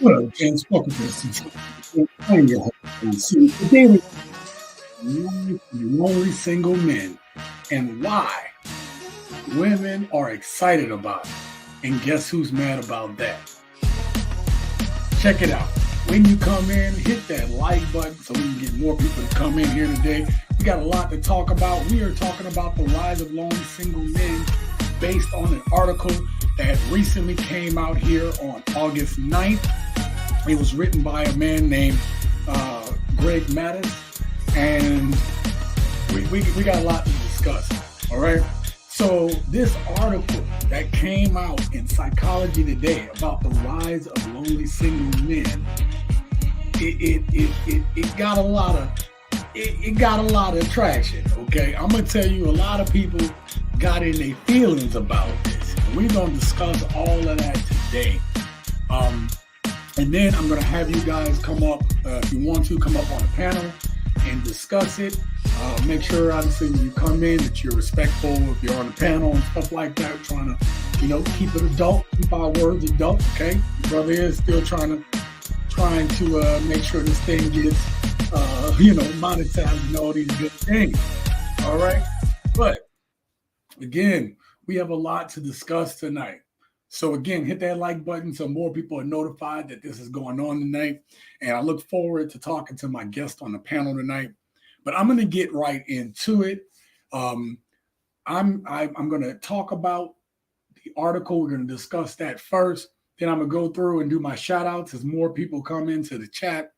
What up, James? Welcome to the I'm your host. See, today we're lonely single men and why women are excited about it. And guess who's mad about that? Check it out. When you come in, hit that like button so we can get more people to come in here today. We got a lot to talk about. We are talking about the rise of lonely single men based on an article that recently came out here on August 9th. It was written by a man named Greg Mattis, and we got a lot to discuss. All right. So this article that came out in Psychology Today about the rise of lonely single men, it got a lot of traction. Okay, I'm gonna tell you, a lot of people got in their feelings about this. And we're gonna discuss all of that today. And then I'm going to have you guys come up, if you want to, come up on the panel and discuss it. Make sure, obviously, when you come in that you're respectful if you're on the panel and stuff like that. Trying to, keep it adult, keep our words adult, okay? Your brother is still trying to make sure this thing gets, monetized and all these good things, all right? But, again, we have a lot to discuss tonight. So again, hit that like button so more people are notified that this is going on tonight. And I look forward to talking to my guest on the panel tonight. But I'm going to get right into it. I'm going to talk about the article. We're going to discuss that first. Then I'm going to go through and do my shout outs as more people come into the chat.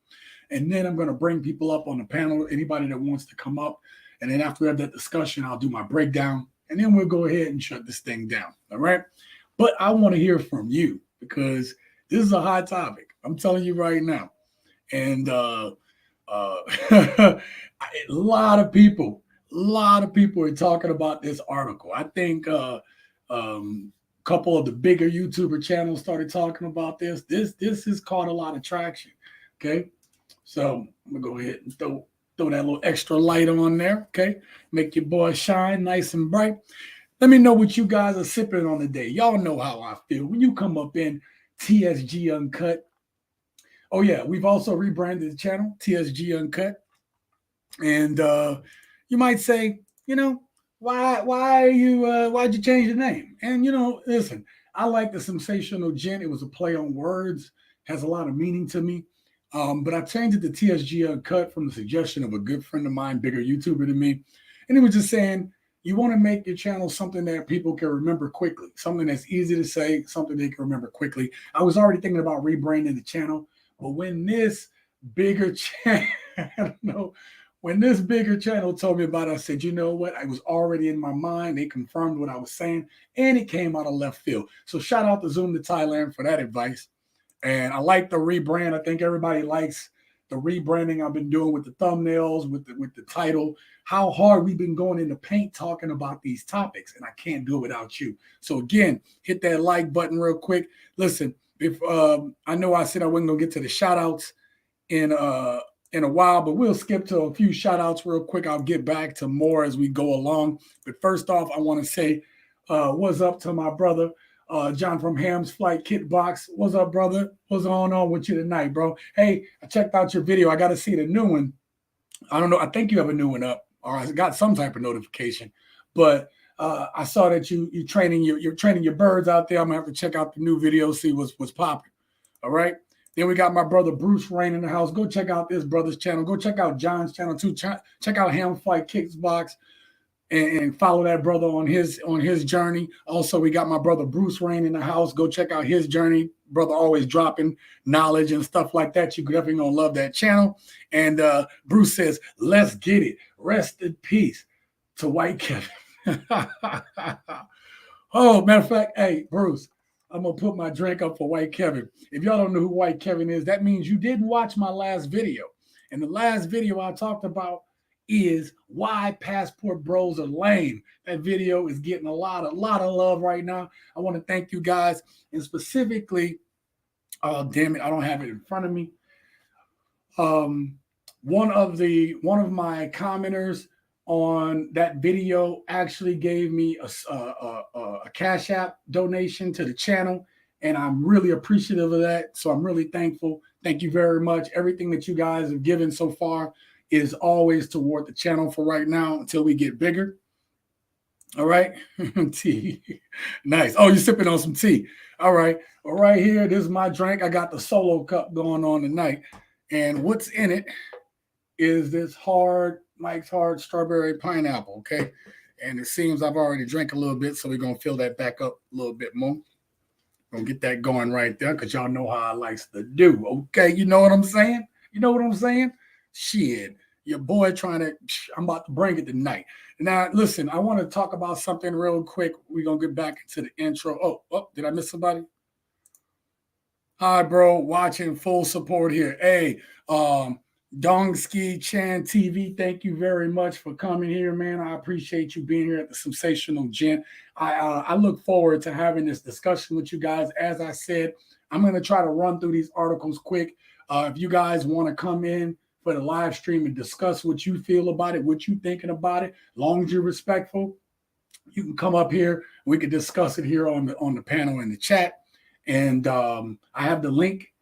And then I'm going to bring people up on the panel, anybody that wants to come up. And then after we have that discussion, I'll do my breakdown. And then we'll go ahead and shut this thing down. All right. But I want to hear from you because this is a hot topic. I'm telling you right now. And a lot of people are talking about this article. I think a couple of the bigger YouTuber channels started talking about this. This has caught a lot of traction. Okay. So I'm going to go ahead and throw that little extra light on there. Okay. Make your boy shine nice and bright. Let me know what you guys are sipping on today. Y'all know how I feel when you come up in TSG Uncut. Oh yeah, we've also rebranded the channel TSG Uncut. And you might say, why'd you change the name? And listen, I like the Sensational Gent. It was a play on words, has a lot of meaning to me. But I changed it to TSG Uncut from the suggestion of a good friend of mine, bigger YouTuber than me, and he was just saying, you want to make your channel something that people can remember quickly, something that's easy to say, something they can remember quickly. I was already thinking about rebranding the channel, but when this bigger channel, when this bigger channel told me about it, I said, you know what? I was already in my mind. They confirmed what I was saying, and it came out of left field. So shout out to Zoom to Thailand for that advice. And I like the rebrand. I think everybody likes the rebranding I've been doing with the thumbnails, with the title, how hard we've been going in the paint talking about these topics, and I can't do it without you. So again, hit that like button real quick. Listen, if I know I said I wasn't gonna get to the shout outs in a while, but we'll skip to a few shout outs real quick. I'll get back to more as we go along. But first off, I want to say what's up to my brother, John from Ham's Flight Kit Box. What's up, brother? What's going on with you tonight, bro? Hey, I checked out your video. I got to see the new one. I don't know. I think you have a new one up, or I got some type of notification. But I saw that you're training your birds out there. I'm gonna have to check out the new video, see what's popping. All right. Then we got my brother Bruce Rain in the house. Go check out this brother's channel. Go check out John's channel too. Check out Ham Flight Kicks Box. And follow that brother on his journey. Also, we got my brother Bruce Rain in the house. Go check out his journey. Brother always dropping knowledge and stuff like that. You definitely gonna love that channel. And Bruce says, let's get it. Rest in peace to White Kevin. Oh, matter of fact, hey, Bruce, I'm gonna put my drink up for White Kevin. If y'all don't know who White Kevin is, that means you didn't watch my last video. And the last video I talked about is why passport bros are lame. That video is getting a lot of love right now. I want to thank you guys, and specifically, oh damn it, I don't have it in front of me. One of my commenters on that video actually gave me a Cash App donation to the channel, And I'm really appreciative of that. So I'm really thankful. Thank you very much. Everything that you guys have given so far is always toward the channel for right now until we get bigger. All right. Tea. Nice. Oh, you're sipping on some tea. All right. Well, right here, this is my drink. I got the solo cup going on tonight. And what's in it is this Mike's Hard Strawberry Pineapple. Okay. And it seems I've already drank a little bit. So we're going to fill that back up a little bit more. Gonna get that going right there because y'all know how I likes to do. Okay. You know what I'm saying? You know what I'm saying? Shit. Your boy I'm about to bring it tonight. Now, listen, I want to talk about something real quick. We're going to get back into the intro. Oh, did I miss somebody? Hi, bro. Watching full support here. Hey, Dongski Chan TV, thank you very much for coming here, man. I appreciate you being here at the Sensational Gent. I look forward to having this discussion with you guys. As I said, I'm going to try to run through these articles quick. If you guys want to come in for the live stream and discuss what you feel about it, what you thinking about it, as long as you're respectful, you can come up here. We can discuss it here on the panel in the chat. And I have the link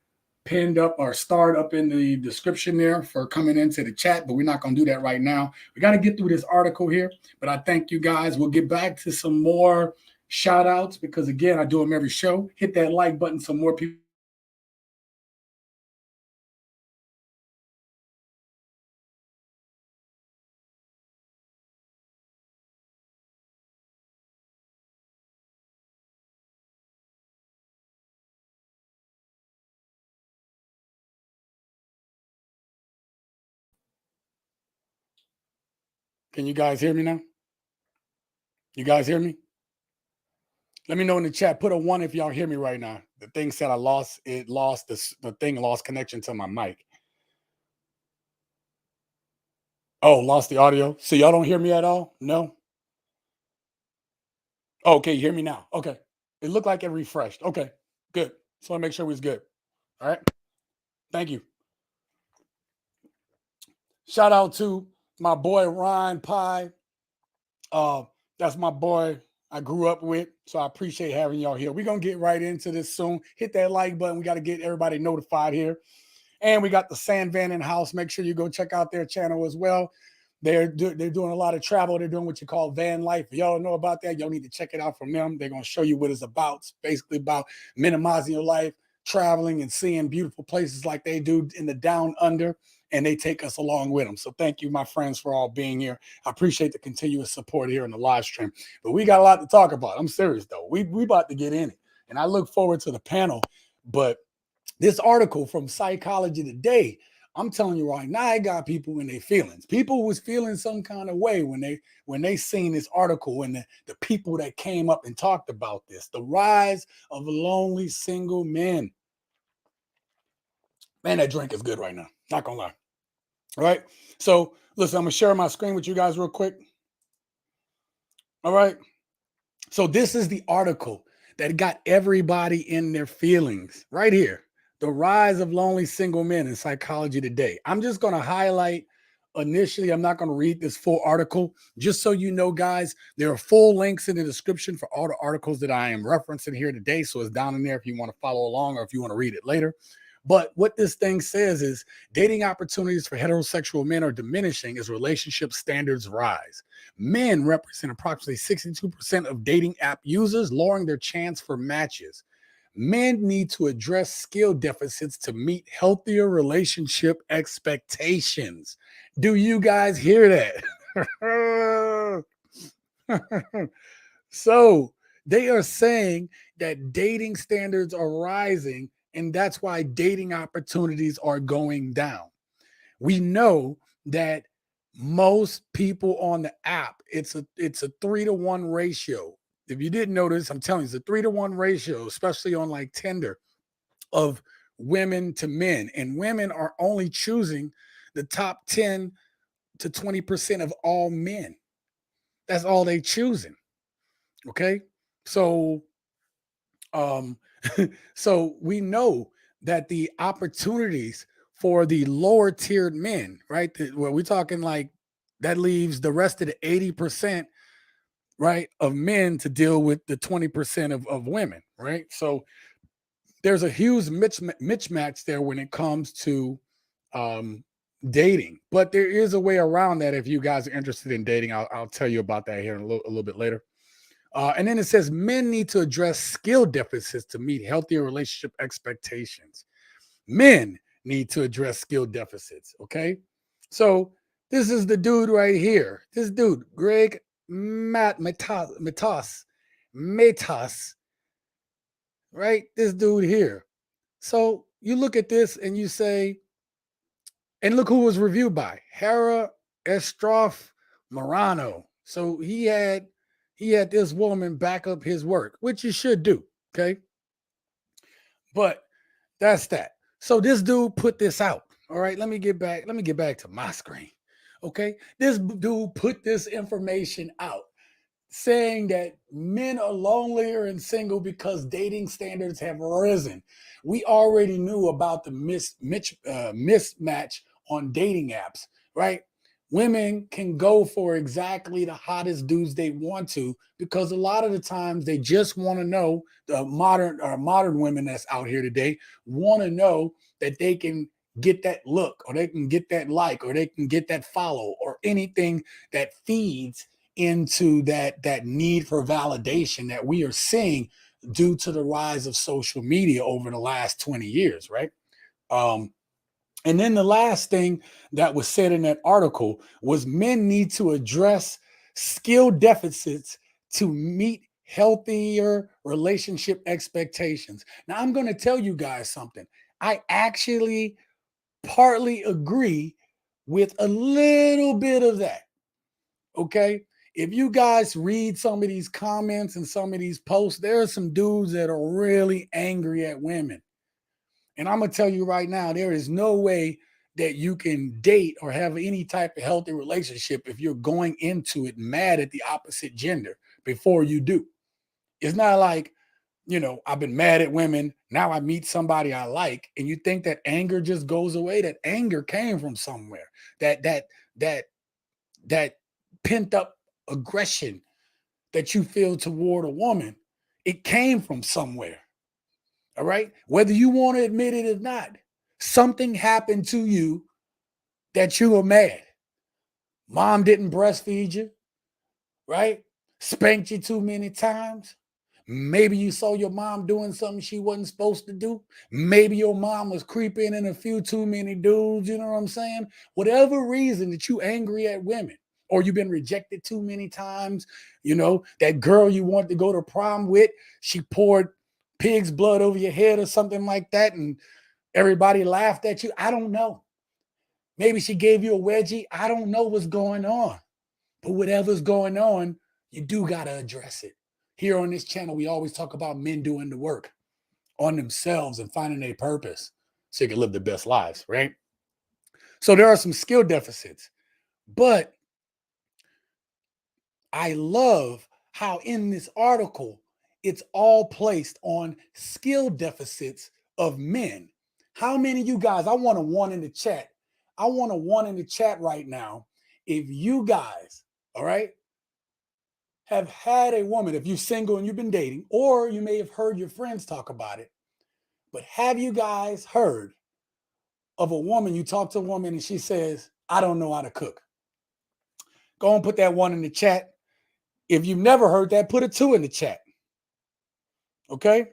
pinned up or starred up in the description there for coming into the chat, but we're not going to do that right now. We got to get through this article here, but I thank you guys. We'll get back to some more shout outs because, again, I do them every show. Hit that like button so more people. Can you guys hear me now? You guys hear me? Let me know in the chat. Put a 1 if y'all hear me right now. The thing said I lost it. The thing lost connection to my mic. Oh, lost the audio. So y'all don't hear me at all? No. Oh, okay, you hear me now. Okay. It looked like it refreshed. Okay, good. So I make sure it was good. All right. Thank you. Shout out to my boy Ryan Pye. That's my boy I grew up with. So I appreciate having y'all here. We're gonna get right into this soon. Hit that like button. We got to get everybody notified here. And we got the Sand Van in house. Make sure you go check out their channel as well. They're doing a lot of travel. They're doing what you call van life. If y'all know about that, y'all need to check it out from them. They're going to show you what it's about. It's basically about minimizing your life, traveling and seeing beautiful places like they do in the down under, and they take us along with them. So thank you, my friends, for all being here. I appreciate the continuous support here in the live stream. But we got a lot to talk about. I'm serious, though. We about to get in it. And I look forward to the panel. But this article from Psychology Today, I'm telling you right now, I got people in their feelings. People was feeling some kind of way when they seen this article and the people that came up and talked about this. The rise of lonely single men. Man, that drink is good right now. Not gonna lie. All right. So listen, I'm gonna share my screen with you guys real quick. All right. So this is the article that got everybody in their feelings right here. The rise of lonely single men in Psychology Today. I'm just going to highlight initially. I'm not going to read this full article. Just so you know, guys, there are full links in the description for all the articles that I am referencing here today. So it's down in there if you want to follow along or if you want to read it later. But what this thing says is dating opportunities for heterosexual men are diminishing as relationship standards rise. Men represent approximately 62% of dating app users, lowering their chance for matches. Men need to address skill deficits to meet healthier relationship expectations. Do you guys hear that? So they are saying that dating standards are rising, and that's why dating opportunities are going down. We know that most people on the app, it's a 3-to-1 ratio. If you didn't notice, I'm telling you, it's a 3-to-1 ratio, especially on like Tinder, of women to men. And women are only choosing the top 10 to 20% of all men. That's all they choosing. Okay. So um so we know that the opportunities for the lower tiered men, right? Well, we're talking like that leaves the rest of the 80%, right, of men to deal with the 20% of women, right? So there's a huge mismatch there when it comes to um, dating. But there is a way around that. If you guys are interested in dating, I'll tell you about that here in a little bit later. And then it says men need to address skill deficits to meet healthier relationship expectations. Men need to address skill deficits. Okay. So this is the dude right here. This dude, Greg Matas, right? This dude here. So you look at this and you say, and look who was reviewed by Hera Estroff Morano. So he had this woman back up his work, which you should do. Okay. But that's that. So this dude put this out. All right. Let me get back to my screen. Okay. This dude put this information out saying that men are lonelier and single because dating standards have risen. We already knew about the mismatch on dating apps, right? Women can go for exactly the hottest dudes they want to because a lot of the times they just want to know, the modern women that's out here today want to know that they can get that look, or they can get that like, or they can get that follow, or anything that feeds into that need for validation that we are seeing due to the rise of social media over the last 20 years, right? Um, and then the last thing that was said in that article was men need to address skill deficits to meet healthier relationship expectations. Now, I'm going to tell you guys something. I actually partly agree with a little bit of that. Okay. If you guys read some of these comments and some of these posts, there are some dudes that are really angry at women. And I'm going to tell you right now, there is no way that you can date or have any type of healthy relationship if you're going into it mad at the opposite gender before you do. It's not like, I've been mad at women. Now I meet somebody I like, and you think that anger just goes away. That anger came from somewhere. That pent up aggression that you feel toward a woman, it came from somewhere. All right. Whether you want to admit it or not, something happened to you that you were mad. Mom didn't breastfeed you, right? Spanked you too many times. Maybe you saw your mom doing something she wasn't supposed to do. Maybe your mom was creeping in a few too many dudes. You know what I'm saying? Whatever reason that you angry at women, or you've been rejected too many times, that girl you want to go to prom with, she poured pig's blood over your head or something like that, and everybody laughed at you. I don't know. Maybe she gave you a wedgie. I don't know what's going on. But whatever's going on, you do got to address it. Here on this channel, we always talk about men doing the work on themselves and finding their purpose so they can live their best lives, right? So there are some skill deficits, but I love how in this article, it's all placed on skill deficits of men. How many of you guys, I want a one in the chat. I want a one in the chat right now. If you guys, all right, have had a woman, if you're single and you've been dating, or you may have heard your friends talk about it, but have you guys heard of a woman, you talk to a woman and she says, I don't know how to cook? Go and put that one in the chat. If you've never heard that, put a two in the chat. Okay?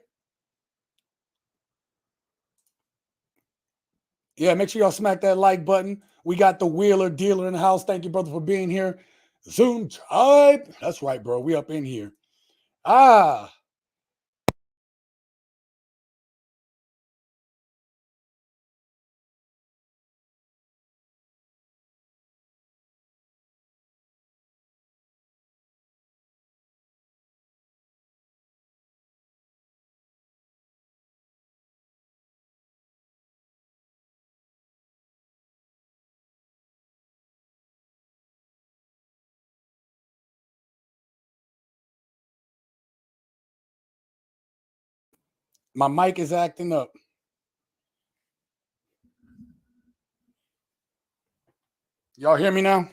Yeah, make sure y'all smack that like button. We got the Wheeler dealer in the house. Thank you, brother, for being here. Zoom tribe. That's right, bro. We up in here. Ah, my mic is acting up. Y'all hear me now?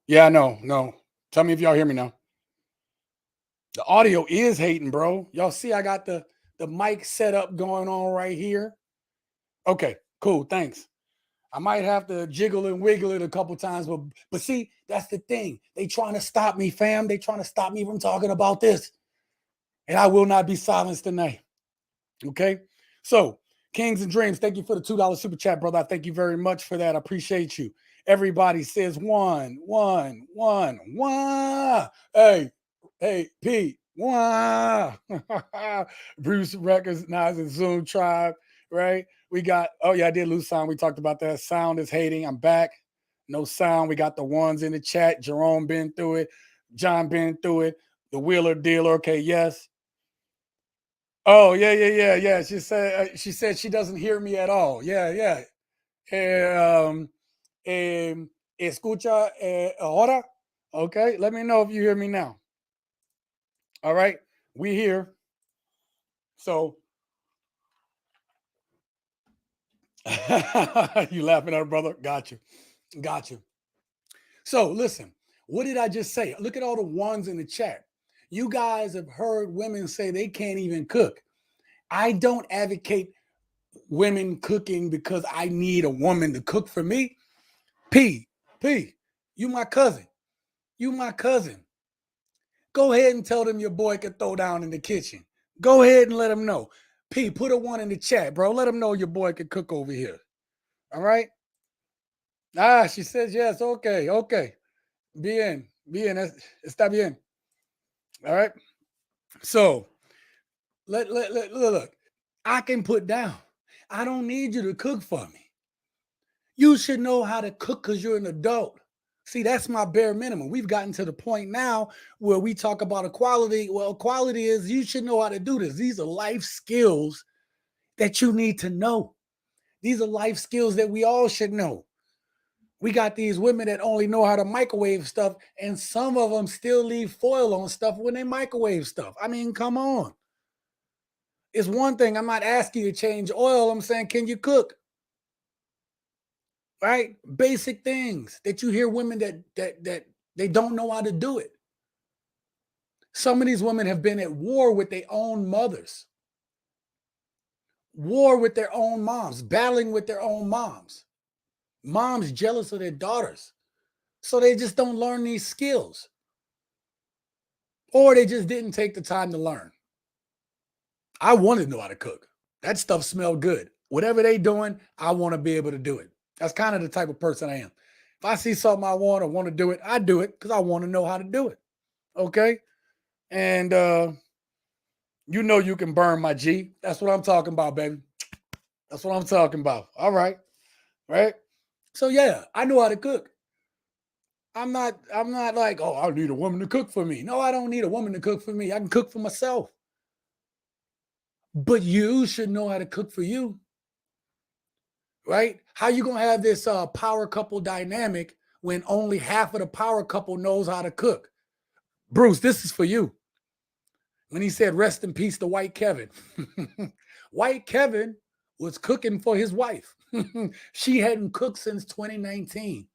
Yeah, no. Tell me if y'all hear me now. The audio is hating, bro. Y'all see I got the the mic setup going on right here. Okay, cool. Thanks. I might have to jiggle and wiggle it a couple times, but see, that's the thing. They trying to stop me, fam. They trying to stop me from talking about this. And I will not be silenced tonight. Okay? So, Kings and Dreams, thank you for the $2 super chat, brother. I thank you very much for that. I appreciate you. Everybody says one. Hey, Pete, one. Bruce recognizes Zoom Tribe, right? We got, oh yeah, I did lose sound. We talked about that. Sound is hating. I'm back. No sound. We got the ones in the chat. Jerome been through it. John been through it. The Wheeler dealer. Okay, yes. Oh, yeah. She said she doesn't hear me at all. Yeah. Escucha ahora. Okay, let me know if you hear me now. All right, we here. So you laughing at her, brother? Got you. So listen, what did I just say? Look at all the ones in the chat. You guys have heard women say they can't even cook. I don't advocate women cooking because I need a woman to cook for me. P, you my cousin. Go ahead and tell them your boy can throw down in the kitchen. Go ahead and let them know. P, put a one in the chat, bro. Let them know your boy can cook over here. All right? She says yes. Okay. Bien. Está bien. All right? So, look. I can put down. I don't need you to cook for me. You should know how to cook because you're an adult. See, that's my bare minimum. We've gotten to the point now where we talk about equality. Well, equality is you should know how to do this. These are life skills that you need to know. These are life skills that we all should know. We got these women that only know how to microwave stuff, and some of them still leave foil on stuff when they microwave stuff. I mean, come on. It's one thing. I'm not asking you to change oil. I'm saying, can you cook? Right? Basic things that you hear women that they don't know how to do it. Some of these women have been at war with their own mothers, war with their own moms, battling with their own moms. Moms jealous of their daughters. So they just don't learn these skills. Or they just didn't take the time to learn. I want to know how to cook. That stuff smelled good. Whatever they doing, I want to be able to do it. That's kind of the type of person I am. If I see something I want or want to do it, I do it because I want to know how to do it. Okay? And you know you can burn my G. That's what I'm talking about, baby. That's what I'm talking about. All right. Right? So yeah, I know how to cook. I'm not like, oh, I need a woman to cook for me. No, I don't need a woman to cook for me. I can cook for myself. But you should know how to cook for you. Right? How you gonna have this power couple dynamic when only half of the power couple knows how to cook? Bruce, this is for you. When he said rest in peace to White Kevin. White Kevin was cooking for his wife. She hadn't cooked since 2019.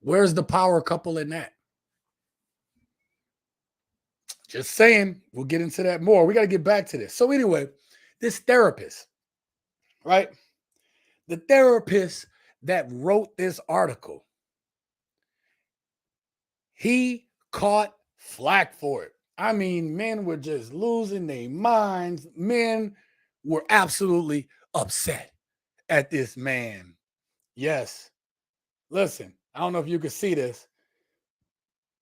Where's the power couple in that? Just saying, we'll get into that more. We got to get back to this. So anyway, this therapist, right? The therapist that wrote this article, he caught flack for it. I mean, men were just losing their minds. Men were absolutely upset at this man. Yes. Listen, I don't know if you can see this.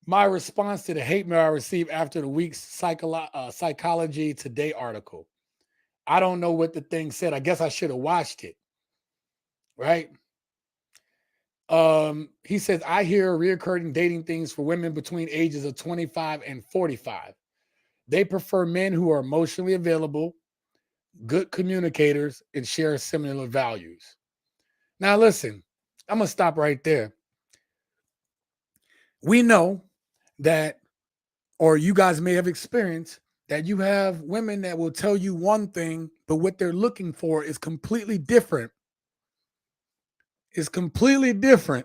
My response to the hate mail I received after the week's Psychology Today article. I don't know what the thing said. I guess I should have watched it. Right? He says, I hear reoccurring dating things for women between ages of 25 and 45. They prefer men who are emotionally available, good communicators, and share similar values. Now, listen, I'm going to stop right there. We know that, or you guys may have experienced, that you have women that will tell you one thing, but what they're looking for is completely different. It's completely different.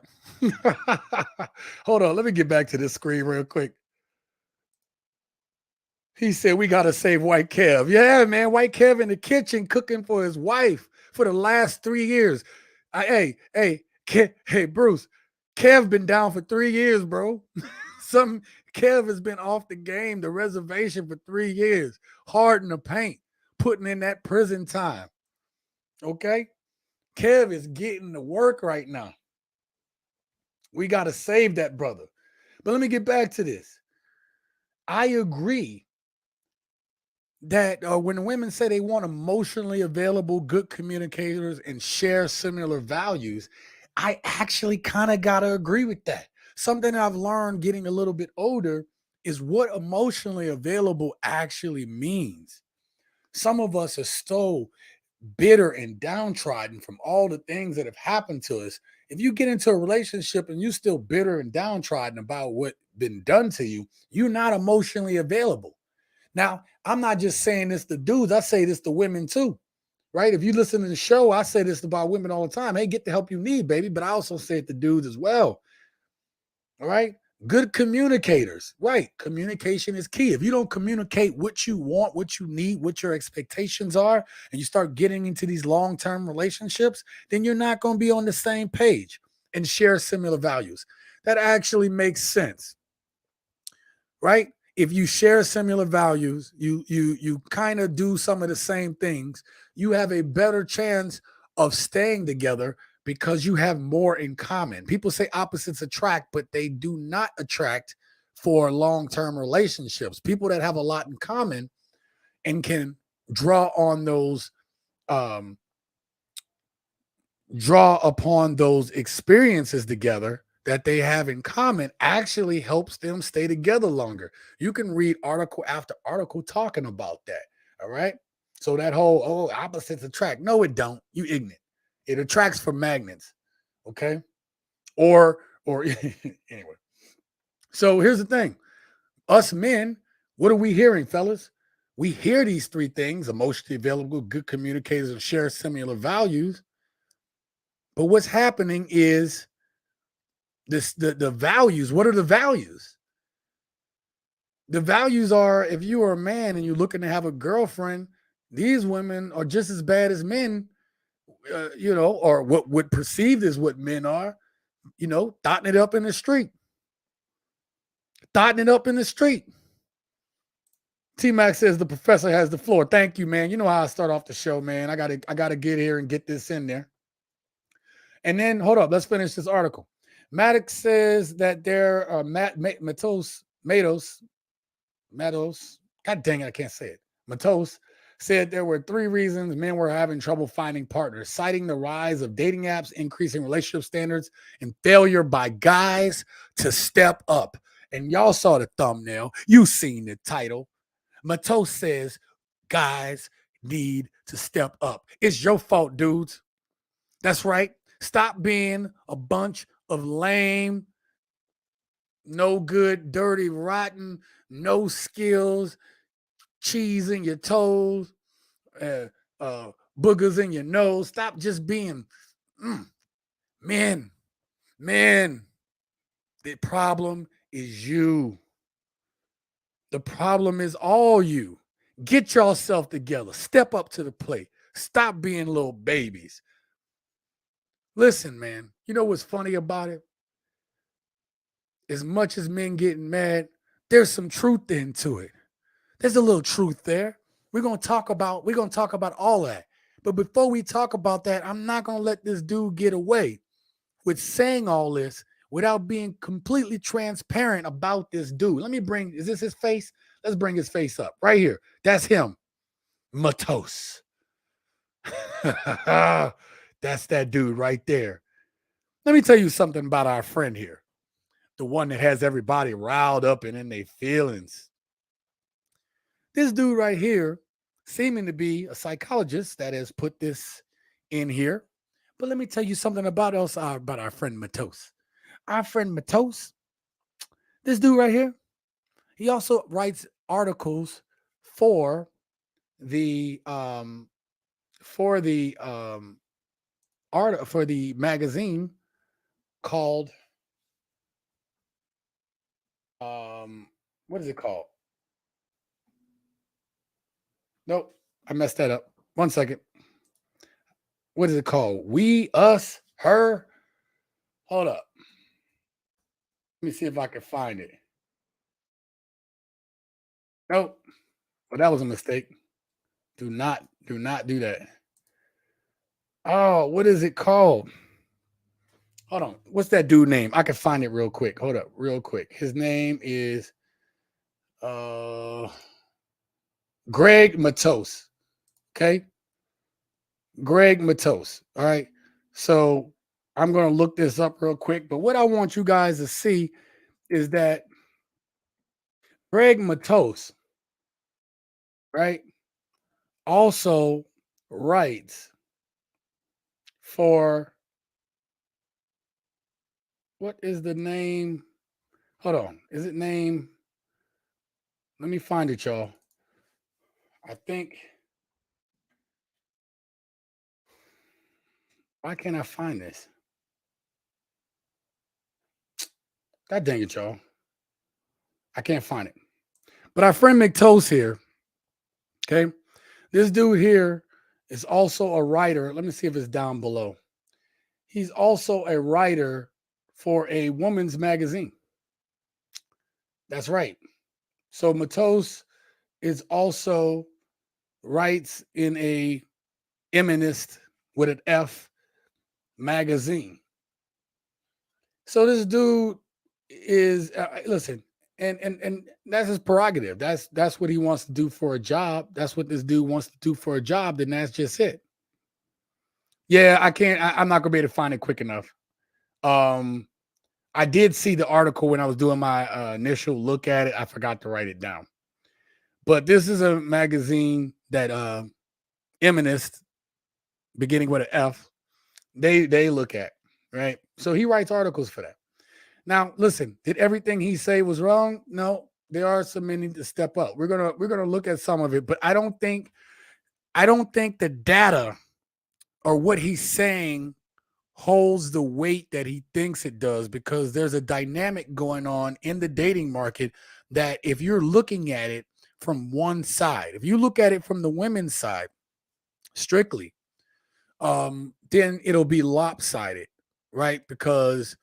Hold on, let me get back to this screen real quick. He said, we got to save White Kev. Yeah, man. White Kev in the kitchen cooking for his wife for the last 3 years. Hey, Bruce, Kev been down for 3 years, bro. Kev has been off the game, the reservation for 3 years, hard in the paint, putting in that prison time. Okay? Kev is getting to work right now. We got to save that brother. But let me get back to this. I agree that when women say they want emotionally available, good communicators and share similar values, I actually kind of got to agree with that. Something I've learned getting a little bit older is what emotionally available actually means. Some of us are so bitter and downtrodden from all the things that have happened to us. If you get into a relationship and you're still bitter and downtrodden about what's been done to you, you're not emotionally available. Now, I'm not just saying this to dudes, I say this to women too, right? If you listen to the show, I say this about women all the time. Hey, get the help you need, baby. But I also say it to dudes as well. All right. Good communicators, right? Communication is key. If you don't communicate what you want, what you need, what your expectations are, and you start getting into these long term relationships, then you're not going to be on the same page and share similar values. That actually makes sense, right? If you share similar values, you kind of do some of the same things, you have a better chance of staying together because you have more in common. People say opposites attract, but they do not attract for long-term relationships. People that have a lot in common and can draw on those um draw upon those experiences together that they have in common actually helps them stay together longer. You can read article after article talking about that. All right. So that whole opposites attract. No, it don't. You ignorant. It attracts for magnets. Okay. Or anyway. So here's the thing. Us men, what are we hearing, fellas? We hear these three things: emotionally available, good communicators, and share similar values. But what's happening is the values. What are the values? The values are, if you are a man and you're looking to have a girlfriend, these women are just as bad as men, or what would perceived as what men are, thotting it up in the street. Thotting it up in the street. T-Mac says the professor has the floor. Thank you, man. You know how I start off the show, man. I gotta get here and get this in there. And then hold up, let's finish this article. Maddox says that there are Matos, God dang it, I can't say it. Matos said there were 3 reasons men were having trouble finding partners, citing the rise of dating apps, increasing relationship standards, and failure by guys to step up. And y'all saw the thumbnail. You seen the title. Matos says guys need to step up. It's your fault, dudes. That's right. Stop being a bunch of lame, no good, dirty, rotten, no skills, cheese in your toes, uh, boogers in your nose. Stop just being men. The problem is you. The problem is all you. Get yourself together. Step up to the plate. Stop being little babies. Listen, man, you know what's funny about it? As much as men getting mad, there's some truth into it. There's a little truth there. We're gonna talk about all that. But before we talk about that, I'm not gonna let this dude get away with saying all this without being completely transparent about this dude. Is this his face? Let's bring his face up right here. That's him, Matos. That's that dude right there. Let me tell you something about our friend here, the one that has everybody riled up and in their feelings. This dude right here, seeming to be a psychologist that has put this in here. But let me tell you something about our friend Matos. Our friend Matos, this dude right here, he also writes articles for the for the magazine called what is it called? Nope. I messed that up. 1 second. What is it called? We, us, her. Hold up. Let me see if I can find it. Nope. Well, that was a mistake. Do not do that. Oh, what is it called? Hold on. What's that dude name? I can find it real quick. Hold up, real quick. His name is Greg Matos. Okay. Greg Matos. All right. So I'm going to look this up real quick. But what I want you guys to see is that Greg Matos, right, also writes for, what is the name? Hold on. Is it name? Let me find it, y'all. I think. Why can't I find this? God dang it, y'all. I can't find it. But our friend McToast here, okay? This dude here is also a writer. Let me see if it's down below. He's also a writer for a woman's magazine. That's right. So Matos is also writes in a feminist with an F magazine. So this dude is listen, and that's his prerogative. That's what he wants to do for a job. That's what this dude wants to do for a job. Then that's just it. Yeah, I can't. I'm not gonna be able to find it quick enough. I did see the article when I was doing my initial look at it. I forgot to write it down. But this is a magazine that feminist, beginning with an F, they look at, right? So he writes articles for that. Now, listen, did everything he say was wrong? No, there are some many to step up. We're gonna look at some of it, but I don't think the data or what he's saying holds the weight that he thinks it does, because there's a dynamic going on in the dating market that if you're looking at it from one side, if you look at it from the women's side strictly, then it'll be lopsided, right? Because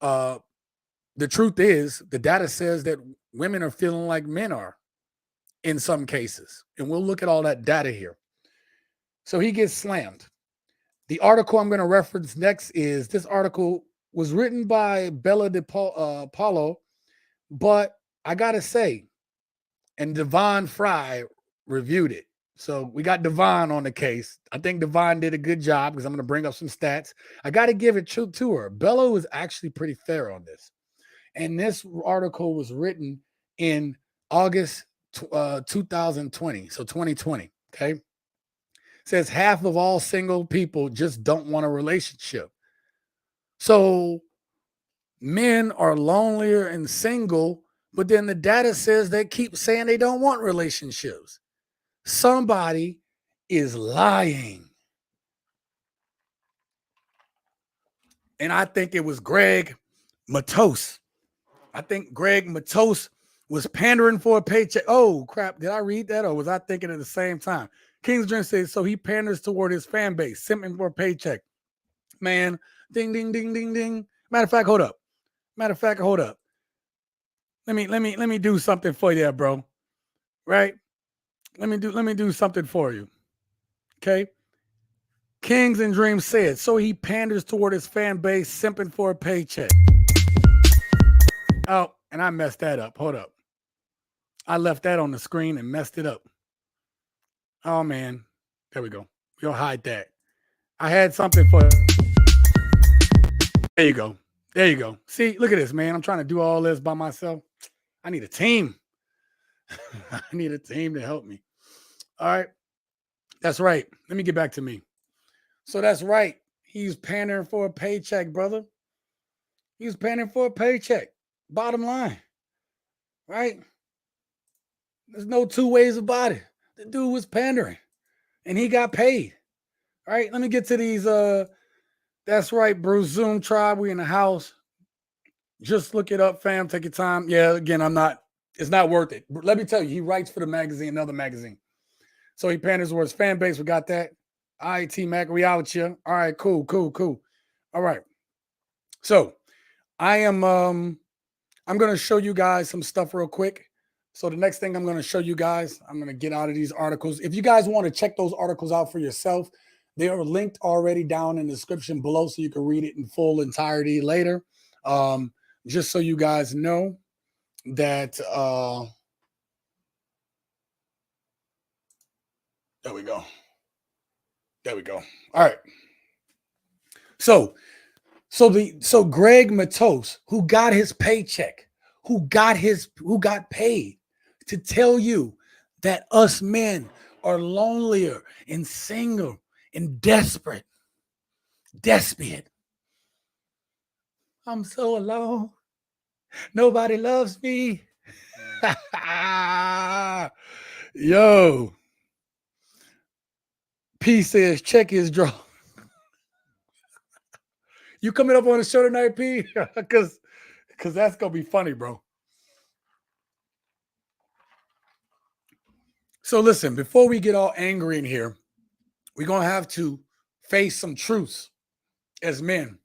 the truth is, the data says that women are feeling like men are in some cases. And we'll look at all that data here. So he gets slammed. The article I'm going to reference next is, this article was written by Bella De Paulo, but I got to say, and Devon Fry reviewed it. So we got Devon on the case. I think Devon did a good job, because I'm going to bring up some stats. I got to give it to her. Bella was actually pretty fair on this. And this article was written in August 2020. So 2020. Okay. It says half of all single people just don't want a relationship. So men are lonelier and single, but then the data says they keep saying they don't want relationships. Somebody is lying. And I think it was Greg Matos. I think Greg Matos was pandering for a paycheck. Oh, crap. Did I read that, or was I thinking at the same time? King's Dream says, so he panders toward his fan base, simping for a paycheck. Man, ding, ding, ding, ding, ding. Matter of fact, hold up. Let me do something for you, bro. Right? Let me do something for you. Okay? Kings and Dreams said, so he panders toward his fan base, simping for a paycheck. Oh, and I messed that up. Hold up. I left that on the screen and messed it up. Oh, man. There we go. We'll hide that. I had something for you. There you go. There you go. See, look at this, man. I'm trying to do all this by myself. I need a team. I need a team to help me. All right. That's right. Let me get back to me. So that's right. He's pandering for a paycheck, brother. He's pandering for a paycheck. Bottom line. Right? There's no two ways about it. The dude was pandering and he got paid. All right. Let me get to these. That's right, Bruce. Zoom tribe. We in the house. Just look it up, fam. Take your time. Yeah, again, it's not worth it. Let me tell you, he writes for the magazine, another magazine. So he panned his words. Fan base, we got that. All right, T-Mac, we out here. All right, cool. All right. So I'm going to show you guys some stuff real quick. So the next thing I'm going to show you guys, I'm going to get out of these articles. If you guys want to check those articles out for yourself, they are linked already down in the description below so you can read it in full entirety later. Just so you guys know that there we go. All right. So Greg Matos, who got his paycheck, who got paid to tell you that us men are lonelier and single and desperate. I'm so alone. Nobody loves me. Yo. P says, check his draw. You coming up on the show tonight, P? Because that's going to be funny, bro. So listen, before we get all angry in here, we're going to have to face some truths as men.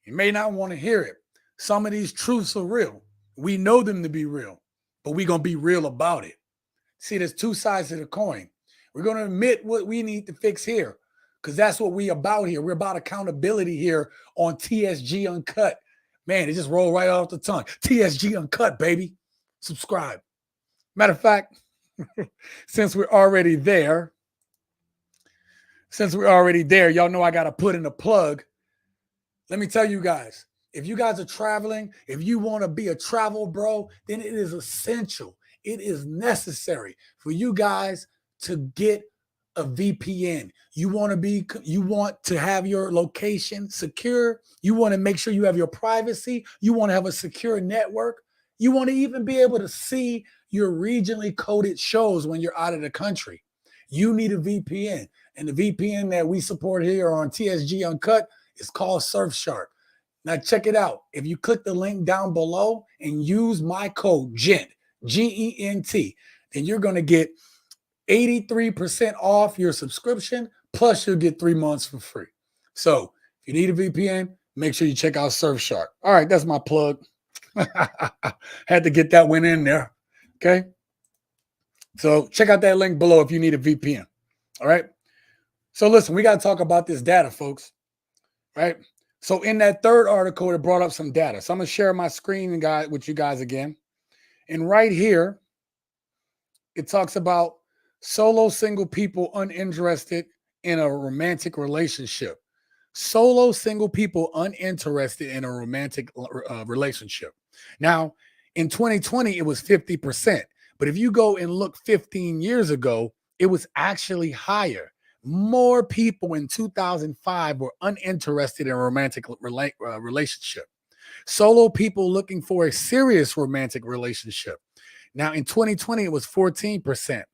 You may not want to hear it. Some of these truths are real. We know them to be real, but we're going to be real about it. See, there's two sides of the coin. We're going to admit what we need to fix here because that's what we about here. We're about accountability here on TSG Uncut. Man, it just rolled right off the tongue. TSG Uncut, baby. Subscribe. Matter of fact, since we're already there, y'all know I got to put in a plug. Let me tell you guys, if you guys are traveling, if you want to be a travel bro, then it is essential. It is necessary for you guys to get a VPN. You want to have your location secure. You want to make sure you have your privacy. You want to have a secure network. You want to even be able to see your regionally coded shows when you're out of the country. You need a VPN. And the VPN that we support here on TSG Uncut is called Surfshark. Now check it out. If you click the link down below and use my code GENT, G-E-N-T, then you're going to get 83% off your subscription, plus you'll get 3 months for free. So if you need a VPN, make sure you check out Surfshark. All right, that's my plug. Had to get that one in there. Okay. So check out that link below if you need a VPN. All right. So listen, we got to talk about this data, folks. Right. So in that third article, it brought up some data. So I'm going to share my screen with you guys again. And right here, it talks about solo single people uninterested in a romantic relationship. Solo single people uninterested in a romantic relationship. Now, in 2020, it was 50%. But if you go and look 15 years ago, it was actually higher. More people in 2005 were uninterested in a romantic relationship. Solo people looking for a serious romantic relationship. Now, in 2020, it was 14%.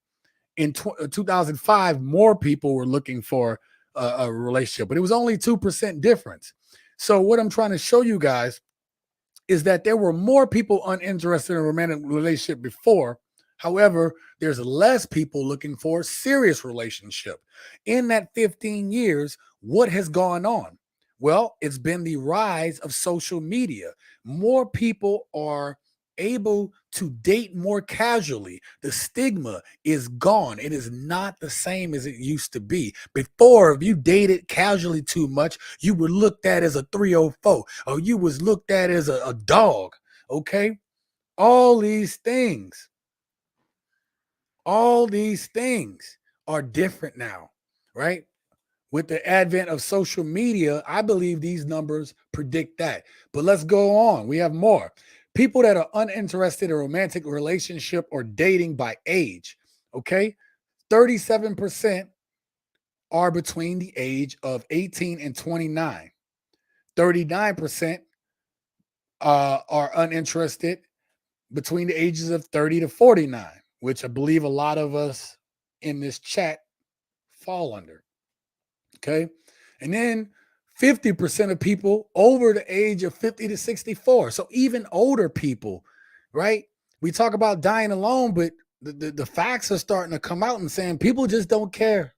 In 2005, more people were looking for a relationship, but it was only 2% difference. So what I'm trying to show you guys is that there were more people uninterested in a romantic relationship before. However, there's less people looking for a serious relationship. In that 15 years, what has gone on? Well, it's been the rise of social media. More people are able to date more casually. The stigma is gone. It is not the same as it used to be. Before, if you dated casually too much, you were looked at as a 304, or you was looked at as a dog. Okay? All these things are different now, right? With the advent of social media, I believe these numbers predict that. But let's go on. We have more. People that are uninterested in a romantic relationship or dating by age, okay? 37% are between the age of 18 and 29. 39% are uninterested between the ages of 30 to 49, which I believe a lot of us in this chat fall under. Okay. And then 50% of people over the age of 50 to 64. So even older people, right? We talk about dying alone, but The facts are starting to come out and saying people just don't care.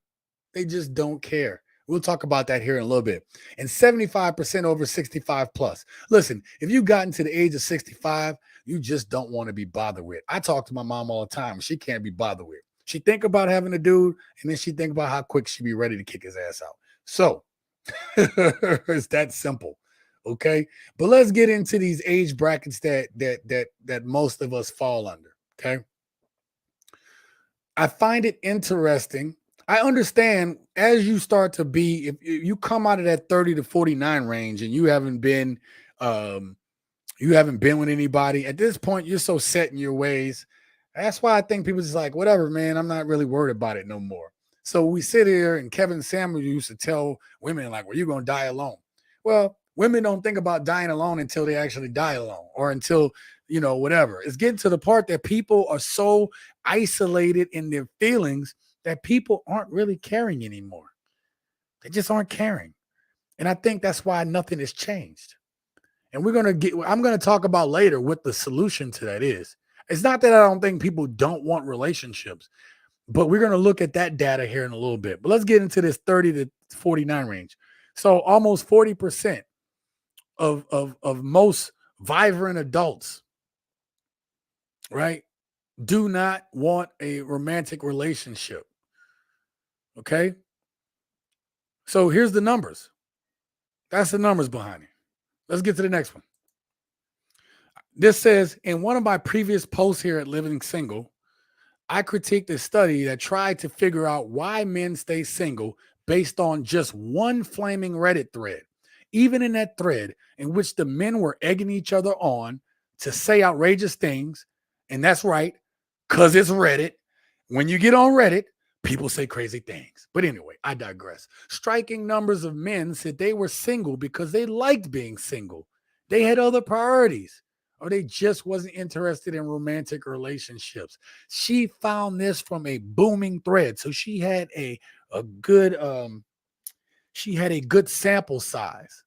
They just don't care. We'll talk about that here in a little bit. And 75% over 65 plus. Listen, if you gotten to the age of 65, you just don't want to be bothered with. I talk to my mom all the time. She can't be bothered with. She think about having a dude, and then she think about how quick she be ready to kick his ass out. So it's that simple. Okay. But let's get into these age brackets that most of us fall under. Okay. I find it interesting. I understand as you start to be, if you come out of that 30 to 49 range and um, you haven't been with anybody at this point, you're so set in your ways. That's why I think people just like, whatever, man, I'm not really worried about it no more. So we sit here and Kevin Samuel used to tell women like, well, you're going to die alone. Well, women don't think about dying alone until they actually die alone or until, whatever. It's getting to the part that people are so isolated in their feelings that people aren't really caring anymore. They just aren't caring. And I think that's why nothing has changed. And I'm going to talk about later what the solution to that is. It's not that I don't think people don't want relationships, but we're going to look at that data here in a little bit. But let's get into this 30 to 49 range. So almost 40% of most vibrant adults, right, do not want a romantic relationship. Okay. So here's the numbers. That's the numbers behind it. Let's get to the next one. This says, in one of my previous posts here at Living Single, I critiqued a study that tried to figure out why men stay single based on just one flaming Reddit thread. Even in that thread in which the men were egging each other on to say outrageous things, and that's right, because it's Reddit. When you get on Reddit, people say crazy things. But anyway, I digress. Striking numbers of men said they were single because they liked being single. They had other priorities, or they just wasn't interested in romantic relationships. She found this from a booming thread. So she had a good sample size,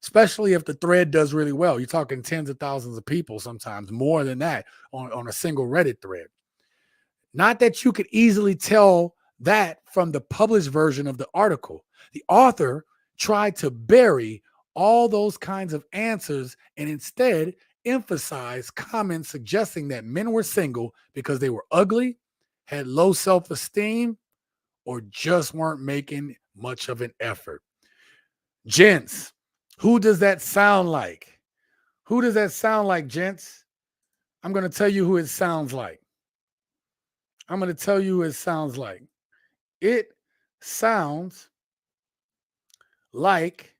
especially if the thread does really well. You're talking tens of thousands of people, sometimes more than that on a single Reddit thread. Not that you could easily tell that from the published version of the article. The author tried to bury all those kinds of answers and instead emphasize comments suggesting that men were single because they were ugly, had low self-esteem, or just weren't making much of an effort. Gents, who does that sound like? Who does that sound like, gents? I'm going to tell you who it sounds like. I'm going to tell you who it sounds like. It sounds like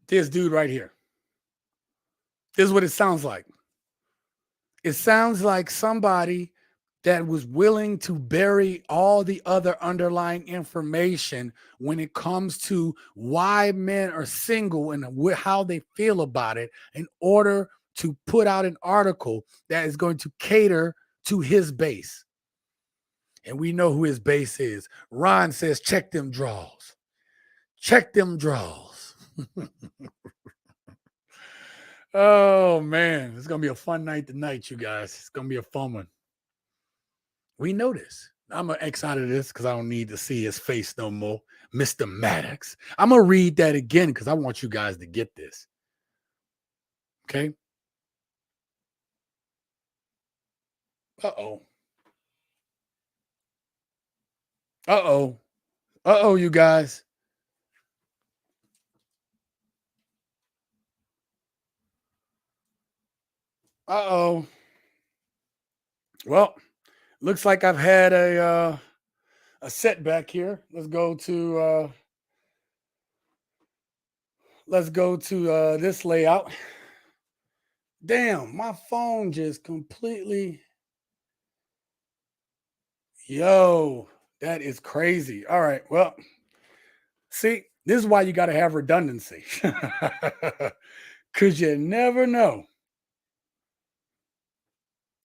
this dude right here. This is what it sounds like. It sounds like somebody that was willing to bury all the other underlying information when it comes to why men are single and how they feel about it in order to put out an article that is going to cater to his base. And we know who his base is. Ron says, check them draws. Check them draws. Oh, man. It's going to be a fun night tonight, you guys. It's going to be a fun one. We know this. I'm going to X out of this because I don't need to see his face no more. Mr. Maddox. I'm going to read that again because I want you guys to get this. Okay? Uh-oh. Uh-oh. Uh-oh, you guys. Uh-oh. Well, looks like I've had a setback here. Let's go to this layout. Damn, my phone just completely. Yo, that is crazy. All right. Well, see, this is why you got to have redundancy. Because you never know.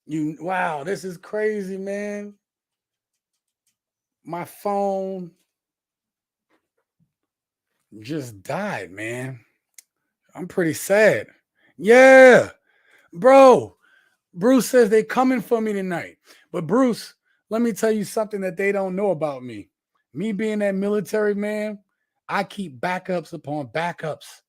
Wow, this is crazy, man. My phone just died, man. I'm pretty sad. Yeah, bro. Bruce says they coming for me tonight. But Bruce, let me tell you something that they don't know about me. Me being that military man, I keep backups upon backups.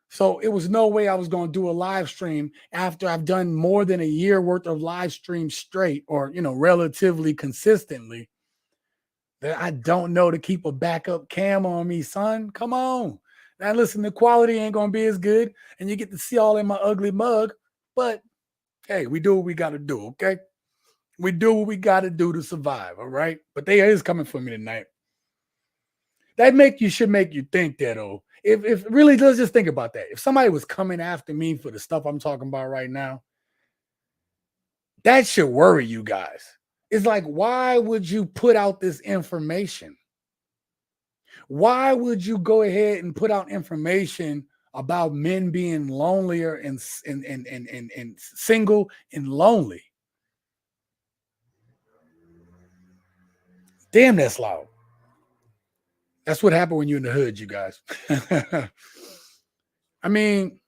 So it was no way I was going to do a live stream after I've done more than a year worth of live streams straight or, relatively consistently, that I don't know to keep a backup cam on me, son. Come on. Now, listen, the quality ain't going to be as good and you get to see all in my ugly mug, but hey, we do what we got to do, okay? We do what we got to do to survive, all right? But they is coming for me tonight. That should make you think that, oh, if really, let's just think about that. If somebody was coming after me for the stuff I'm talking about right now, that should worry you guys. It's like, why would you put out this information? Why would you go ahead and put out information about men being lonelier and single and lonely? Damn, that's loud. That's what happened when you're in the hood, you guys. I mean,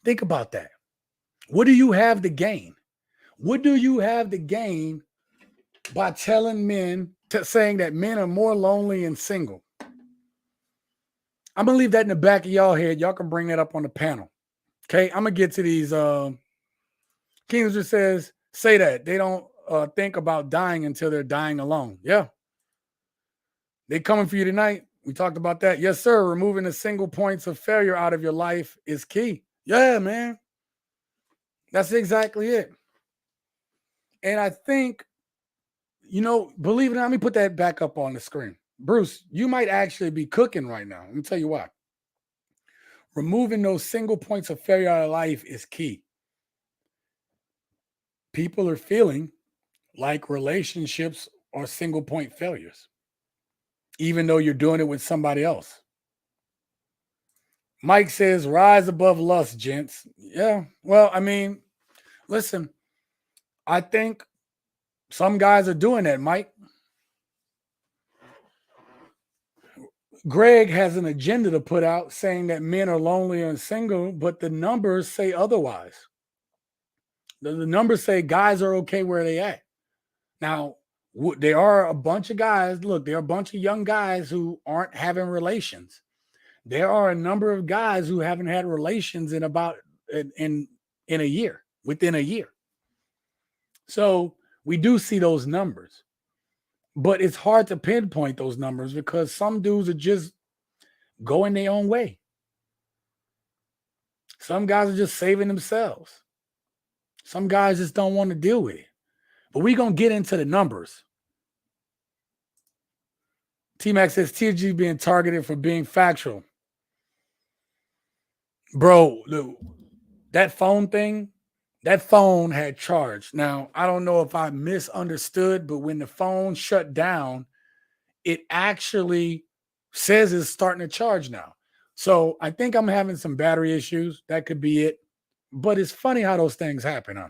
think about that. What do you have to gain? What do you have to gain by telling men, saying that men are more lonely and single? I'm going to leave that in the back of y'all head. Y'all can bring that up on the panel. Okay, I'm going to get to these. Kings just says, say that. They don't think about dying until they're dying alone. Yeah. They coming for you tonight. We talked about that. Yes, sir. Removing the single points of failure out of your life is key. Yeah, man. That's exactly it. And I think, believe it or not, let me put that back up on the screen. Bruce, you might actually be cooking right now. Let me tell you why. Removing those single points of failure out of life is key. People are feeling like relationships are single point failures, even though you're doing it with somebody else. Mike says, rise above lust, gents. Yeah. Well, I mean, listen, I think some guys are doing that, Mike. Greg has an agenda to put out saying that men are lonely and single, but the numbers say otherwise. The numbers say guys are okay where they at. Now, there are a bunch of guys, look, there are a bunch of young guys who aren't having relations. There are a number of guys who haven't had relations in a year, within a year. So we do see those numbers, but it's hard to pinpoint those numbers because some dudes are just going their own way. Some guys are just saving themselves. Some guys just don't want to deal with it. But we're going to get into the numbers. T-Mac says TG being targeted for being factual. Bro, that phone thing, that phone had charged. Now, I don't know if I misunderstood, but when the phone shut down, it actually says it's starting to charge now. So I think I'm having some battery issues. That could be it. But it's funny how those things happen, huh?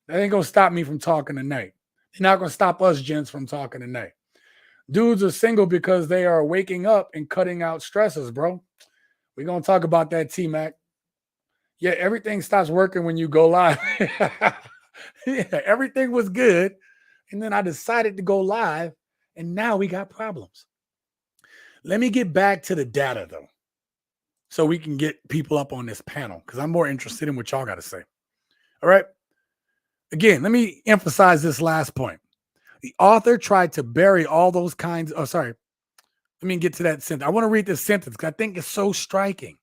That ain't going to stop me from talking tonight. They're not going to stop us gents from talking tonight. Dudes are single because they are waking up and cutting out stresses, bro. We're going to talk about that, T-Mac. Yeah, everything stops working when you go live. Yeah, everything was good. And then I decided to go live, and now we got problems. Let me get back to the data, though, so we can get people up on this panel, because I'm more interested in what y'all got to say. All right? Again, let me emphasize this last point. The author tried to bury all those kinds. Oh, sorry. Let me get to that sentence. I want to read this sentence because I think it's so striking.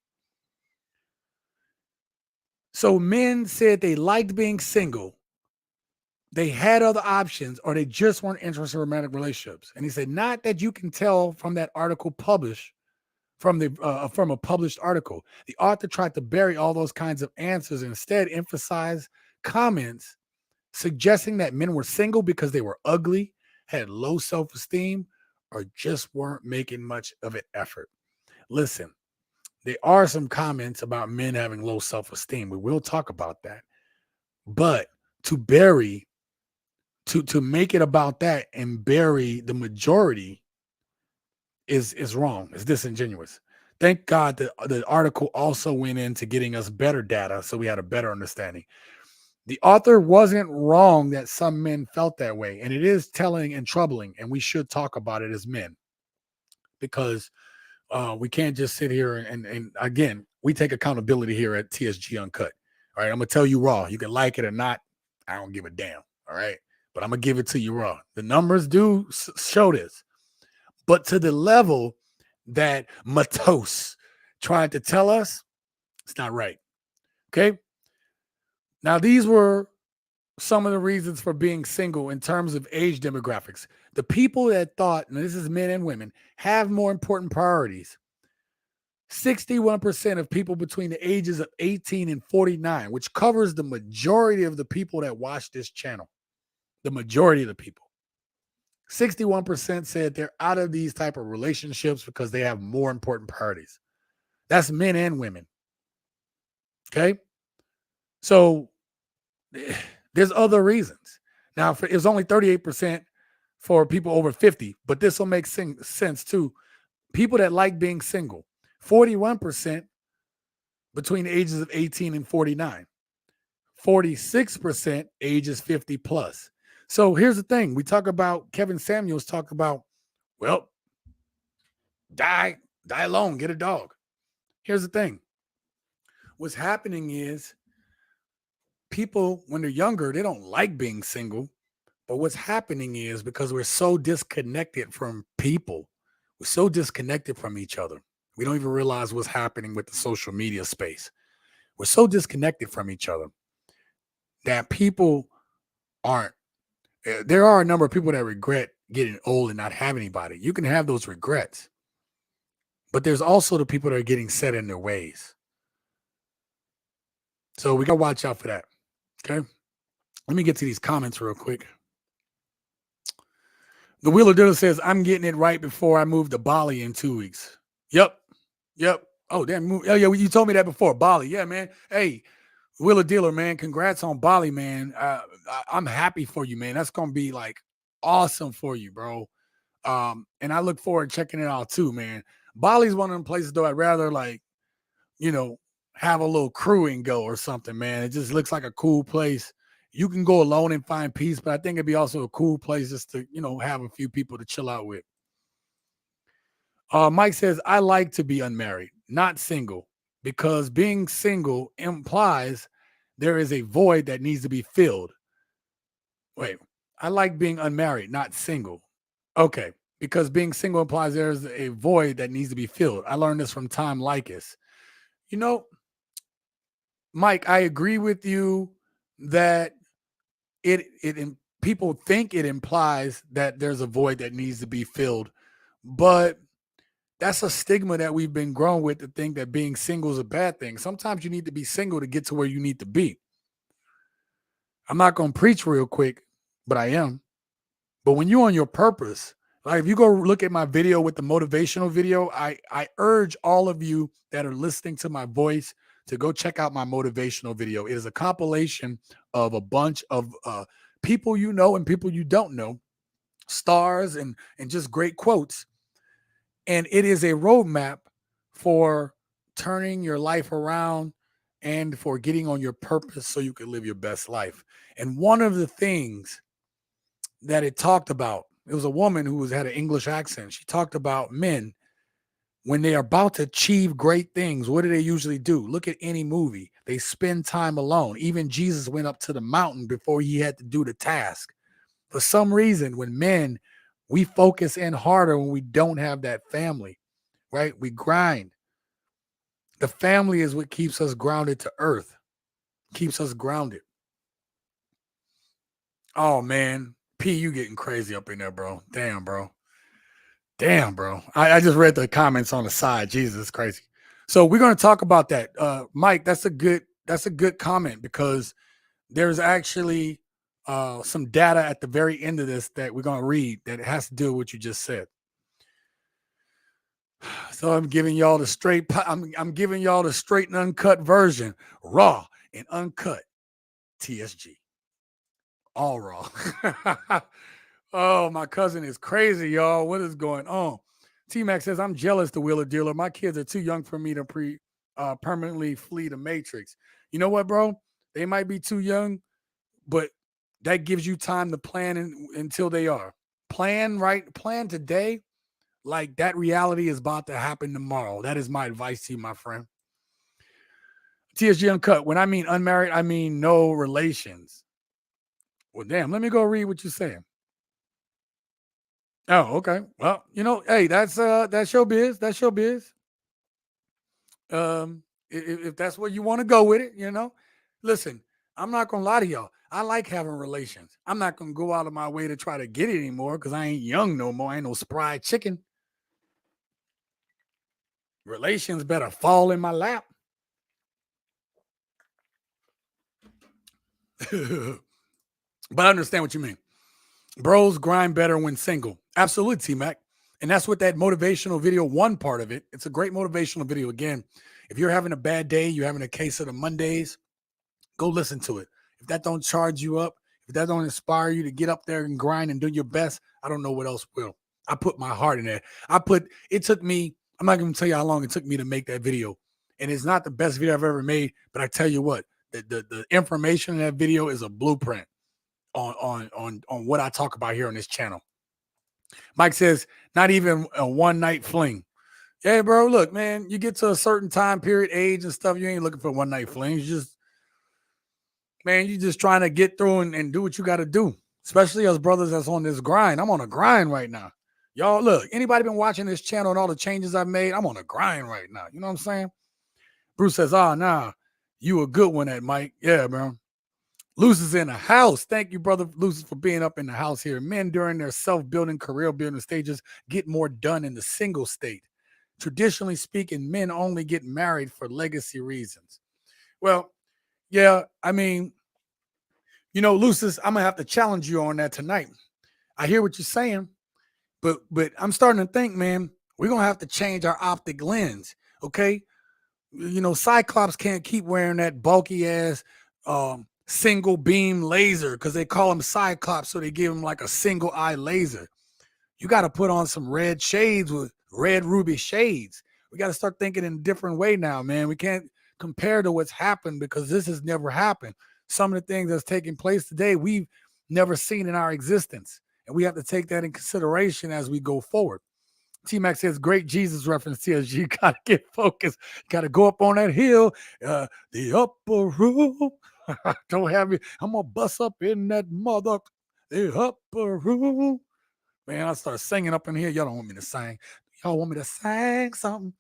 So men said they liked being single. They had other options, or they just weren't interested in romantic relationships. And he said, not that you can tell from that article published from a published article. The author tried to bury all those kinds of answers and instead emphasize comments suggesting that men were single because they were ugly, had low self-esteem, or just weren't making much of an effort. Listen, there are some comments about men having low self-esteem. We will talk about that. But to make it about that and bury the majority is wrong. It's disingenuous. Thank God that the article also went into getting us better data, so we had a better understanding. The author wasn't wrong that some men felt that way, and it is telling and troubling, and we should talk about it as men, because we can't just sit here and again, we take accountability here at TSG Uncut. All right, I'm gonna tell you raw. You can like it or not. I don't give a damn. All right, but I'm gonna give it to you raw. The numbers do show this, but to the level that Matos tried to tell us, it's not right. Okay. Now, these were some of the reasons for being single in terms of age demographics. The people that thought, and this is men and women, have more important priorities. 61% of people between the ages of 18 and 49, which covers the majority of the people that watch this channel. The majority of the people. 61% said they're out of these type of relationships because they have more important priorities. That's men and women. Okay? So there's other reasons. Now, it was only 38% for people over 50, but this will make sense too. People that like being single, 41% between the ages of 18 and 49, 46% ages 50 plus. So here's the thing. We talk about, Kevin Samuels talked about, well, die alone, get a dog. Here's the thing. What's happening is people, when they're younger, they don't like being single. But what's happening is because we're so disconnected from people, we're so disconnected from each other. We don't even realize what's happening with the social media space. We're so disconnected from each other that people aren't. There are a number of people that regret getting old and not having anybody. You can have those regrets. But there's also the people that are getting set in their ways. So we got to watch out for that. Okay. Let me get to these comments real quick. The Wheeler Dealer says, I'm getting it right before I move to Bali in 2 weeks. Yep. Oh, damn. Oh, yeah, you told me that before. Bali. Yeah, man. Hey, Wheeler Dealer, man. Congrats on Bali, man. I'm happy for you, man. That's going to be like awesome for you, bro. And I look forward to checking it out too, man. Bali's one of them places, though, I'd rather like, have a little crew and go or something, man. It just looks like a cool place. You can go alone and find peace, but I think it'd be also a cool place just to, have a few people to chill out with. Mike says, I like to be unmarried, not single, because being single implies there is a void that needs to be filled. Wait, I like being unmarried, not single. Okay, because being single implies there's a void that needs to be filled. I learned this from Tom Likas. Mike, I agree with you that people think it implies that there's a void that needs to be filled, but that's a stigma that we've been grown with, to think that being single is a bad thing. Sometimes you need to be single to get to where you need to be. I'm not going to preach real quick, but I am. But when you're on your purpose, like if you go look at my video with the motivational video, I urge all of you that are listening to my voice to go check out my motivational video. It is a compilation of a bunch of people you know and people you don't know, stars and just great quotes. And it is a roadmap for turning your life around and for getting on your purpose so you can live your best life. And one of the things that it talked about, it was a woman who had an English accent. She talked about men when they are about to achieve great things. What do they usually do? Look at any movie. They spend time alone. Even Jesus went up to the mountain before he had to do the task. For some reason, when men, we focus in harder when we don't have that family, right? We grind. The family is what keeps us grounded to earth, keeps us grounded. Oh, man. P, you getting crazy up in there, bro. Damn, bro. I just read the comments on the side. Jesus, crazy. So we're going to talk about that. Mike, that's a good comment, because there's actually some data at the very end of this that we're going to read that has to do with what you just said. So I'm giving y'all the straight and uncut version, raw and uncut TSG. All raw. Oh, my cousin is crazy, y'all. What is going on? T-Mac says, I'm jealous the wheeler dealer. My kids are too young for me to permanently flee the matrix. You know what, bro? They might be too young, but that gives you time to plan until they are. Plan today like that reality is about to happen tomorrow. That is my advice to you, my friend. TSG Uncut. When I mean unmarried, I mean no relations. Well, damn, let me go read what you're saying. Oh, okay. Well, hey, that's your biz. That's your biz. If that's where you want to go with it. Listen, I'm not gonna lie to y'all. I like having relations. I'm not gonna go out of my way to try to get it anymore because I ain't young no more. I ain't no spry chicken. Relations better fall in my lap. But I understand what you mean. Bros grind better when single. Absolutely, T-Mac. And that's what that motivational video, one part of it. It's a great motivational video. Again, if you're having a bad day, you're having a case of the Mondays, go listen to it. If that don't charge you up, if that don't inspire you to get up there and grind and do your best, I don't know what else will. I put my heart in there. It took me, I'm not going to tell you how long it took me to make that video. And it's not the best video I've ever made, but I tell you what, the information in that video is a blueprint on what I talk about here on this channel. Mike says, not even a one night fling. Hey, bro, look, man, you get to a certain time period, age and stuff, you ain't looking for one night flings. You just trying to get through and do what you got to do, especially as brothers that's on this grind. I'm on a grind right now. Y'all, look, anybody been watching this channel and all the changes I've made? I'm on a grind right now. You know what I'm saying? Bruce says, nah, you a good one at Mike. Yeah, bro. Luce is in the house. Thank you, brother Luce, for being up in the house here. Men during their self-building, career-building stages get more done in the single state. Traditionally speaking, men only get married for legacy reasons. Well, yeah, I mean, Lucis, I'm going to have to challenge you on that tonight. I hear what you're saying, but I'm starting to think, man, we're going to have to change our optic lens, okay? Cyclops can't keep wearing that bulky-ass single beam laser because they call him Cyclops, so they give him like a single eye laser. You got to put on some red shades with red ruby shades. We got to start thinking in a different way now, man. We can't compare to what's happened because this has never happened. Some of the things that's taking place today, we've never seen in our existence. And we have to take that in consideration as we go forward. T-Mac says, great Jesus reference, TSG. You got to get focused. You got to go up on that hill. The upper room. Don't have me. I'm going to bust up in that mother. The upper room. Man, I start singing up in here. Y'all don't want me to sing. Y'all want me to sing something?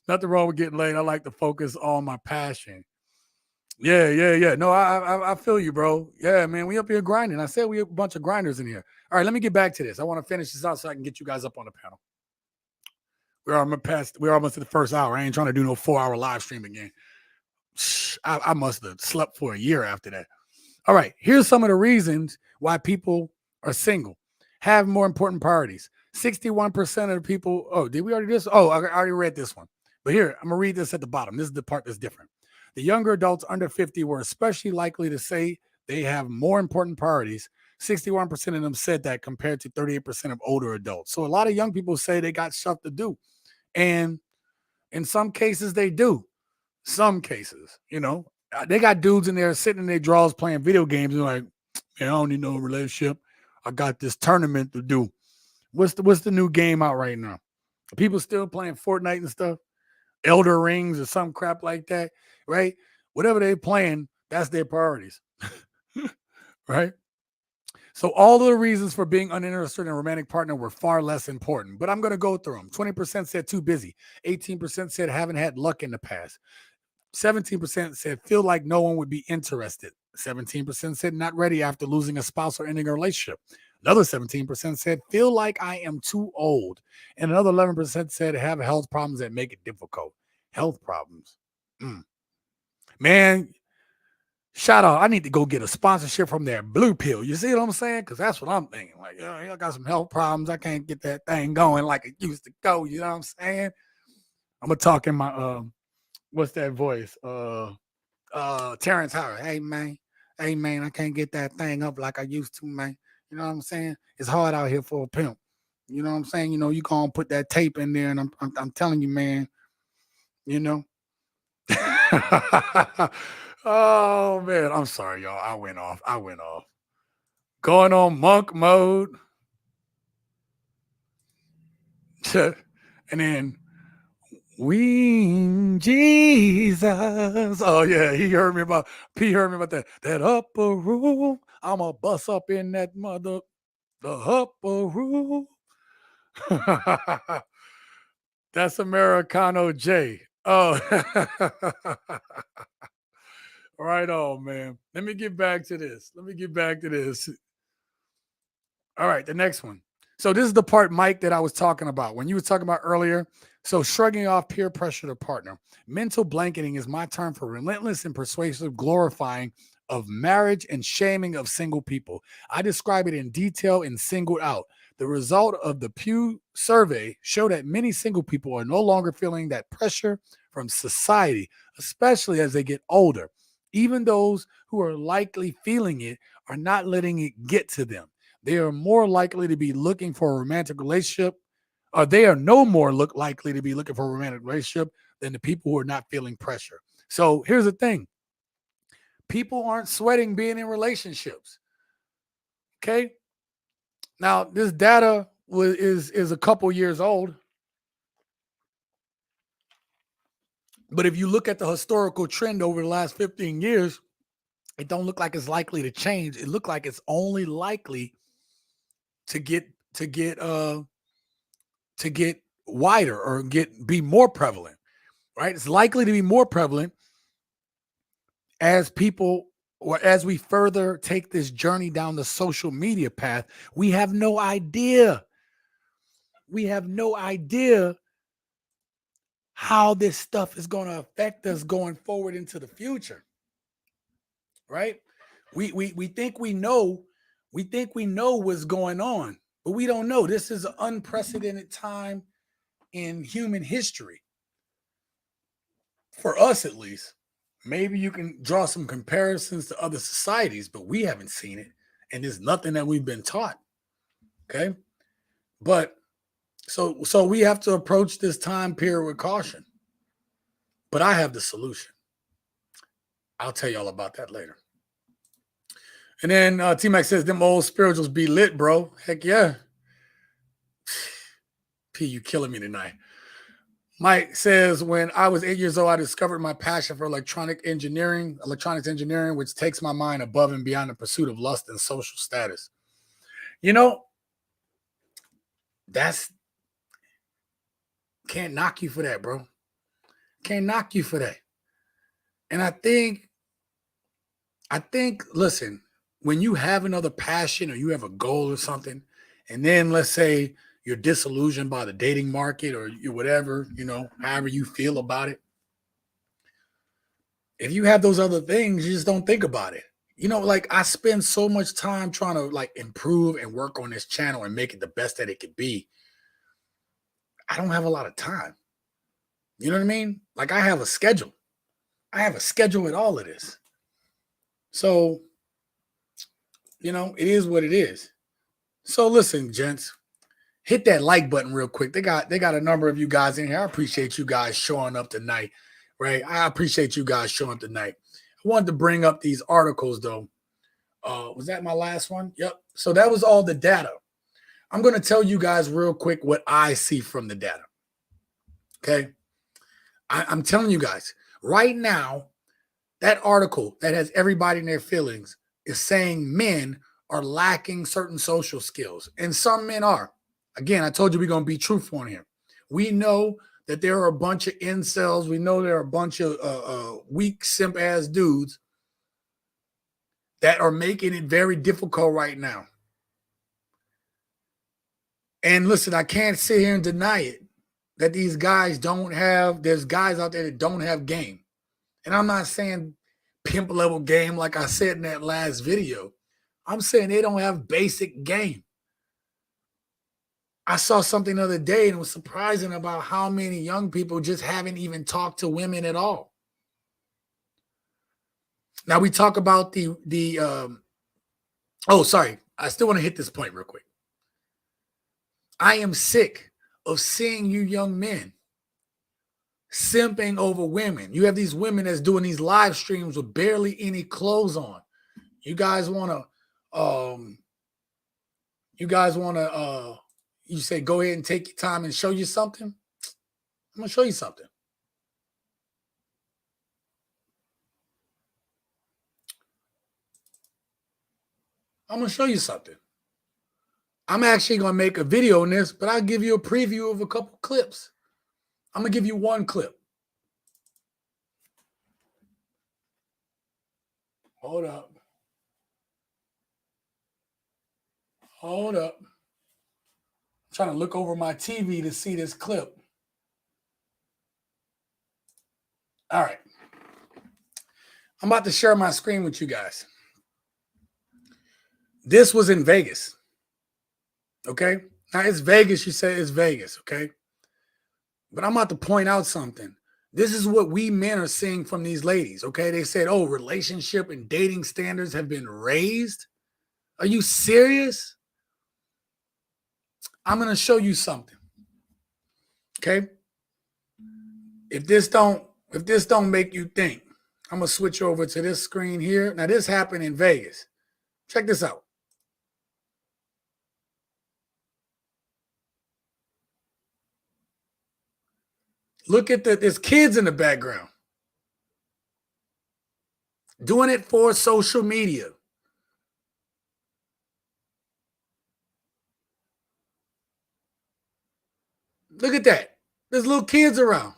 Nothing wrong with getting laid. I like to focus on my passion. Yeah. No, I feel you, bro. Yeah, man, we up here grinding. I said we a bunch of grinders in here. All right, let me get back to this. I want to finish this out so I can get you guys up on the panel. We're almost to the first hour. I ain't trying to do no 4-hour live stream again. I must have slept for a year after that. All right, here's some of the reasons why people are single. Have more important priorities. 61% of the people. Oh, did we already do this? Oh, I already read this one. But here, I'm going to read this at the bottom. This is the part that's different. The younger adults under 50 were especially likely to say they have more important priorities. 61% of them said that compared to 38% of older adults. So a lot of young people say they got stuff to do. And in some cases, they do. Some cases, they got dudes in there sitting in their drawers playing video games and like, man, I don't need no relationship. I got this tournament to do. What's the new game out right now? People still playing Fortnite and stuff, Elder Rings or some crap like that, right? Whatever they're playing, that's their priorities, right? So all the reasons for being uninterested in a romantic partner were far less important, but I'm going to go through them. 20% said too busy. 18% said haven't had luck in the past. 17% said feel like no one would be interested. 17% said not ready after losing a spouse or ending a relationship. Another 17% said feel like I am too old. And another 11% said have health problems that make it difficult. Health problems. Man, shout out. I need to go get a sponsorship from their blue pill. You see what I'm saying? Because that's what I'm thinking. Like, I got some health problems. I can't get that thing going like it used to go. You know what I'm saying? I'm going to talk in my... what's that voice? Terrence Howard. Hey man, I can't get that thing up like I used to, man. You know what I'm saying? It's hard out here for a pimp. You know what I'm saying? You know, you gonna put that tape in there, and I'm telling you, man. You know. Oh man, I'm sorry, y'all. I went off. Going on monk mode. And then we Jesus. Oh yeah, he heard me about that. That upper room. I'ma bust up in that the upper room. That's Americano J. Oh, right on, man. Let me get back to this. All right, the next one. So this is the part, Mike, that I was talking about when you were talking about earlier. So shrugging off peer pressure to partner. Mental blanketing is my term for relentless and persuasive glorifying of marriage and shaming of single people. I describe it in detail in Singled Out. The result of the Pew survey show that many single people are no longer feeling that pressure from society, especially as they get older. Even those who are likely feeling it are not letting it get to them. They are more likely to be looking for a romantic relationship, or they are no more likely to be looking for a romantic relationship than the people who are not feeling pressure. So here's the thing. People aren't sweating being in relationships. Okay. Now, this data is a couple years old. But if you look at the historical trend over the last 15 years, it don't look like it's likely to change. It look like it's only likely to get wider or be more prevalent, right? It's likely to be more prevalent as people, or as we further take this journey down the social media path. We have no idea. How this stuff is going to affect us going forward into the future, right? We think we know. We think we know what's going on, but we don't know. This is an unprecedented time in human history. For us, at least. Maybe you can draw some comparisons to other societies, but we haven't seen it. And there's nothing that we've been taught. Okay. But so we have to approach this time period with caution. But I have the solution. I'll tell y'all about that later. And then T-Mac says, them old spirituals be lit, bro. Heck yeah. P, you killing me tonight. Mike says, when I was 8 years old, I discovered my passion for electronics engineering, which takes my mind above and beyond the pursuit of lust and social status. You know, can't knock you for that, bro. Can't knock you for that. And I think, listen, when you have another passion or you have a goal or something, and then let's say you're disillusioned by the dating market or whatever, however you feel about it. If you have those other things, you just don't think about it. Like I spend so much time trying to like improve and work on this channel and make it the best that it could be. I don't have a lot of time. You know what I mean? Like I have a schedule. With all of this. So, it is what it is. So listen, gents, hit that like button real quick. They got a number of you guys in here. I appreciate you guys showing up tonight, right? I appreciate you guys showing up tonight. I wanted to bring up these articles though. Was that my last one? Yep. So that was all the data. I'm going to tell you guys real quick what I see from the data. Okay. I'm telling you guys right now, that article that has everybody in their feelings is saying men are lacking certain social skills. And some men are. Again, I told you we're going to be truthful on here. We know that there are a bunch of incels. We know there are a bunch of weak simp ass dudes that are making it very difficult right now. And listen, I can't sit here and deny it that these guys there's guys out there that don't have game. And I'm not saying pimp level game like I said in that last video. I'm saying they don't have basic game. I saw something the other day and it was surprising about how many young people just haven't even talked to women at all. Now we talk about I still want to hit this point real quick. I am sick of seeing you young men simping over women. You have these women that's doing these live streams with barely any clothes on. You guys want to, you say, go ahead and take your time and show you something. I'm going to show you something. I'm going to show you something. I'm actually going to make a video on this, but I'll give you a preview of a couple clips. I'm going to give you one clip. Hold up. Hold up. I'm trying to look over my TV to see this clip. All right. I'm about to share my screen with you guys. This was in Vegas. Okay. Now it's Vegas. You say it's Vegas. Okay. But I'm about to point out something. This is what we men are seeing from these ladies. Okay. They said, oh, relationship and dating standards have been raised. Are you serious? I'm going to show you something. Okay. If this don't make you think, I'm going to switch over to this screen here. Now this happened in Vegas. Check this out. Look at there's kids in the background doing it for social media. Look at that. There's little kids around.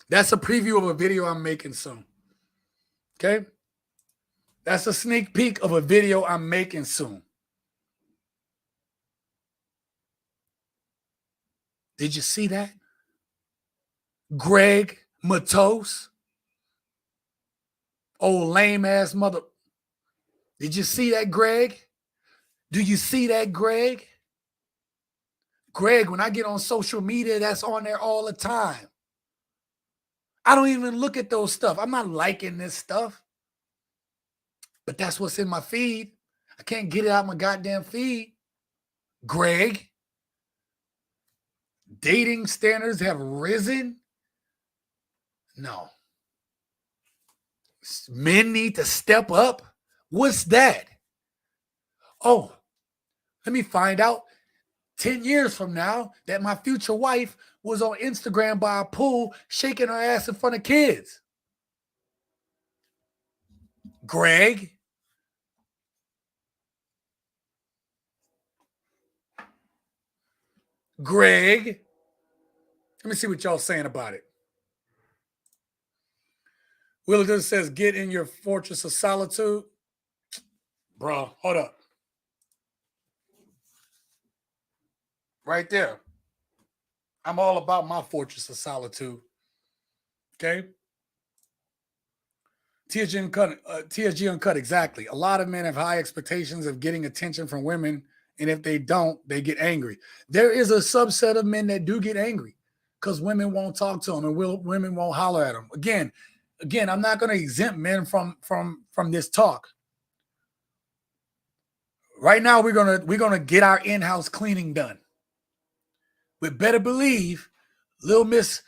That's a preview of a video I'm making soon. Okay? That's a sneak peek of a video I'm making soon. Did you see that? Greg Matos. Old lame ass mother. Did you see that, Greg? Do you see that, Greg? Greg, when I get on social media, that's on there all the time. I don't even look at those stuff. I'm not liking this stuff. But that's what's in my feed. I can't get it out my goddamn feed. Greg, dating standards have risen? No. Men need to step up? What's that? Oh, let me find out 10 years from now that my future wife was on Instagram by a pool shaking her ass in front of kids. Greg. Greg. Let me see what y'all saying about it. Willa says, get in your fortress of solitude. Bro, hold up. Right there. I'm all about my fortress of solitude. Okay? TSG Uncut, exactly. A lot of men have high expectations of getting attention from women, and if they don't, they get angry. There is a subset of men that do get angry because women won't talk to them and women won't holler at them. Again, I'm not going to exempt men from this talk. Right now, we're gonna get our in-house cleaning done. But better believe, little Miss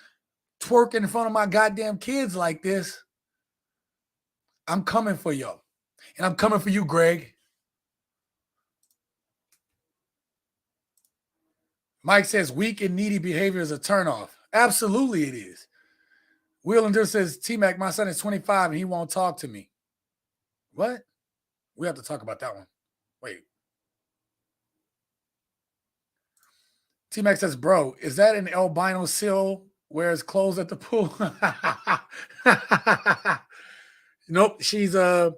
twerking in front of my goddamn kids like this, I'm coming for y'all. And I'm coming for you, Greg. Mike says weak and needy behavior is a turnoff. Absolutely it is. Wheelander says, T-Mac, my son is 25 and he won't talk to me. What? We have to talk about that one. Wait. T-Mac says, bro, is that an albino seal wears clothes at the pool? Nope. She's that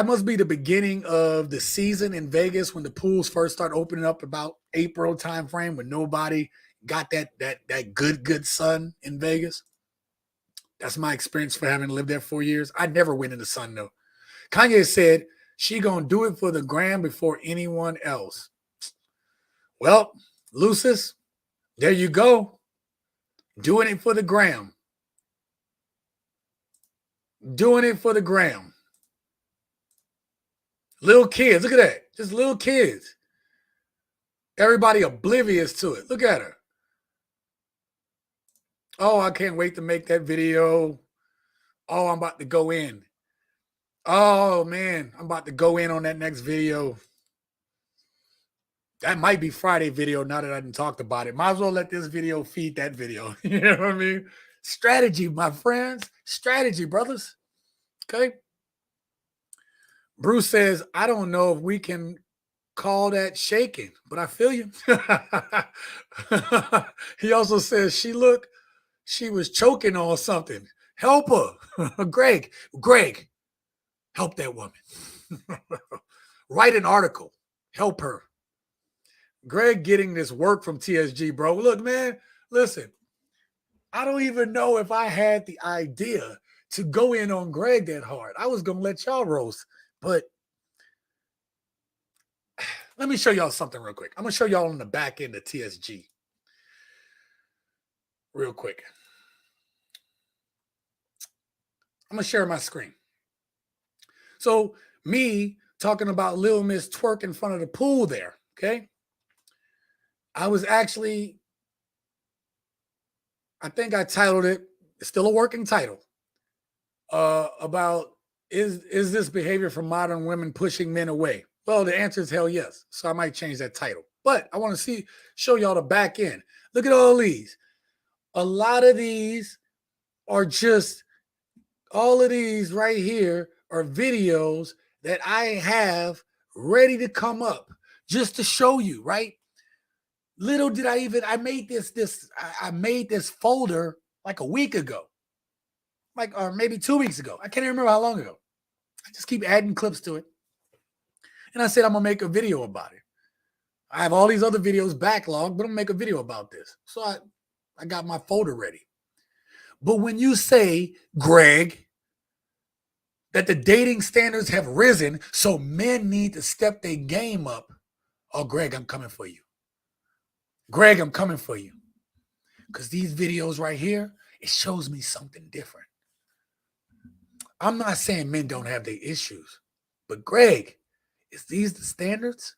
must be the beginning of the season in Vegas when the pools first start opening up about April time frame when nobody got that good sun in Vegas. That's my experience for having lived there 4 years. I never went in the sun though. Kanye said she gonna do it for the gram before anyone else. Well, Lucis, there you go. Doing it for the gram. Doing it for the gram. Little kids, look at that. Just little kids. Everybody oblivious to it. Look at her. Oh, I can't wait to make that video. Oh, I'm about to go in. Oh, man, I'm about to go in on that next video. That might be Friday video now that I done talked about it. Might as well let this video feed that video. You know what I mean? Strategy, my friends. Strategy, brothers. Okay. Bruce says, I don't know if we can call that shaking, but I feel you. He also says, she was choking on something. Help her. Greg, help that woman. Write an article. Help her. Greg getting this work from TSG, bro. Look, man, listen. I don't even know if I had the idea to go in on Greg that hard. I was going to let y'all roast, but let me show y'all something real quick. I'm going to show y'all on the back end of TSG real quick. I'm going to share my screen. So me talking about Lil Miss twerk in front of the pool there, okay? I was actually, I think I titled it, it's still a working title, about is this behavior from modern women pushing men away? Well, the answer is hell yes. So I might change that title. But I want to show y'all the back end. Look at all these. A lot of these are just, all of these right here are videos that I have ready to come up just to show you, right? Little did I made this folder like a week ago, or maybe 2 weeks ago. I can't even remember how long ago. I just keep adding clips to it. And I said, I'm going to make a video about it. I have all these other videos backlogged, but I'm going to make a video about this. So I got my folder ready. But when you say, Greg, that the dating standards have risen, so men need to step their game up, oh, Greg, I'm coming for you. Greg, I'm coming for you. Because these videos right here, it shows me something different. I'm not saying men don't have their issues, but Greg, is these the standards?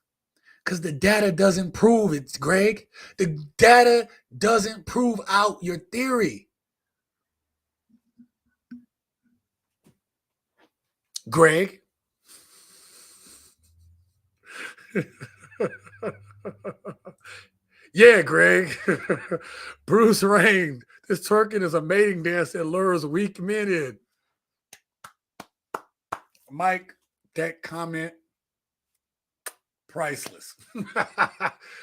Because the data doesn't prove it, Greg. The data doesn't prove out your theory. Greg. Yeah, Greg. Bruce Rain. This twerking is a mating dance that lures weak men in. Mike, that comment, priceless.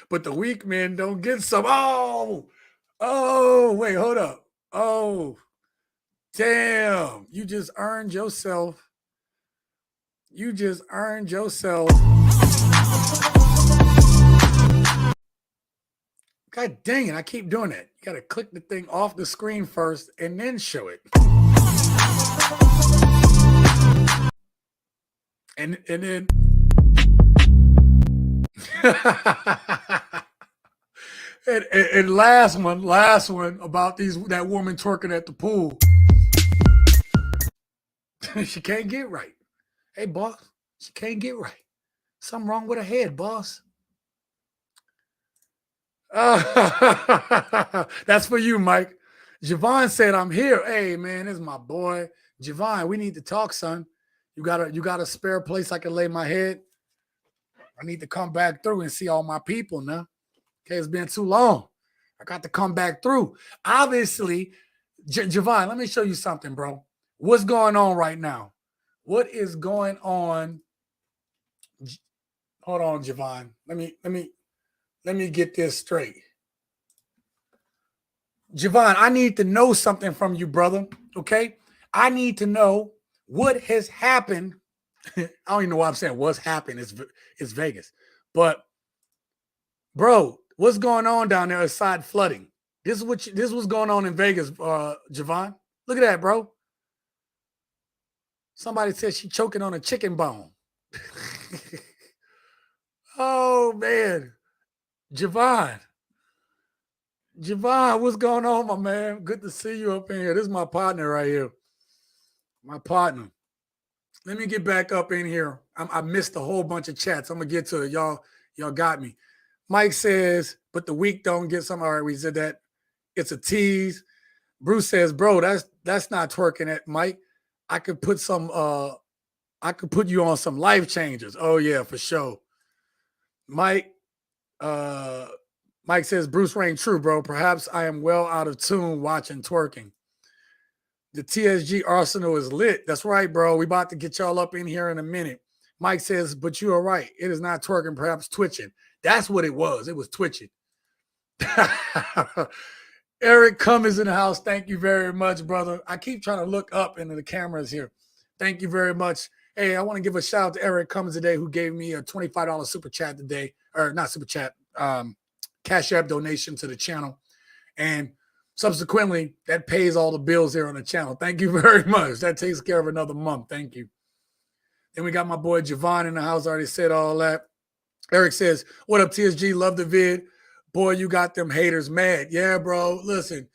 But the weak men don't get some. Oh, wait, hold up. Oh, damn. You just earned yourself. God dang it, I keep doing that. You got to click the thing off the screen first and then show it. And then and last one about that woman twerking at the pool. She can't get right. Hey, boss, she can't get right. Something wrong with her head, boss. That's for you, Mike. Javon said, I'm here. Hey, man, this is my boy. Javon, we need to talk, son. You got a spare place I can lay my head? I need to come back through and see all my people now. Okay, it's been too long. I got to come back through. Obviously, Javon, let me show you something, bro. What's going on right now? What is going on? Hold on, Javon. Let me get this straight. Javon, I need to know something from you, brother. Okay? I need to know what has happened. I don't even know why I'm saying what's happened. It's Vegas. But, bro, what's going on down there aside flooding? This is what's going on in Vegas, Javon. Look at that, bro. Somebody said she's choking on a chicken bone. Oh, man. Javon, what's going on, my man? Good to see you up in here. This is my partner right here. My partner. Let me get back up in here. I missed a whole bunch of chats. I'm gonna get to it. Y'all got me. Mike says, but the weak don't get some. All right, we said that. It's a tease. Bruce says, bro, that's not twerking at Mike. I could put you on some life changers. Oh, yeah, for sure. Mike says, Bruce Wayne, true, bro. Perhaps I am well out of tune watching twerking. The TSG arsenal is lit. That's right, bro. We about to get y'all up in here in a minute. Mike says, but you are right. It is not twerking, perhaps twitching. That's what it was. It was twitching. Eric Cummins in the house. Thank you very much, brother. I keep trying to look up into the cameras here. Thank you very much. Hey, I want to give a shout out to Eric Cummins today, who gave me a $25 super chat today, or not super chat, Cash App donation to the channel. And subsequently, that pays all the bills here on the channel. Thank you very much. That takes care of another month. Thank you. Then we got my boy Javon in the house. Already said all that. Eric says, what up, TSG? Love the vid. Boy, you got them haters mad. Yeah, bro. Listen.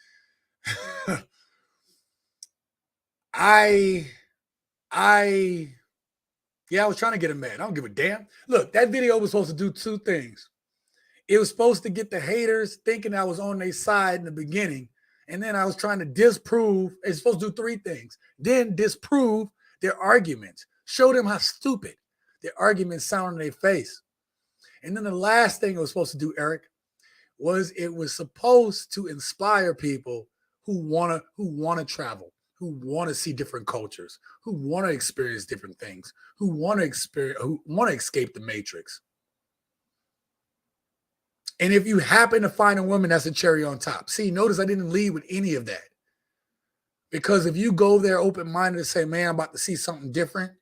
I was trying to get him mad. I don't give a damn. Look, that video was supposed to do two things. It was supposed to get the haters thinking I was on their side in the beginning. And then I was trying to disprove. It's supposed to do three things. Then disprove their arguments. Show them how stupid their arguments sound in their face. And then the last thing it was supposed to do, Eric, was it was supposed to inspire people who want to travel, who want to see different cultures, who want to experience different things, who want to escape the matrix. And if you happen to find a woman, that's a cherry on top. See, notice I didn't lead with any of that. Because if you go there open-minded and say, man, I'm about to see something different,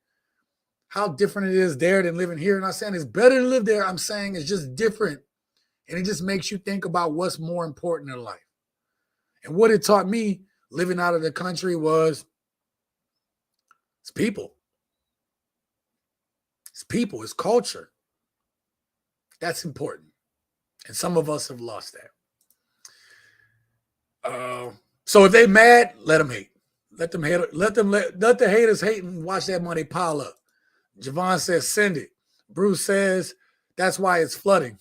how different it is there than living here. And I'm saying it's better to live there. I'm saying it's just different. And it just makes you think about what's more important in life. And what it taught me living out of the country was it's people. It's people. It's culture. That's important. And some of us have lost that. So if they mad, let them hate. Let the haters hate and watch that money pile up. Javon says, send it. Bruce says, that's why it's flooding.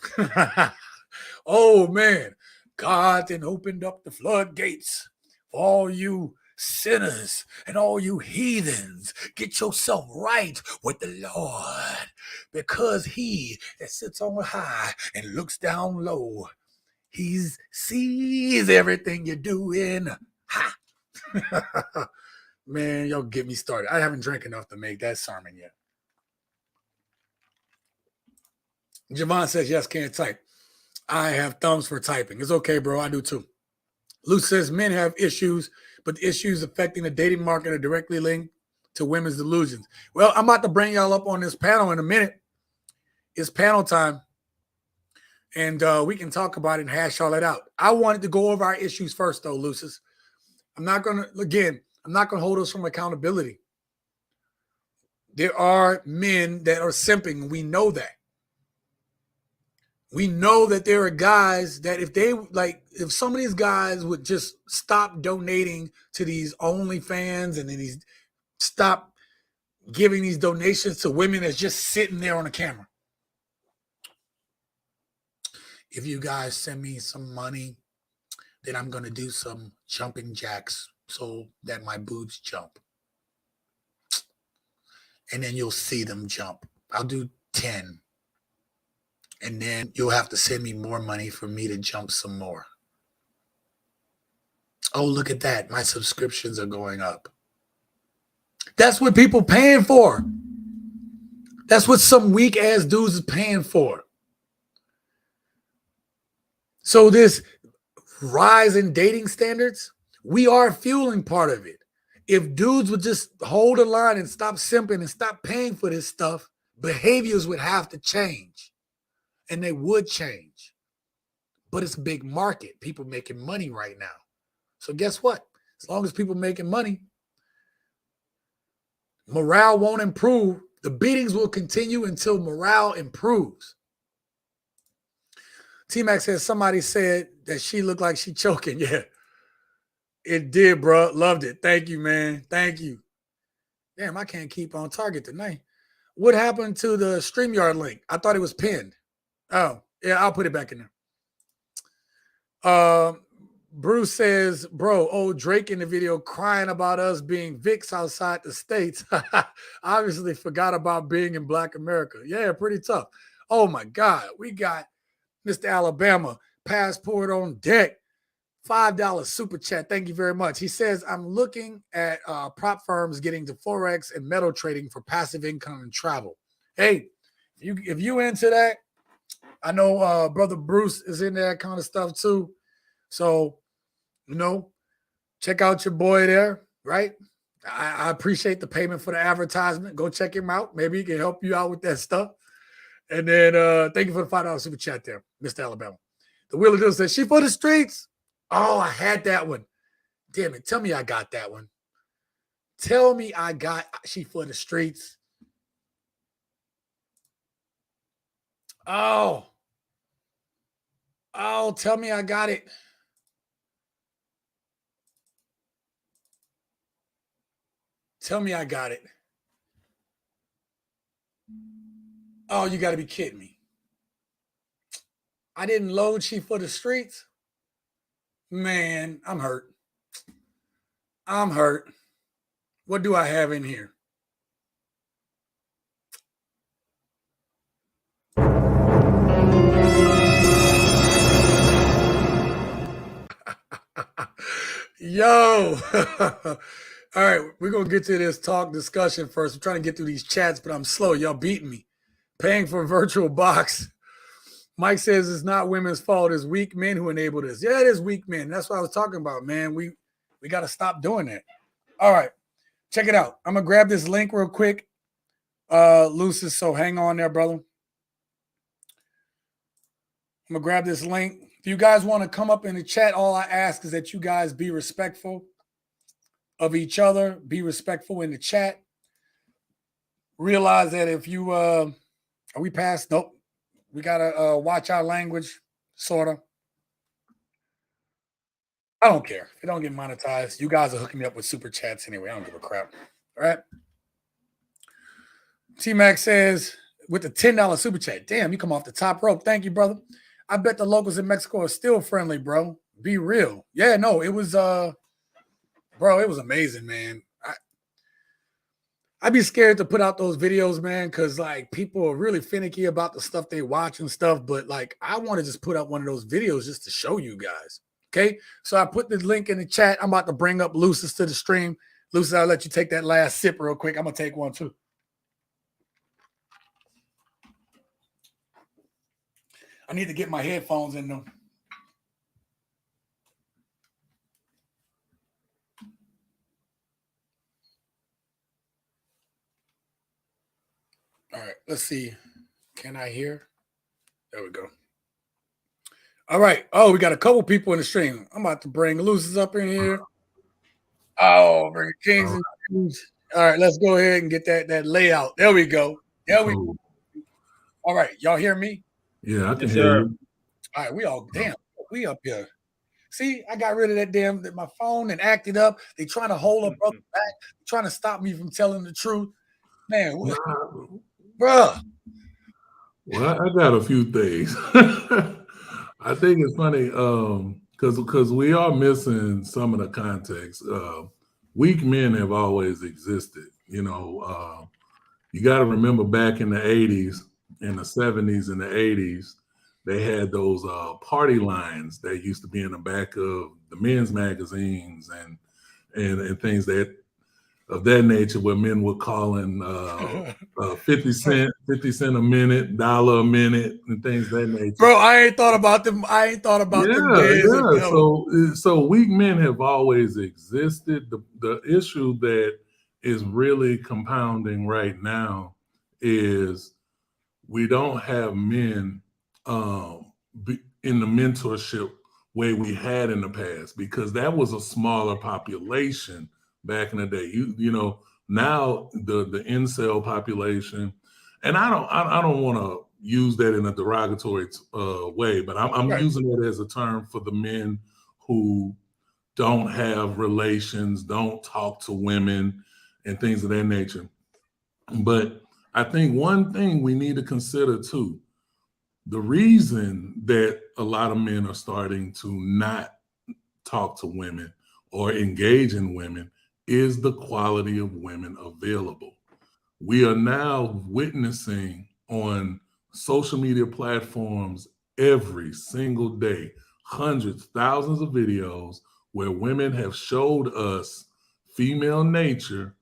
Oh, man. God then opened up the floodgates for all you sinners and all you heathens. Get yourself right with the Lord, because he that sits on high and looks down low, he sees everything you're doing. Ha! Man, y'all get me started. I haven't drank enough to make that sermon yet. Javon says, yes, can't type. I have thumbs for typing. It's okay, bro. I do too. Luke says men have issues, but the issues affecting the dating market are directly linked to women's delusions. Well, I'm about to bring y'all up on this panel in a minute. It's panel time. And we can talk about it and hash all that out. I wanted to go over our issues first, though, Lucis. I'm not going to hold us from accountability. There are men that are simping. We know that. We know that there are guys that if some of these guys would just stop donating to these OnlyFans and then stop giving these donations to women that's just sitting there on the camera. If you guys send me some money, then I'm going to do some jumping jacks so that my boobs jump. And then you'll see them jump. I'll do 10. And then you'll have to send me more money for me to jump some more. Oh, look at that. My subscriptions are going up. That's what people paying for. That's what some weak ass dudes is paying for. So this rise in dating standards, we are fueling part of it. If dudes would just hold the line and stop simping and stop paying for this stuff, behaviors would have to change. And they would change. But it's a big market. People making money right now. So guess what? As long as people making money, morale won't improve. The beatings will continue until morale improves. T-Mac says somebody said that she looked like she choking. Yeah, it did, bro. Loved it. Thank you, man. Thank you. Damn, I can't keep on target tonight. What happened to the StreamYard link? I thought it was pinned. Oh, yeah, I'll put it back in there. Bruce says, bro, old Drake in the video crying about us being VIX outside the States. Obviously forgot about being in Black America. Yeah, pretty tough. Oh my God. We got Mr. Alabama, passport on deck. $5 super chat. Thank you very much. He says, I'm looking at prop firms getting to Forex and metal trading for passive income and travel. Hey, if you into that, I know Brother Bruce is in that kind of stuff too. So, check out your boy there, right? I appreciate the payment for the advertisement. Go check him out. Maybe he can help you out with that stuff. And then thank you for the $5 super chat there, Mr. Alabama. The Wheeler Dill says, she for the streets. Oh, I had that one. Damn it. Tell me I got that one. Tell me I got she for the streets. Oh, tell me I got it. Tell me I got it. Oh, you got to be kidding me. I didn't load she for the streets. Man, I'm hurt. I'm hurt. What do I have in here? Yo. All right, we're going to get to this talk discussion first. I'm trying to get through these chats, but I'm slow. Y'all beating me. Paying for a virtual box. Mike says it's not women's fault. It's weak men who enable this. Yeah, it is weak men. That's what I was talking about, man. We got to stop doing that. All right, check it out. I'm going to grab this link real quick, Lucis, so hang on there, brother. I'm going to grab this link. If you guys want to come up in the chat, all I ask is that you guys be respectful of each other, be respectful in the chat. Realize that if you are we past? Nope. We gotta watch our language, sort of. I don't care. If it don't get monetized, you guys are hooking me up with super chats anyway. I don't give a crap. All right. T-Mac says, with the $10 super chat, damn, you come off the top rope. Thank you, brother. I bet the locals in Mexico are still friendly, bro. Be real. Yeah, no, it was bro, it was amazing, man. I'd be scared to put out those videos, man, because like people are really finicky about the stuff they watch and stuff. But like, I want to just put up one of those videos just to show you guys. Okay. So I put the link in the chat. I'm about to bring up Lucis to the stream. Lucis, I'll let you take that last sip real quick. I'm going to take one too. I need to get my headphones in them. All right, let's see. Can I hear? There we go. All right. Oh, we got a couple people in the stream. I'm about to bring Lucis up in here. Oh, bring Kings and Queens. All right, let's go ahead and get that layout. There we go. There we go. All right, y'all hear me? Yeah, I can hear you. All right, we up here. See, I got rid of that my phone and acted up. They trying to hold up back, trying to stop me from telling the truth. Man, bruh. Well, I got a few things. I think it's funny because we are missing some of the context. Weak men have always existed. You got to remember back in the 80s, in the 70s, and the 80s, they had those party lines that used to be in the back of the men's magazines and things of that nature, where men were calling 50 cent a minute, $1 a minute, and things of that nature. Bro, I ain't thought about them. Yeah. So weak men have always existed. The issue that is really compounding right now is we don't have men in the mentorship way we had in the past, because that was a smaller population back in the day. Now the incel population, and I don't want to use that in a derogatory way, but I'm right. Using it as a term for the men who don't have relations, don't talk to women, and things of that nature. But I think one thing we need to consider too, the reason that a lot of men are starting to not talk to women or engage in women is the quality of women available. We are now witnessing on social media platforms every single day hundreds, thousands of videos where women have showed us female nature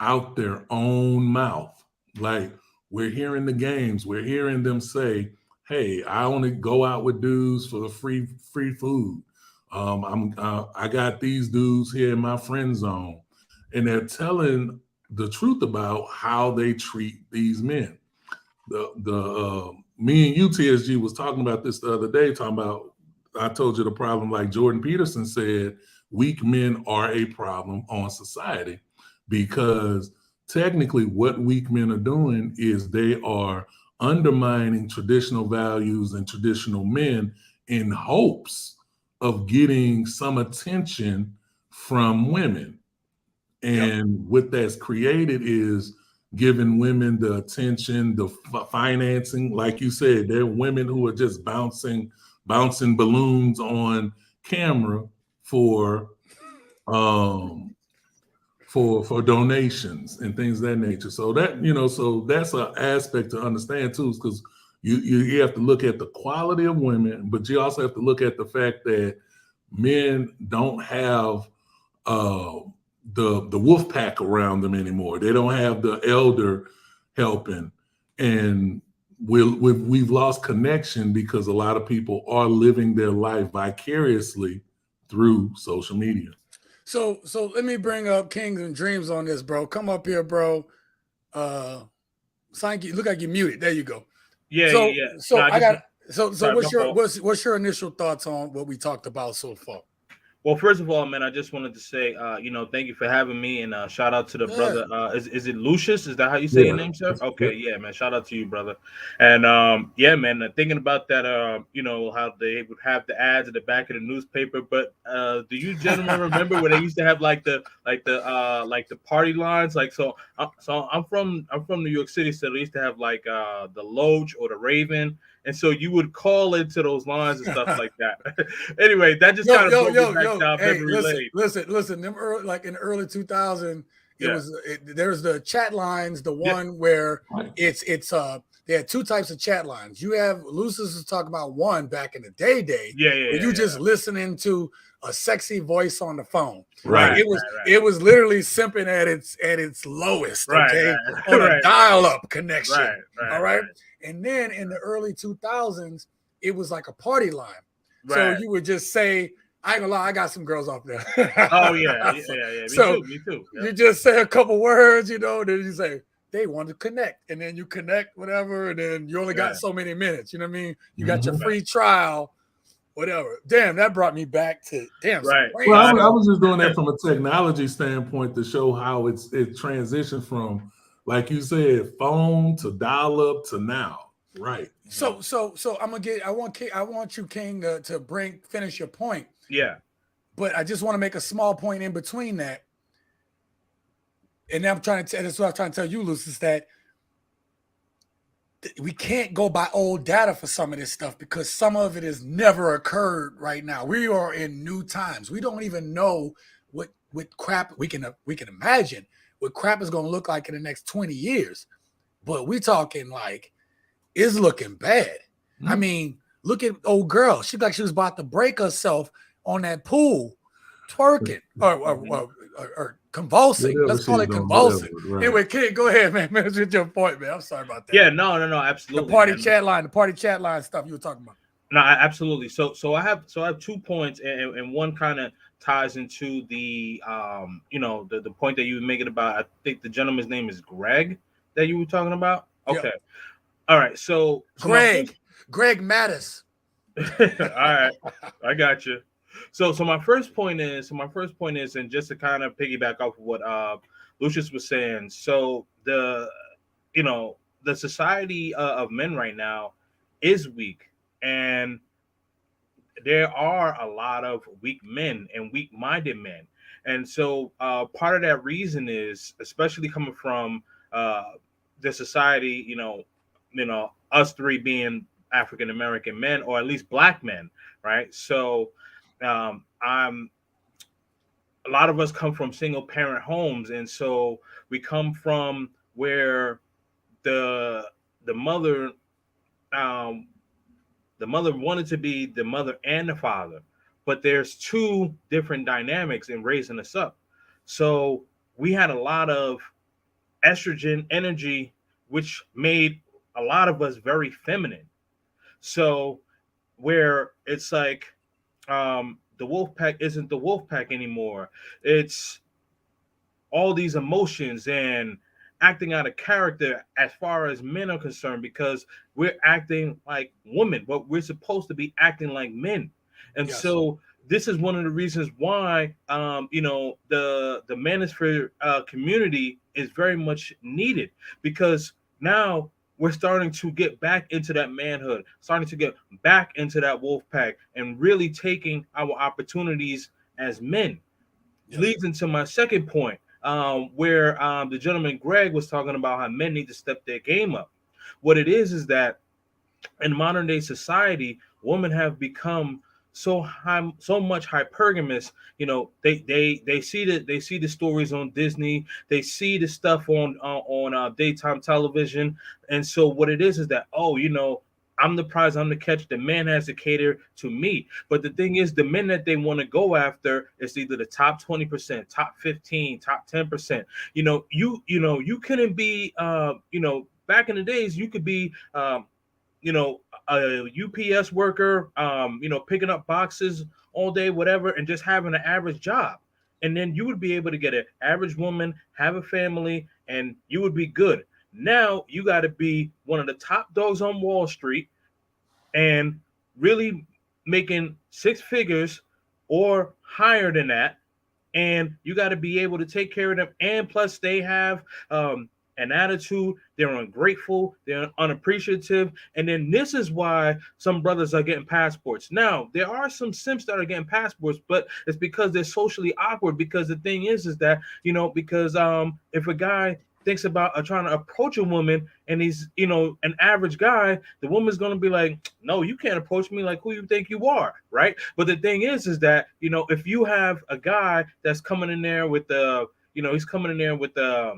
out their own mouth. Like, we're hearing the games, we're hearing them say, "Hey, I only go out with dudes for the free food. I got these dudes here in my friend zone," and they're telling the truth about how they treat these men. The Me and UTSG was talking about this the other day. Talking about, I told you the problem. Like Jordan Peterson said, weak men are a problem on society because technically what weak men are doing is they are undermining traditional values and traditional men in hopes of getting some attention from women. And what that's created is giving women the attention, the financing. Like you said, there are women who are just bouncing balloons on camera for for donations and things of that nature. So that, so that's an aspect to understand too, because you have to look at the quality of women, but you also have to look at the fact that men don't have the wolf pack around them anymore. They don't have the elder helping, and we've lost connection because a lot of people are living their life vicariously through social media. So let me bring up Kings and Dreams on this, bro. Come up here, bro. Thank you. Look like you're muted. There you go. Yeah, so, yeah. So No, I got. So sorry, what's your initial thoughts on what we talked about so far? Well, first of all, man, I just wanted to say, thank you for having me, and shout out to the brother. Is it Lucius? Is that how you say your name, sir? Okay, yeah, man. Shout out to you, brother. And yeah, man. Thinking about that, how they would have the ads at the back of the newspaper. But do you gentlemen remember when they used to have like the party lines? Like, so I'm from New York City, so they used to have like the Loge or the Raven. And so you would call into those lines and stuff like that. Anyway, that just kind of brought me back down memory lane. Listen. Them like in the early 2000s, there's the chat lines. The one where it's they had two types of chat lines. You have Lucius was talking about one back in the day. Where you just listening to a sexy voice on the phone. Right. It was literally simping at its lowest. Okay, on a dial-up connection. All right. And then in the early 2000s, it was like a party line. So you would just say, I ain't gonna lie, I got some girls off there. Oh, yeah. Me too. Yeah. You just say a couple words, then you say, they want to connect. And then you connect, whatever, and then you only got so many minutes. You know what I mean? You got your free trial, whatever. Damn, that brought me back to, Right. Well, I was just doing that from a technology standpoint to show how it transitioned from, like you said, phone to dial-up to now. Right. So I'm gonna I want you, King, to finish your point. Yeah. But I just want to make a small point in between that. And that's what I'm trying to tell you, Lucius, that we can't go by old data for some of this stuff because some of it has never occurred right now. We are in new times. We don't even know what crap we can imagine what crap is going to look like in the next 20 years. But we talking like it's looking bad. Mm-hmm. I mean, look at old girl. She like she was about to break herself on that pool, twerking or convulsing. Let's call it convulsing. Right. Anyway, Kid, go ahead, man. That's your point, man. I'm sorry about that. Yeah, no, absolutely. The party chat line stuff you were talking about. No, absolutely. So I have 2 points, and one kind of ties into the the point that you were making about, I think the gentleman's name is Greg that you were talking about. Okay. Yep. All right. So Greg Mattis. All right. I got you. So my first point is, and just to kind of piggyback off of what Lucius was saying. So the society of men right now is weak, and there are a lot of weak men and weak-minded men. And so part of that reason is, especially coming from the society, us three being African American men, or at least black men, right? So I'm a lot of us come from single parent homes, and so we come from where the the mother um, the mother wanted to be the mother and the father, but there's two different dynamics in raising us up. So we had a lot of estrogen energy, which made a lot of us very feminine. So where it's like the wolf pack isn't the wolf pack anymore. It's all these emotions and acting out of character as far as men are concerned, because we're acting like women, but we're supposed to be acting like men. And Yes. so this is one of the reasons why the manosphere community is very much needed, because now we're starting to get back into that manhood, starting to get back into that wolf pack, and really taking our opportunities as men. Yes. Leads into my second point, where the gentleman Greg was talking about how men need to step their game up. What it is that in modern day society, women have become so much hypergamous. They see the stories on Disney, they see the stuff on daytime television, and so what it is that, oh, I'm the prize, I'm the catch. The man has to cater to me. But the thing is, the men that they want to go after is either the top 20%, top 15, top 10%. You couldn't be, back in the days, you could be, a UPS worker, picking up boxes all day, whatever, and just having an average job. And then you would be able to get an average woman, have a family, and you would be good. Now you got to be one of the top dogs on Wall Street and really making six figures or higher than that. And you got to be able to take care of them. And plus, they have an attitude. They're ungrateful. They're unappreciative. And then this is why some brothers are getting passports. Now, there are some simps that are getting passports, but it's because they're socially awkward. Because the thing is that, because if a guy thinks about trying to approach a woman and he's, an average guy, the woman's going to be like, no, you can't approach me, like, who you think you are, right? But the thing is that, if you have a guy that's coming in there with he's coming in there with a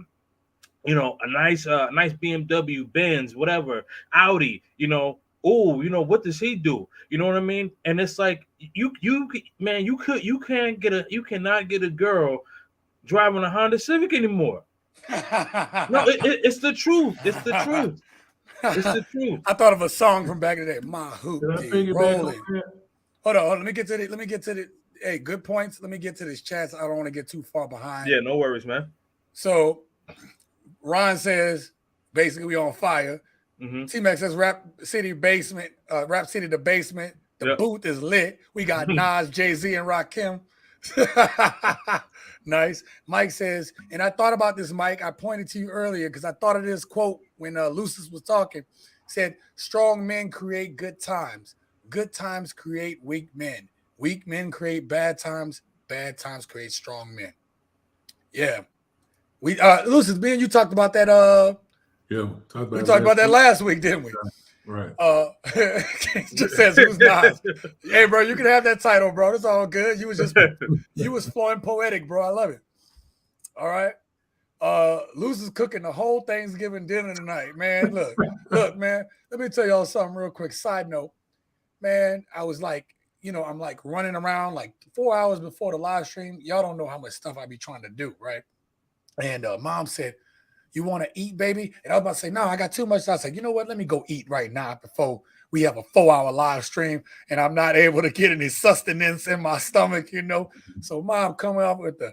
nice BMW, Benz, whatever, Audi, what does he do? You know what I mean? And it's like, you cannot get a girl driving a Honda Civic anymore. No, it's the truth. It's the truth. It's the truth. I thought of a song from back in the day. My hoop rolling. Hold on. Let me get to the. Hey, good points. Let me get to this chat. I don't want to get too far behind. Yeah, no worries, man. So Ron says, basically, we on fire. Mm-hmm. T-Max says, Rap City basement. Rap City the basement. The booth is lit. We got Nas, Jay-Z, and Rakim. Nice. Mike says, and I thought about this, Mike. I pointed to you earlier because I thought of this quote when Lucis was talking. Said, strong men create good times. Good times create weak men. Weak men create bad times. Bad times create strong men. Yeah. We Lucis, me and you talked about that. We talked about that last week, didn't we? Right. Just says who's Nas. Hey, bro, you can have that title, bro. It's all good. You was flowing poetic, bro. I love it. All right. Luce is cooking the whole Thanksgiving dinner tonight, man. Look, man. Let me tell y'all something real quick. Side note, man. I was like, I'm like running around like 4 hours before the live stream. Y'all don't know how much stuff I be trying to do, right? And mom said, you want to eat, baby? And I was about to say, no, I got too much. I said, you know what? Let me go eat right now before we have a 4-hour live stream and I'm not able to get any sustenance in my stomach, So mom coming up with the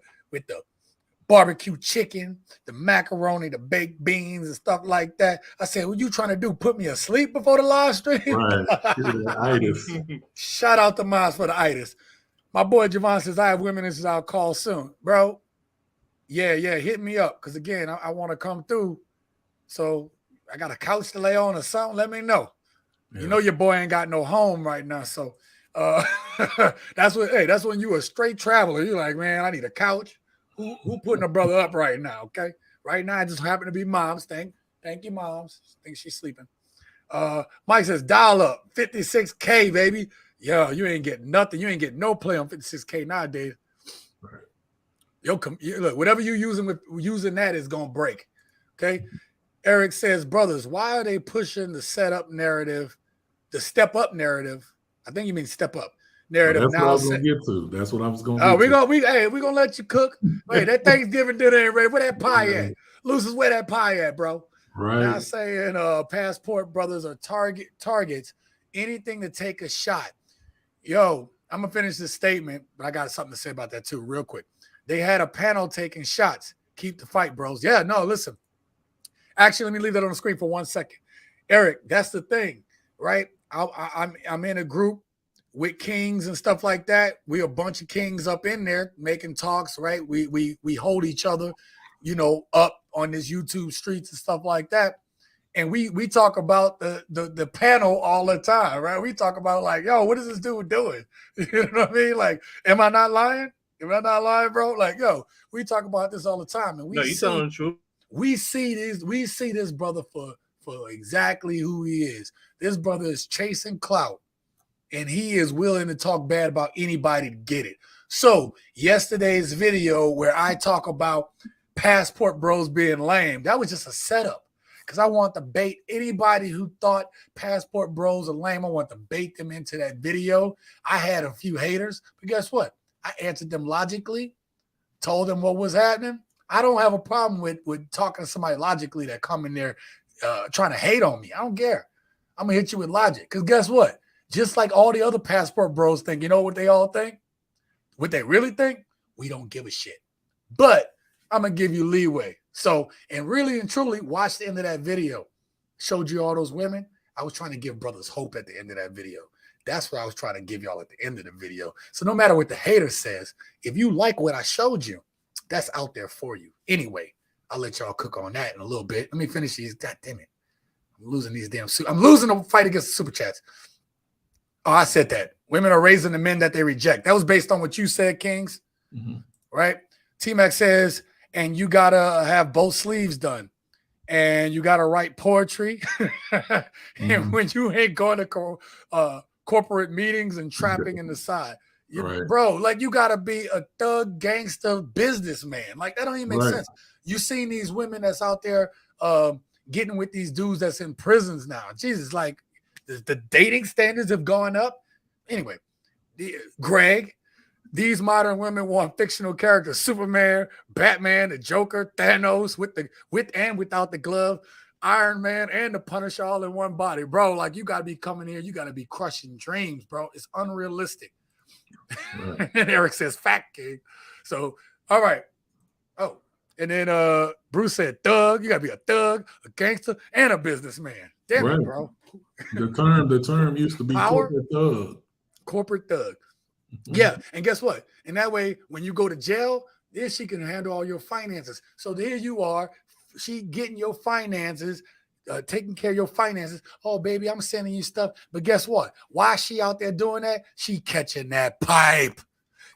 barbecue chicken, the macaroni, the baked beans and stuff like that. I said, what you trying to do? Put me asleep before the live stream? Right. Shout out to Miles for the itis. My boy Javon says, I have women this is our call soon. Bro, yeah, hit me up. Because, again, I want to come through. So I got a couch to lay on or something. Let me know. Yeah. You know your boy ain't got no home right now. So That's when you a straight traveler. You're like, man, I need a couch. Who putting a brother up right now? Okay. Right now, it just happen to be moms. Thank you, moms. Think she's sleeping. Mike says, dial up 56K, baby. Yo, you ain't getting nothing. You ain't getting no play on 56K nowadays. Right. Look, whatever you using that is gonna break. Okay. Eric says, brothers, why are they pushing the setup narrative, the step up narrative? I think you mean step up narrative. That's now what I was gonna get to. That's what I was gonna get to. We're gonna let you cook. Wait, that Thanksgiving dinner ain't ready. Where that pie at? Lucis, where that pie at, bro? Right. Now saying passport brothers are targets, anything to take a shot. Yo, I'm gonna finish this statement, but I got something to say about that too, real quick. They had a panel taking shots. Keep the fight, bros. Yeah, no, listen. Actually, let me leave that on the screen for 1 second. Eric, that's the thing, right? I'm in a group with kings and stuff like that. We a bunch of kings up in there making talks, right? We hold each other, up on this YouTube streets and stuff like that. And we talk about the panel all the time, right? We talk about like, yo, what is this dude doing? You know what I mean? Like, am I not lying? Am I not lying, bro? Like, yo, we talk about this all the time. And you telling the truth. We see this brother for exactly who he is. This brother is chasing clout, and he is willing to talk bad about anybody to get it. So yesterday's video where I talk about passport bros being lame, that was just a setup. Because I want to bait anybody who thought passport bros are lame. I want to bait them into that video. I had a few haters, but guess what? I answered them logically, told them what was happening. I don't have a problem with talking to somebody logically that come in there trying to hate on me. I don't care. I'm going to hit you with logic. Because guess what? Just like all the other passport bros think, you know what they all think? What they really think? We don't give a shit. But I'm going to give you leeway. So, and really and truly, watch the end of that video. Showed you all those women. I was trying to give brothers hope at the end of that video. That's what I was trying to give y'all at the end of the video. So no matter what the hater says, if you like what I showed you, that's out there for you. Anyway, I'll let y'all cook on that in a little bit. Let me finish these. God damn it. I'm losing these damn I'm losing the fight against the super chats. Oh, I said that. Women are raising the men that they reject. That was based on what you said, Kings. Mm-hmm. Right? T-Mac says, and you got to have both sleeves done. And you got to write poetry. And when you ain't going to corporate meetings and trapping in the side. Bro, like you got to be a thug, gangster businessman. Like that don't even make sense. You seen these women that's out there getting with these dudes that's in prisons now. Jesus, like the dating standards have gone up. Anyway, Greg, these modern women want fictional characters: Superman, Batman, the Joker, Thanos with and without the glove, Iron Man, and the Punisher all in one body, bro. Like you got to be coming here, you got to be crushing dreams, bro. It's unrealistic. Right. And Eric says, "Fact king." So, all right. Oh, and then Bruce said, "Thug. You got to be a thug, a gangster, and a businessman." Damn it, bro. The term used to be corporate thug. Corporate thug. Yeah, and guess what? And that way, when you go to jail, then she can handle all your finances. So there you are, she getting your finances, taking care of your finances. Oh, baby, I'm sending you stuff. But guess what? Why is she out there doing that? She catching that pipe.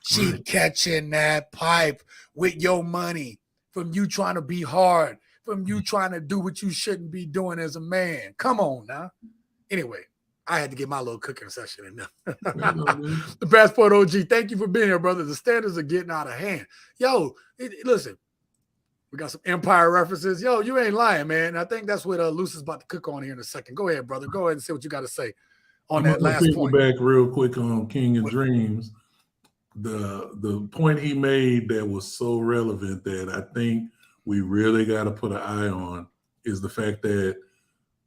She catching that pipe with your money from you trying to be hard, from you trying to do what you shouldn't be doing as a man. Come on now. Anyway. I had to get my little cooking session in there. The Passport OG, thank you for being here, brother. The standards are getting out of hand. Yo, listen, we got some Empire references. Yo, you ain't lying, man. I think that's what Luce is about to cook on here in a second. Go ahead, brother. Go ahead and say what you got to say on that last point. Back real quick on King of Dreams. The point he made that was so relevant that I think we really got to put an eye on is the fact that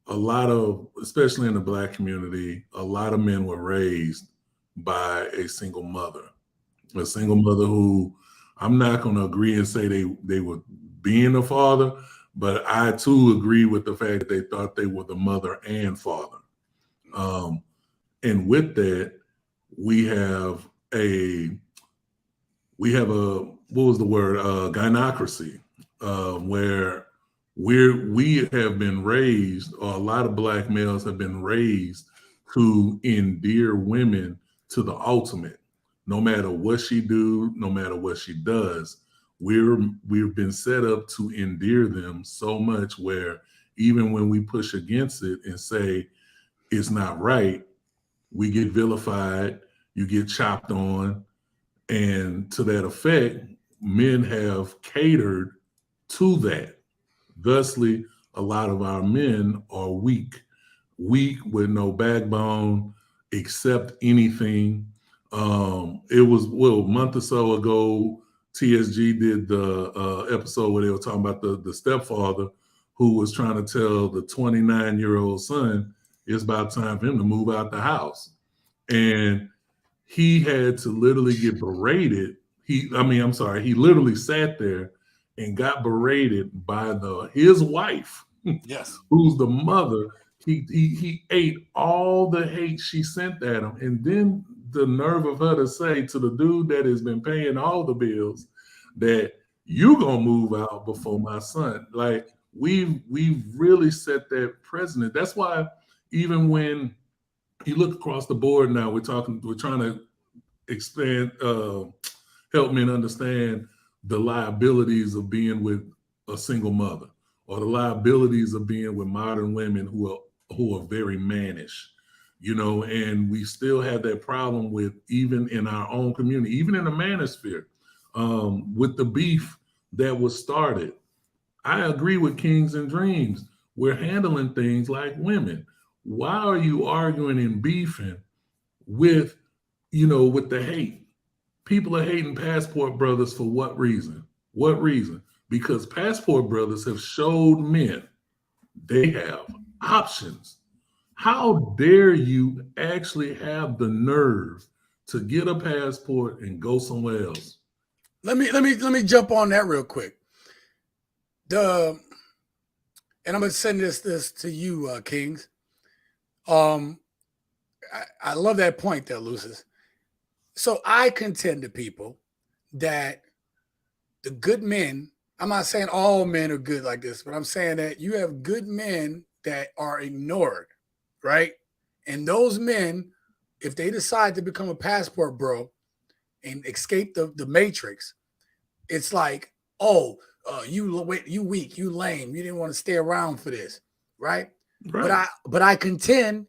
a lot of, especially in the Black community, a lot of men were raised by a single mother who I'm not going to agree and say they were being a father, but I too agree with the fact that they thought they were the mother and father. And with that, we have a what was the word? Gynocracy, where we have been raised, or a lot of Black males have been raised to endear women to the ultimate. No matter what she do, no matter what she does, we've been set up to endear them so much where even when we push against it and say it's not right, we get vilified, you get chopped on, and to that effect, men have catered to that. Thusly, a lot of our men are weak with no backbone, accept anything. It was, well, a month or so ago, TSG did the episode where they were talking about the stepfather who was trying to tell the 29-year-old son it's about time for him to move out the house. And he had to literally get berated. He literally sat there and got berated by his wife, Yes, who's the mother. He ate all the hate she sent at him, and then the nerve of her to say to the dude that has been paying all the bills that you gonna move out before my son. Like we've really set that precedent. That's why even when you look across the board now, we're trying to expand, help men understand the liabilities of being with a single mother, or the liabilities of being with modern women who are very mannish, and we still have that problem with, even in our own community, even in the manosphere, with the beef that was started. I agree with Kings and Dreams. We're handling things like women. Why are you arguing and beefing with the hate? People are hating Passport Brothers for what reason? What reason? Because Passport Brothers have showed men they have options. How dare you actually have the nerve to get a passport and go somewhere else? Let me jump on that real quick. And I'm gonna send this to you, Kings. I love that point there, Lucis. So I contend to people that the good men, I'm not saying all men are good like this, but I'm saying that you have good men that are ignored, right? And those men, if they decide to become a passport bro and escape the matrix, it's like, oh, you weak, you lame, you didn't want to stay around for this, right? But I contend,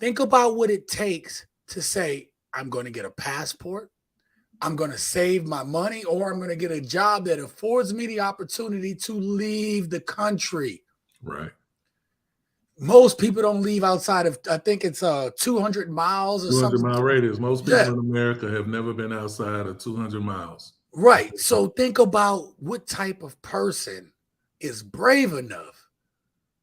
think about what it takes to say, I'm going to get a passport, I'm going to save my money, or I'm going to get a job that affords me the opportunity to leave the country. Right. Most people don't leave outside of, I think it's 200 miles or 200 something. mile radius. Most people in America have never been outside of 200 miles. Right. So think about what type of person is brave enough,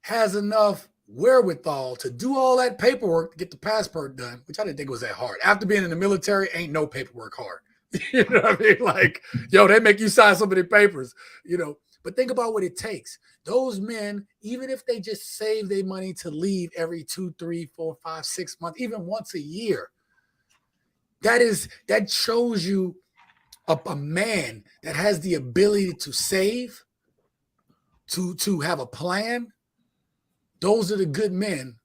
has enough wherewithal to do all that paperwork to get the passport done, which I didn't think was that hard. After being in the military, ain't no paperwork hard. You know what I mean? Like, yo, they make you sign so many papers, But think about what it takes. Those men, even if they just save their money to leave every 2, 3, 4, 5, 6 months, even once a year, that shows you a man that has the ability to save, to have a plan. Those are the good men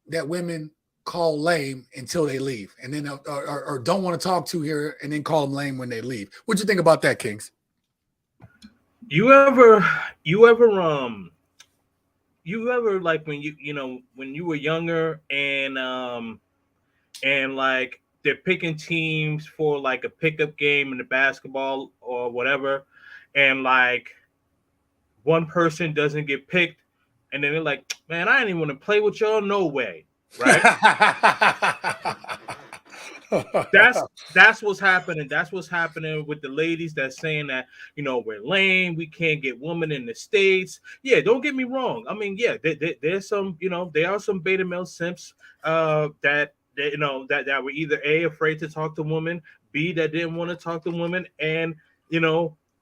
that women call lame until they leave, and then or don't want to talk to here, and then call them lame when they leave. What you think about that, Kings? You ever like when when you were younger and like they're picking teams for like a pickup game in the basketball or whatever, and like one person doesn't get picked, and then they're like, man, I didn't even want to play with y'all, no way, right? That's what's happening. That's what's happening with the ladies that's saying that, we're lame, we can't get women in the States. Yeah, don't get me wrong. I mean, yeah, there's some, there are some beta male simps that were either A, afraid to talk to women, B, that didn't want to talk to women, and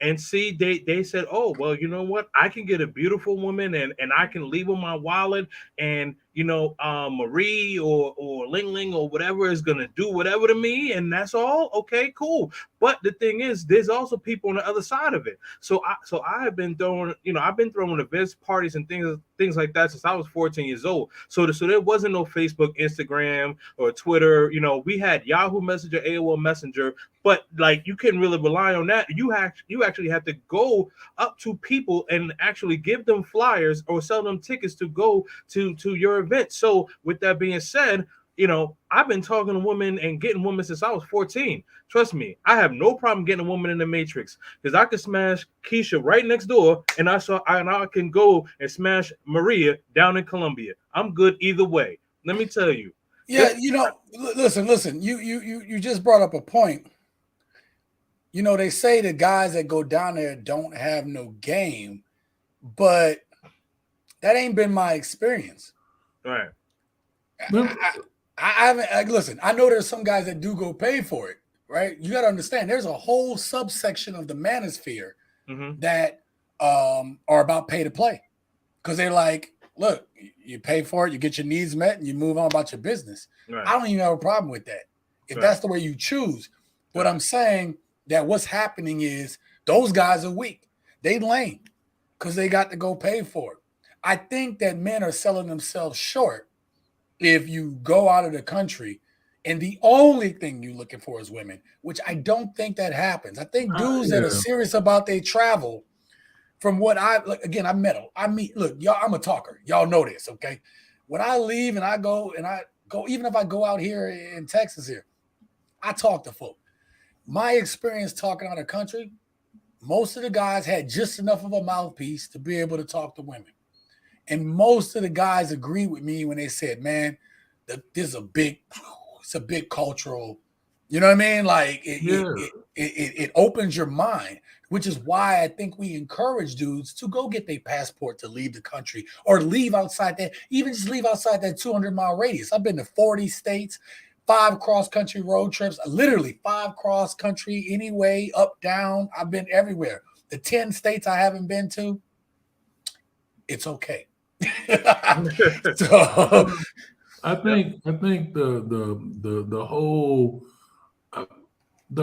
and C, they said, oh, well, you know what? I can get a beautiful woman and I can leave with my wallet, and Marie or Ling Ling or whatever is gonna do whatever to me, and that's all. Okay, cool. But the thing is, there's also people on the other side of it. So I have been throwing, I've been throwing events, parties, and things like that since I was 14 years old. So there wasn't no Facebook, Instagram, or Twitter. We had Yahoo Messenger, AOL Messenger, but like you couldn't really rely on that. You actually had to go up to people and actually give them flyers or sell them tickets to go to your event. So with that being said, I've been talking to women and getting women since I was 14. Trust me, I have no problem getting a woman in the Matrix because I could smash Keisha right next door, and I can go and smash Maria down in Colombia. I'm good either way. Let me tell you. Yeah, listen. You just brought up a point. They say the guys that go down there don't have no game, but that ain't been my experience. All right. I haven't. Listen, I know there's some guys that do go pay for it, right? You got to understand, there's a whole subsection of the manosphere that are about pay to play, because they're like, look, you pay for it, you get your needs met, and you move on about your business. Right. I don't even have a problem with that if that's the way you choose. But I'm saying that what's happening is those guys are weak. They lame because they got to go pay for it. I think that men are selling themselves short if you go out of the country and the only thing you're looking for is women, which I don't think that happens. I think dudes that are serious about their travel, from what I meet, look, y'all, I'm a talker. Y'all know this, okay? When I leave and I go, even if I go out here in Texas here, I talk to folk. My experience talking out of the country, most of the guys had just enough of a mouthpiece to be able to talk to women. And most of the guys agreed with me when they said, man, this is it's a big cultural, you know what I mean? Like it opens your mind, which is why I think we encourage dudes to go get their passport to leave the country or leave outside that, even just leave outside that 200-mile radius. I've been to 40 states, 5 cross-country road trips, literally 5 cross-country anyway, up, down. I've been everywhere. The 10 states I haven't been to, it's okay. So I think the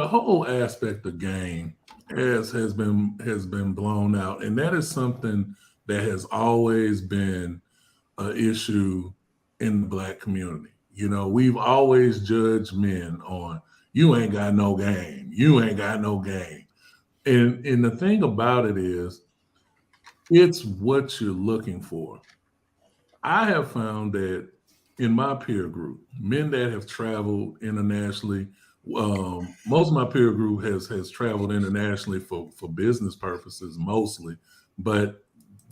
whole aspect of game has been blown out, and that is something that has always been an issue in the Black community. We've always judged men on, you ain't got no game, and the thing about it is, it's what you're looking for. I have found that in my peer group, men that have traveled internationally, most of my peer group has traveled internationally for business purposes mostly, but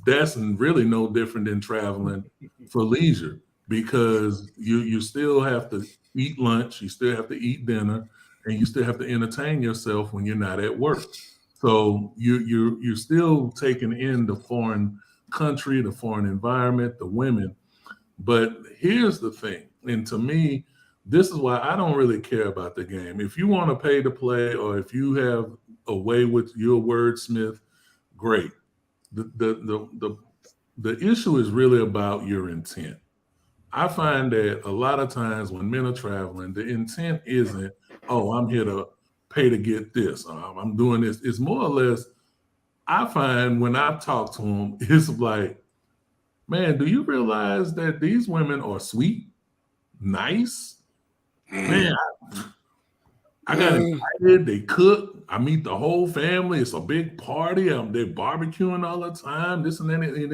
that's really no different than traveling for leisure, because you still have to eat lunch, you still have to eat dinner, and you still have to entertain yourself when you're not at work. So you're still taking in the foreign country, the foreign environment, the women. But here's the thing, and to me, this is why I don't really care about the game. If you want to pay to play, or if you have a way with your wordsmith, great. The issue is really about your intent. I find that a lot of times when men are traveling, the intent isn't, oh, I'm here to pay to get this. I'm doing this. It's more or less, I find when I talk to them, it's like, man, do you realize that these women are sweet, nice? Man, I got invited. They cook. I meet the whole family. It's a big party. They're barbecuing all the time. This and that. And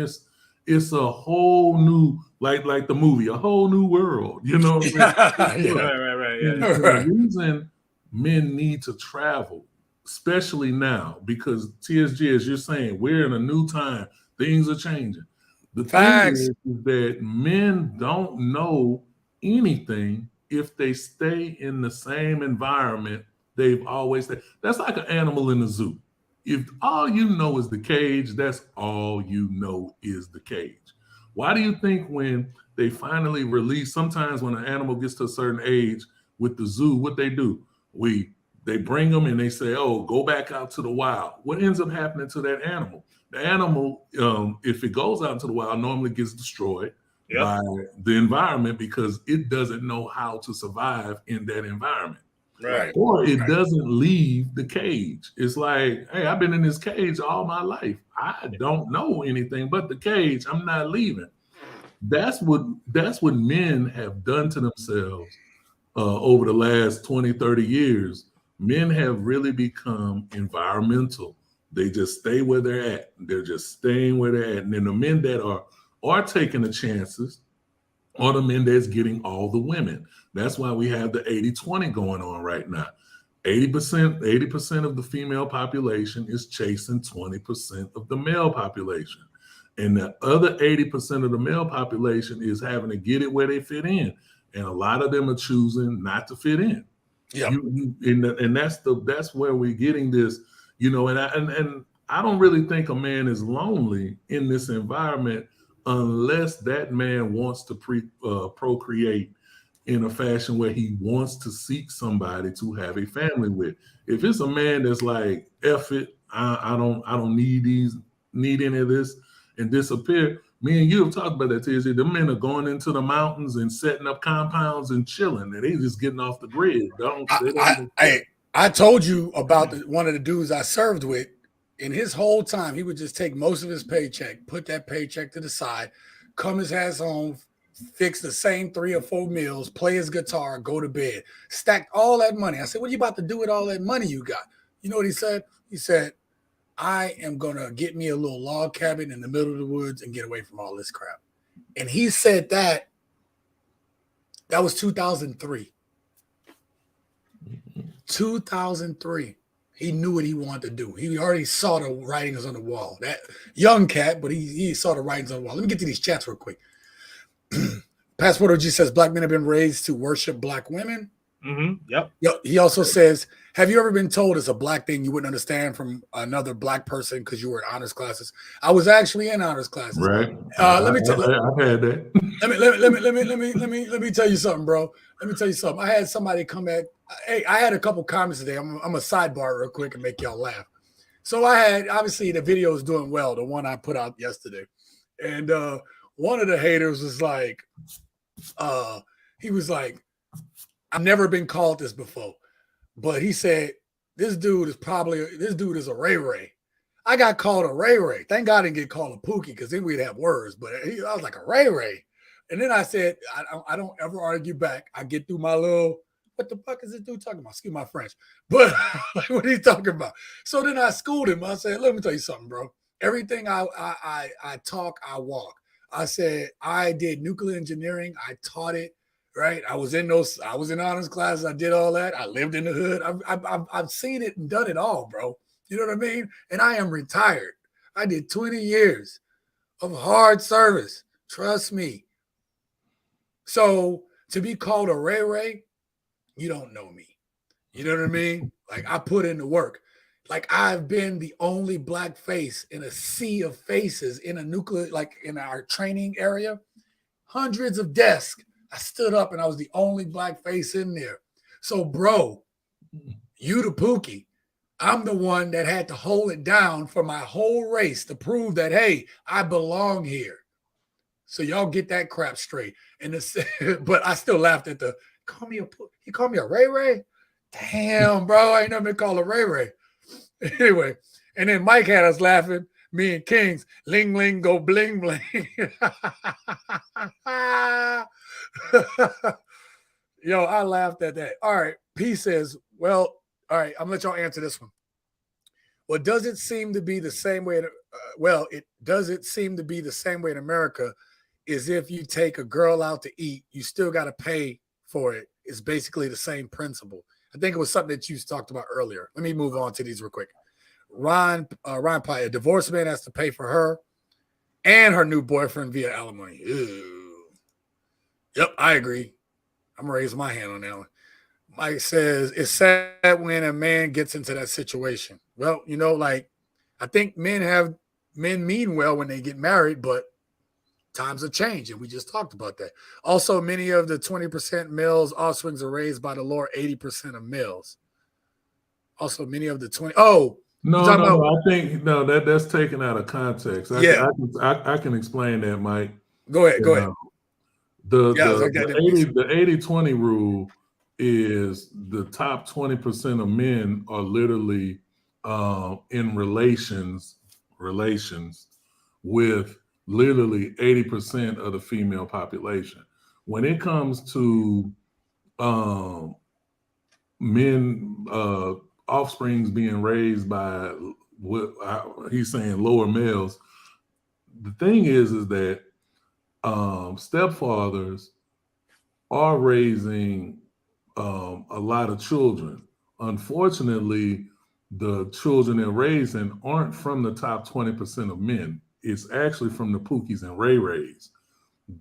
it's a whole new, like the movie, a whole new world. You know what I'm saying? Right. Yeah. The reason men need to travel, especially now, because TSG, as you're saying, we're in a new time. Things are changing. The thing is that men don't know anything if they stay in the same environment they've always stayed. That's like an animal in the zoo. If all you know is the cage, that's all you know is the cage. Why do you think when they finally release, sometimes when an animal gets to a certain age with the zoo, what they do? They bring them and they say, oh, go back out to the wild. What ends up happening to that animal? The animal, if it goes out into the wild, normally gets destroyed, by the environment because it doesn't know how to survive in that environment. Right. Or it doesn't leave the cage. It's like, hey, I've been in this cage all my life. I don't know anything but the cage. I'm not leaving. That's what men have done to themselves over the last 20, 30 years. Men have really become environmental. They just stay where they're at. They're just staying where they're at. And then the men that are taking the chances are the men that's getting all the women. That's why we have the 80-20 going on right now. 80% of the female population is chasing 20% of the male population. And the other 80% of the male population is having to get it where they fit in. And a lot of them are choosing not to fit in. Yeah. And that's where we're getting this, and I don't really think a man is lonely in this environment unless that man wants to procreate in a fashion where he wants to seek somebody to have a family with. If it's a man that's like, F it, I don't need any of this and disappear. Me and you have talked about that, TZ. The men are going into the mountains and setting up compounds and chilling, and they just getting off the grid. I told you about one of the dudes I served with. In his whole time, he would just take most of his paycheck, put that paycheck to the side, come his ass home, fix the same 3 or 4 meals, play his guitar, go to bed, stacked all that money. I said, what are you about to do with all that money you got? You know what he said? He said, I am going to get me a little log cabin in the middle of the woods and get away from all this crap. And he said that was 2003. 2003. He knew what he wanted to do. He already saw the writings on the wall. That young cat, but he saw the writings on the wall. Let me get to these chats real quick. Passport OG says black men have been raised to worship black women. Yep. He also says, have you ever been told it's a black thing you wouldn't understand from another black person because you were in honors classes? I was actually in honors classes. Right. Let me tell you. I've had that. Let me tell you something, bro. Let me tell you something. I had somebody come at. Hey, I had a couple comments today. I'm a sidebar real quick and make y'all laugh. So I had, obviously the video is doing well, the one I put out yesterday. And one of the haters was like, he was like, I've never been called this before. But he said, this dude is a Ray Ray. I got called a Ray Ray. Thank God I didn't get called a Pookie because then we'd have words. But I was like a Ray Ray. And then I said, I don't ever argue back. I get through my little, what the fuck is this dude talking about? Excuse my French. But like, what are you talking about? So then I schooled him. I said, let me tell you something, bro. Everything I talk, I walk. I said, I did nuclear engineering. I taught it, right? I was in honors classes. I did all that. I lived in the hood. I've seen it and done it all, bro. You know what I mean? And I am retired. I did 20 years of hard service. Trust me. So to be called a Ray Ray, you don't know me. You know what I mean? Like I put in the work. Like I've been the only black face in a sea of faces in a nuclear, like in our training area, hundreds of desks. I stood up and I was the only black face in there. So bro, you the Pookie. I'm the one that had to hold it down for my whole race to prove that, hey, I belong here. So y'all get that crap straight. And but I still laughed at he called me a Ray Ray? Damn, bro, I ain't never been called a Ray Ray. Anyway, and then Mike had us laughing. Me and Kings, ling ling go bling bling. Yo, I laughed at that. All right, P says, well, all right, I'm gonna let y'all answer this one. Well, does it seem to be the same way? Does it seem to be the same way in America? Is if you take a girl out to eat, you still got to pay for it. It's basically the same principle. I think it was something that you talked about earlier. Let me move on to these real quick. Ryan Pye, a divorced man has to pay for her and her new boyfriend via alimony. Ew. Yep, I agree. I'm gonna raise my hand on that one. Mike says it's sad when a man gets into that situation. Well, like I think men mean well when they get married, but times have changed, and we just talked about that. Also, many of the 20% males' offsprings are raised by the lower 80% of males. Also, many of the 20. Oh, no, I think that's taken out of context. I can explain that, Mike. Go ahead. The Yeah, I was like, that didn't make sense. the 80-20 rule is the top 20% of men are literally in relations with literally 80% of the female population. When it comes to men, offsprings being raised by what he's saying lower males, the thing is that stepfathers are raising a lot of children. Unfortunately, the children they're raising aren't from the top 20% of men. It's actually from the Pookies and Ray Rays.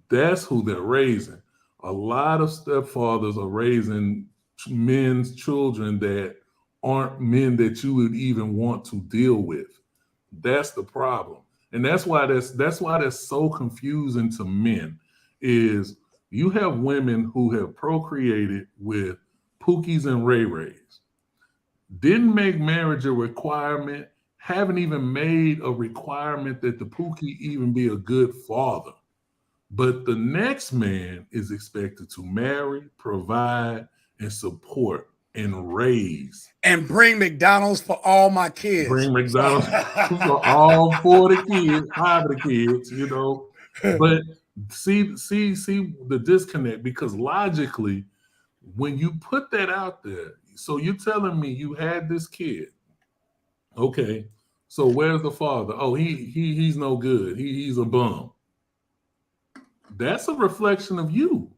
That's who they're raising. A lot of stepfathers are raising men's children that aren't men that you would even want to deal with. That's the problem. And that's why that's so confusing to men is you have women who have procreated with Pookies and Ray Rays, didn't make marriage a requirement, haven't even made a requirement that the Pookie even be a good father. But the next man is expected to marry, provide, and support and raise. And bring McDonald's for all my kids. Bring McDonald's for all 4 of the kids, 5 of the kids, you know. But see the disconnect, because logically, when you put that out there, so you're telling me you had this kid. Okay, so where's the father? Oh, he's no good. He's a bum. That's a reflection of you.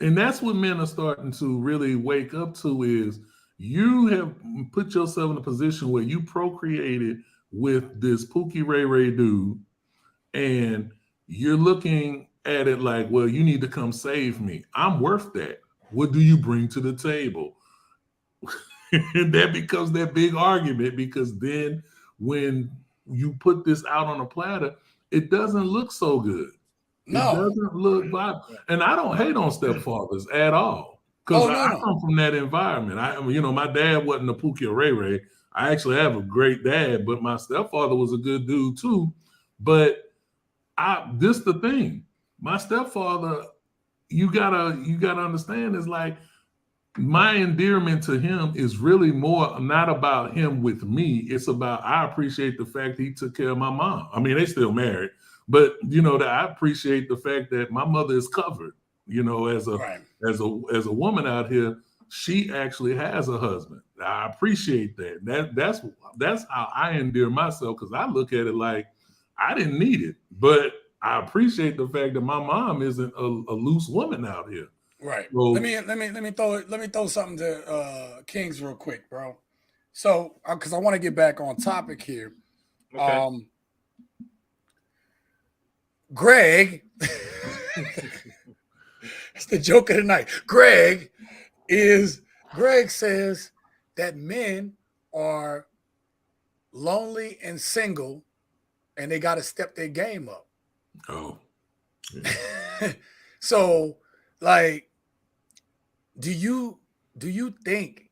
And that's what men are starting to really wake up to is you have put yourself in a position where you procreated with this Pookie Ray Ray dude, and you're looking at it like, well, you need to come save me. I'm worth that. What do you bring to the table? And that becomes that big argument, because then when you put this out on a platter, it doesn't look so good. No. It doesn't look vibe. And I don't hate on stepfathers at all, because I come from that environment. My dad wasn't a Pookie or Ray Ray. I actually have a great dad, but my stepfather was a good dude too. But this the thing. My stepfather, you gotta understand, is like my endearment to him is really more not about him with me. It's about I appreciate the fact he took care of my mom. I mean, they still married, but that I appreciate the fact that my mother is covered. As a woman out here, she actually has a husband. I appreciate that. That's how I endear myself, because I look at it like I didn't need it, but I appreciate the fact that my mom isn't a loose woman out here. Right. So, let me throw something to Kings real quick, bro. So, because I want to get back on topic here. Okay. Greg, it's the joke of the night. Greg says that men are lonely and single, and they got to step their game up. Oh. Yeah. So, like, do you think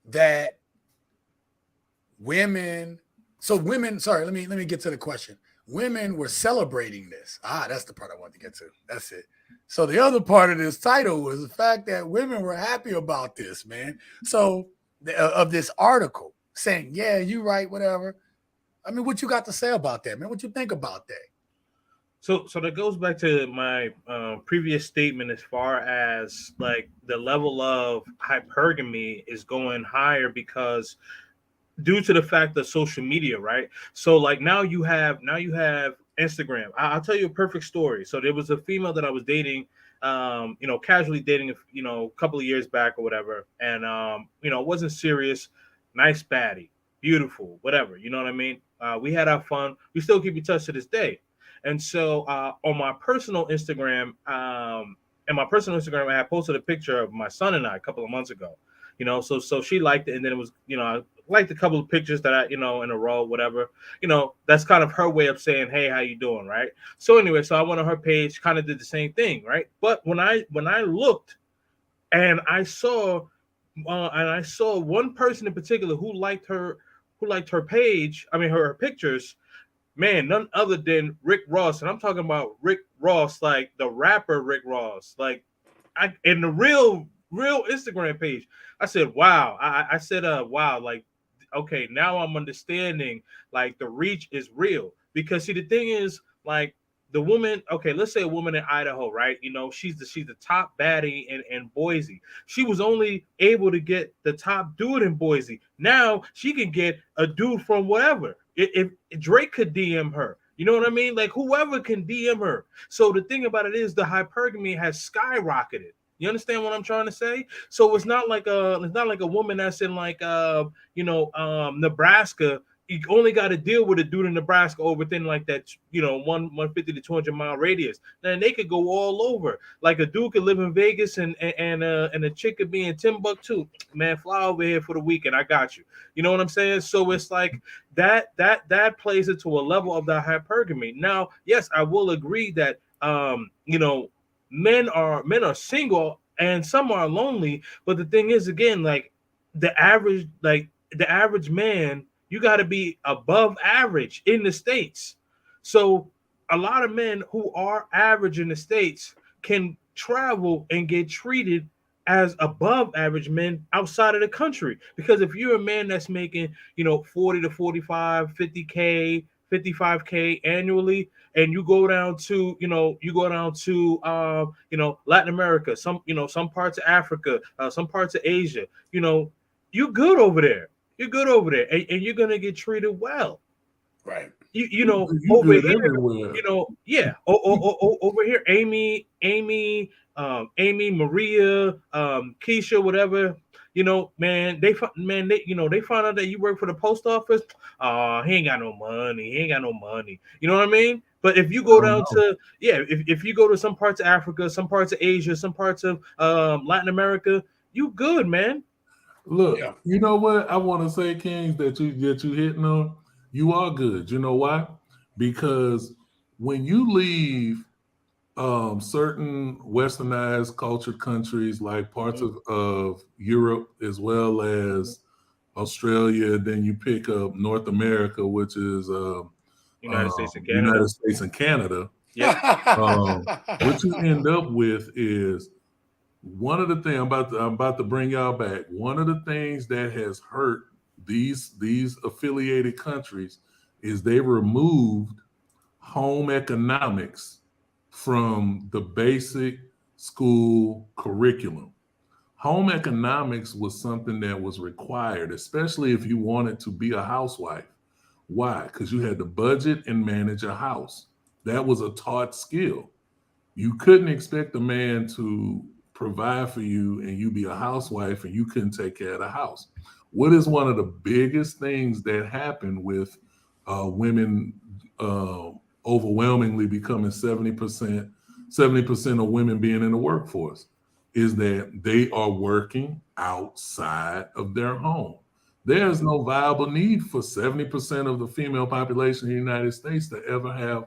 that women? Sorry, let me get to the question. Women were celebrating this. That's the part I wanted to get to. That's it. So the other part of this title was the fact that women were happy about this, man. So of this article saying, yeah, you right, whatever. I mean, what you got to say about that, man? What you think about that? So that goes back to my previous statement as far as like the level of hypergamy is going higher because due to the fact of social media, right? So like now you have Instagram. I'll tell you a perfect story. So there was a female that I was dating, casually dating, a couple of years back or whatever. And, it wasn't serious, nice baddie, beautiful, whatever. You know what I mean? We had our fun. We still keep in touch to this day. And so on my personal Instagram, I had posted a picture of my son and I a couple of months ago, so she liked it. And then it was, I liked a couple of pictures that I, in a row, whatever, that's kind of her way of saying, hey, how you doing? Right. So anyway, so I went on her page, kind of did the same thing. Right. But when I looked and I saw one person in particular who liked her page, her pictures, man, none other than Rick Ross. And I'm talking about Rick Ross, like the rapper Rick Ross. Like in the real Instagram page, I said, wow. I said, wow, like, okay, now I'm understanding like the reach is real. Because see, the thing is, like, the woman, okay, let's say a woman in Idaho, right? You know, she's the top baddie in Boise. She was only able to get the top dude in Boise. Now she can get a dude from wherever. If Drake could DM her, you know what I mean? Like whoever can DM her. So the thing about it is the hypergamy has skyrocketed. You understand what I'm trying to say? So it's not like a woman that's in like Nebraska. You only got to deal with a dude in Nebraska or within like that, 150 to 200 mile radius. Then they could go all over. Like a dude could live in Vegas and a chick could be in Timbuktu. Man, fly over here for the weekend. I got you. You know what I'm saying? So it's like that plays into a level of the hypergamy. Now, yes, I will agree that men are single and some are lonely. But the thing is, again, like the average man, you got to be above average in the States. So a lot of men who are average in the States can travel and get treated as above average men outside of the country. Because if you're a man that's making, 40 to 45, 50K, 55K annually, and you go down to, Latin America, some parts of Africa, some parts of Asia, you're good over there. You're good over there, and you're gonna get treated well. Right. You Over good here, everywhere. yeah. Over here, Amy, Maria, Keisha, whatever. Man, they find out that you work for the post office. He ain't got no money. He ain't got no money. You know what I mean? But if you go down to if you go to some parts of Africa, some parts of Asia, some parts of Latin America, you good, man. Look, you know what I want to say, Kings, that you hitting on. You are good. You know why? Because when you leave certain westernized culture countries like parts of Europe as well as Australia, then you pick up North America, which is United States and Canada. Yeah. What you end up with is one of the things I'm about to bring y'all back. One of the things that has hurt these affiliated countries is they removed home economics from the basic school curriculum. Home economics was something that was required, especially if you wanted to be a housewife. Why? Because you had to budget and manage a house. That was a taught skill. You couldn't expect a man to provide for you and you be a housewife and you couldn't take care of the house. What is one of the biggest things that happened with women overwhelmingly becoming 70% of women being in the workforce is that they are working outside of their home. There's no viable need for 70% of the female population in the United States to ever have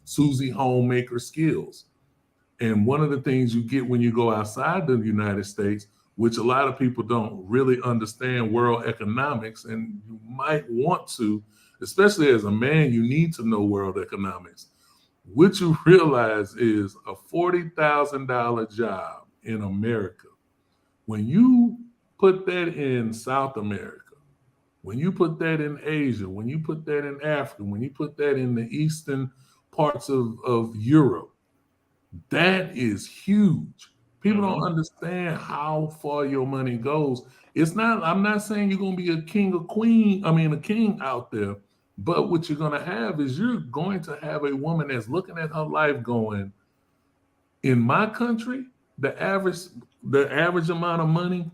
Susie homemaker skills. And one of the things you get when you go outside the United States, which a lot of people don't really understand world economics, and you might want to, especially as a man, you need to know world economics. What you realize is a $40,000 job in America. When you put that in South America, when you put that in Asia, when you put that in Africa, when you put that in the eastern parts of Europe, that is huge. People don't understand how far your money goes. I'm not saying you're going to be a king out there, but what you're going to have is you're going to have a woman that's looking at her life going, in my country, the average amount of money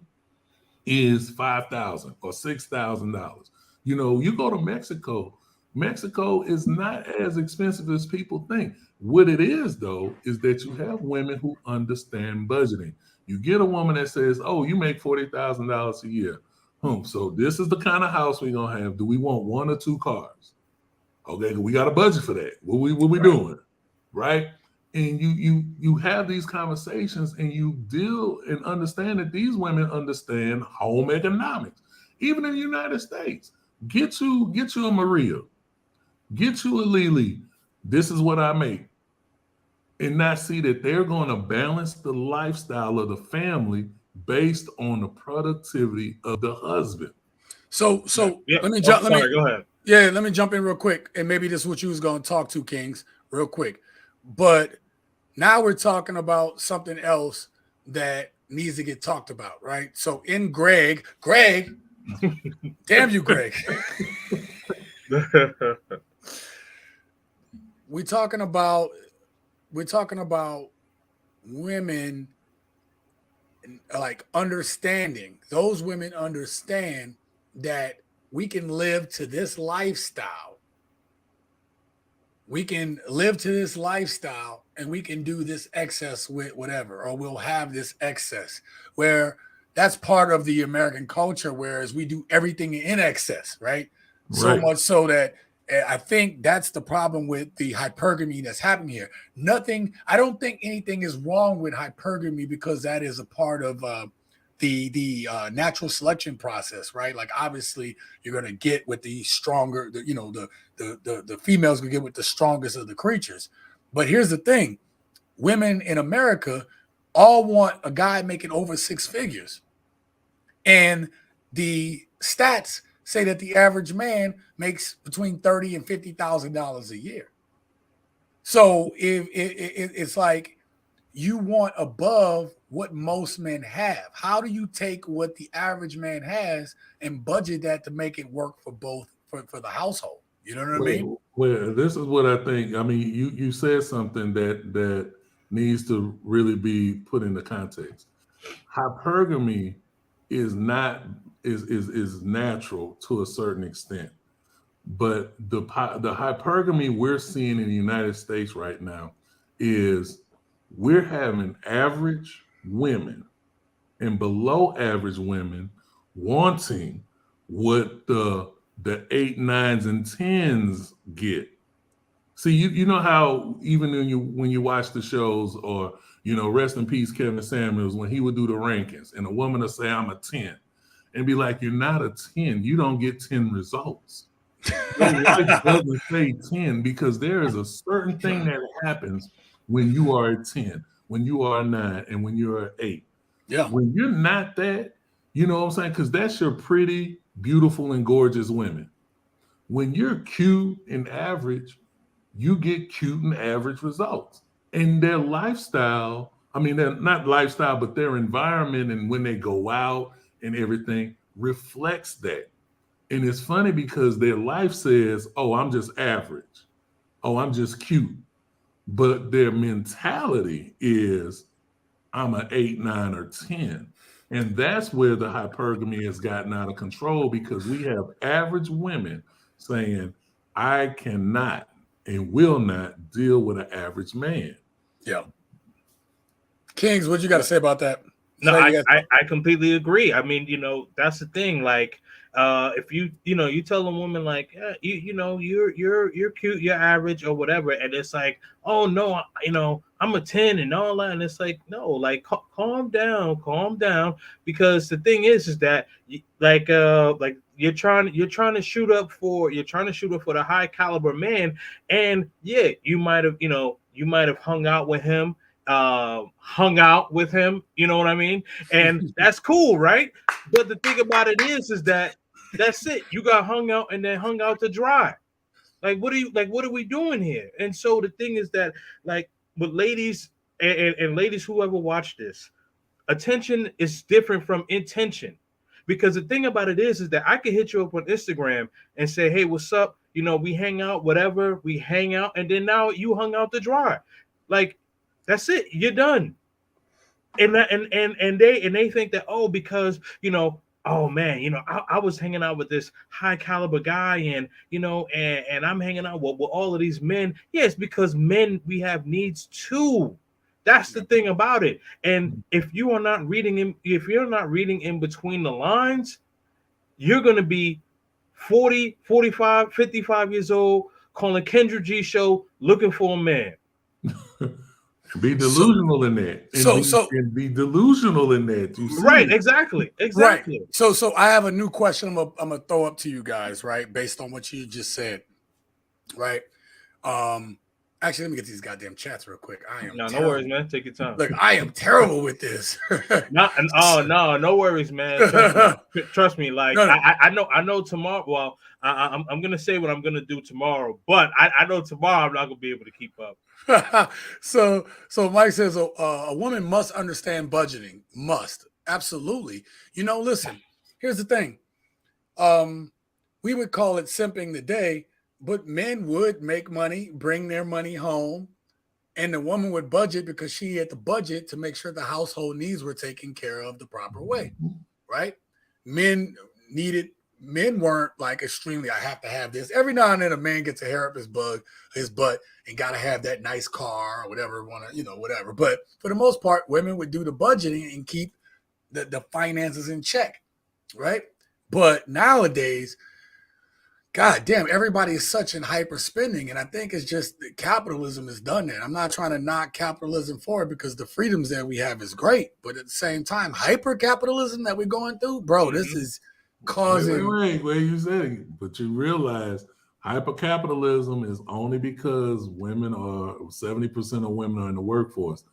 is $5,000 or $6,000. You go to Mexico. Mexico is not as expensive as people think. What it is, though, is that you have women who understand budgeting. You get a woman that says, oh, you make $40,000 a year. So this is the kind of house we're going to have. Do we want 1 or 2 cars? Okay, we got a budget for that. What we doing? Right? And you have these conversations and you deal and understand that these women understand home economics. Even in the United States, get you a Maria. Get you a Lily. This is what I make. And not see that they're going to balance the lifestyle of the family based on the productivity of the husband. So Yeah. let me jump. Go ahead. Yeah, let me jump in real quick, and maybe this is what you was going to talk to, Kings, real quick. But now we're talking about something else that needs to get talked about, right? So in Greg, damn you, Greg. We're talking about women like understanding. Those women understand that we can live to this lifestyle. We can live to this lifestyle and we can do this excess with whatever, or we'll have this excess, where that's part of the American culture, whereas we do everything in excess, right? So much so that I think that's the problem with the hypergamy that's happening here. I don't think anything is wrong with hypergamy, because that is a part of the natural selection process, right? Like obviously you're going to get with the stronger, the females going to get with the strongest of the creatures. But here's the thing. Women in America all want a guy making over 6 figures. And the stats say that the average man makes between $30,000 and $50,000 a year. So if it's like you want above what most men have, how do you take what the average man has and budget that to make it work for both for the household? You know what I mean? Well, this is what I think. I mean, you said something that needs to really be put into context. Hypergamy is natural to a certain extent, but the hypergamy we're seeing in the United States right now is we're having average women and below average women wanting what the 8, 9s, and 10s get. See, you know how even when you watch the shows, or rest in peace Kevin Samuels, when he would do the rankings and a woman would say I'm a 10 and be like, you're not a 10, you don't get 10 results. Your life doesn't say 10, because there is a certain thing that happens when you are a 10, when you are a 9, and when you're an 8. Yeah. When you're not that, you know what I'm saying? Because that's your pretty, beautiful, and gorgeous women. When you're cute and average, you get cute and average results. And their lifestyle, they're not lifestyle, but their environment and when they go out and everything reflects that. And it's funny because their life says, oh, I'm just average. Oh, I'm just cute. But their mentality is, I'm an 8, 9, or 10. And that's where the hypergamy has gotten out of control, because we have average women saying, I cannot and will not deal with an average man. Yeah. Kings, what you got to say about that? No, I completely agree. I mean, that's the thing. Like, if you tell a woman like, you're cute, you're average or whatever, and it's like, oh no, I'm a 10 and all that, and it's like, no, like calm down, because the thing is that like you're trying to shoot up for the high caliber man, and yeah, you might have hung out with him, you know what I mean, and that's cool, right? But the thing about it is that that's it. You got hung out and then hung out to dry. Like, what are we doing here? And so the thing is that, like, with ladies and ladies who ever watch this, attention is different from intention. Because the thing about it is that I could hit you up on Instagram and say, hey, what's up? We hang out, whatever, we hang out, and then now you hung out to dry. Like, that's it. You're done. And they think that, oh, because oh man, I was hanging out with this high caliber guy, and and I'm hanging out with all of these men. Yes, because men, we have needs too. That's the thing about it. And if you're not reading in between the lines, you're going to be 40, 45, 55 years old, calling Kendra G show, looking for a man. Be delusional in that. And be delusional in that. You see? Right, exactly. Right. So I have a new question I'm gonna throw up to you guys, right? Based on what you just said. right? Actually, let me get these goddamn chats real quick. I am no terrible. worries, man. Take your time. Look, I am terrible with this. No worries, man. Trust me. Like No. I know tomorrow. Well, I'm gonna say what I'm gonna do tomorrow, but I know tomorrow I'm not gonna be able to keep up. So Mike says a woman must understand budgeting. Must, absolutely. Listen. Here's the thing. We would call it simping today, but men would make money, bring their money home, and the woman would budget because she had the budget to make sure the household needs were taken care of the proper way, right? Men weren't like extremely, I have to have this. Every now and then a man gets a hair up his butt and got to have that nice car or whatever, whatever. But for the most part, women would do the budgeting and keep the finances in check, right? But nowadays, God damn, everybody is such in hyper spending. And I think it's just that capitalism has done that. I'm not trying to knock capitalism for it because the freedoms that we have is great. But at the same time, hyper capitalism that we're going through, bro, this is causing. Wait, you said it. But you realize hyper capitalism is only because 70% of women are in the workforce,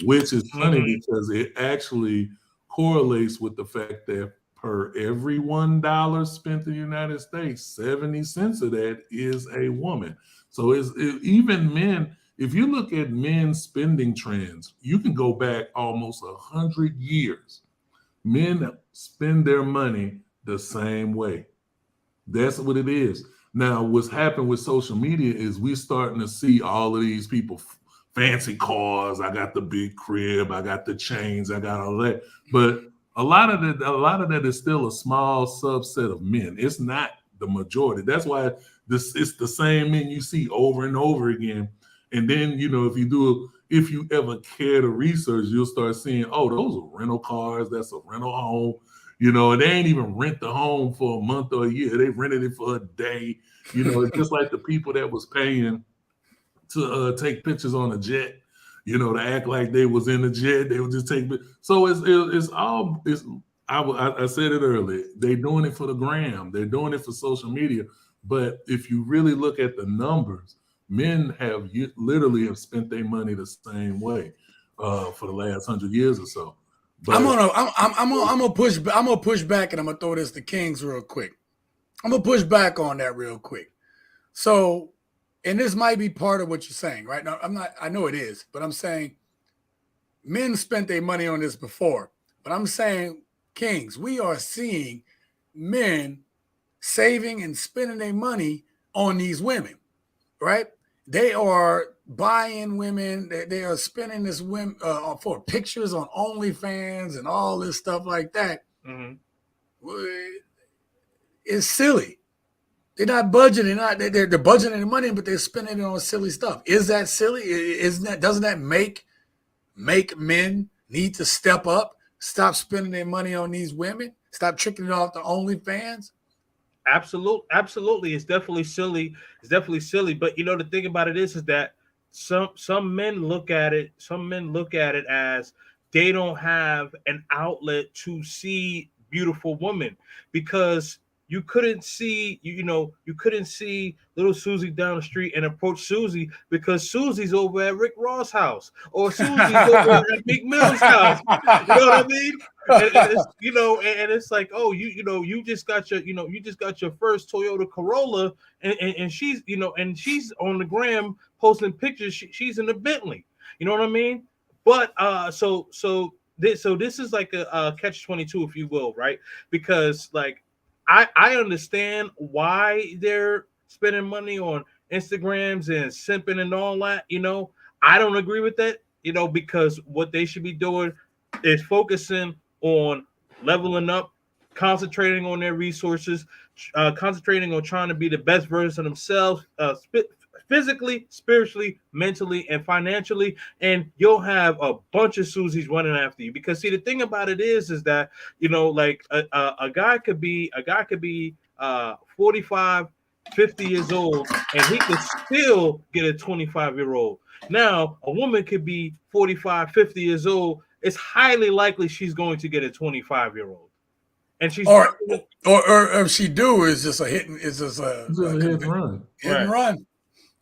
which is funny because it actually correlates with the fact that per every $1 spent in the United States, 70 cents of that is a woman. So even men, if you look at men's spending trends, you can go back almost 100 years. Men spend their money the same way. That's what it is. Now, what's happened with social media is we're starting to see all of these people, fancy cars. I got the big crib. I got the chains. I got all that. But a lot of that is still a small subset of men. It's not the majority. That's why it's the same men you see over and over again. And then, if you ever care to research, you'll start seeing, oh, those are rental cars. That's a rental home. And they ain't even rent the home for a month or a year. They rented it for a day. It's just like the people that was paying to take pictures on a jet. To act like they was in the jet, they would just take. So I said it earlier. They're doing it for the gram. They're doing it for social media. But if you really look at the numbers, men literally have spent their money the same way for the last 100 years or so. But I'm gonna push back, and I'm gonna throw this to Kings real quick. I'm gonna push back on that real quick. So. And this might be part of what you're saying, right? Now, I know it is, but I'm saying men spent their money on this before. But I'm saying, Kings, we are seeing men saving and spending their money on these women, right? They are buying women. They are spending this women for pictures on OnlyFans and all this stuff like that. Mm-hmm. It's silly. They're not budgeting. They're budgeting the money, but they're spending it on silly stuff. Is that silly? Doesn't that make men need to step up, stop spending their money on these women, stop tricking it off the OnlyFans? Absolutely. It's definitely silly. But the thing about it is that some men look at it. Some men look at it as they don't have an outlet to see beautiful women because. You couldn't see little Susie down the street and approach Susie because Susie's over at Rick Ross' house or Susie's over at Meek Mill's house. You know what I mean? And it's like, oh, you just got your first Toyota Corolla, and she's and she's on the gram posting pictures. She's in the Bentley. You know what I mean? But so this is like a catch-22, if you will, right? Because like. I understand why they're spending money on Instagrams and simping and all that. I don't agree with that, because what they should be doing is focusing on leveling up, concentrating on their resources, concentrating on trying to be the best version of themselves, physically, spiritually, mentally, and financially, and you'll have a bunch of Susies running after you. Because see, the thing about it is that like a guy could be 45, 50 years old, and he could still get a 25-year-old. Now, a woman could be 45, 50 years old. It's highly likely she's going to get a 25-year-old. And she's or if she do, it's just a hit and run. Right.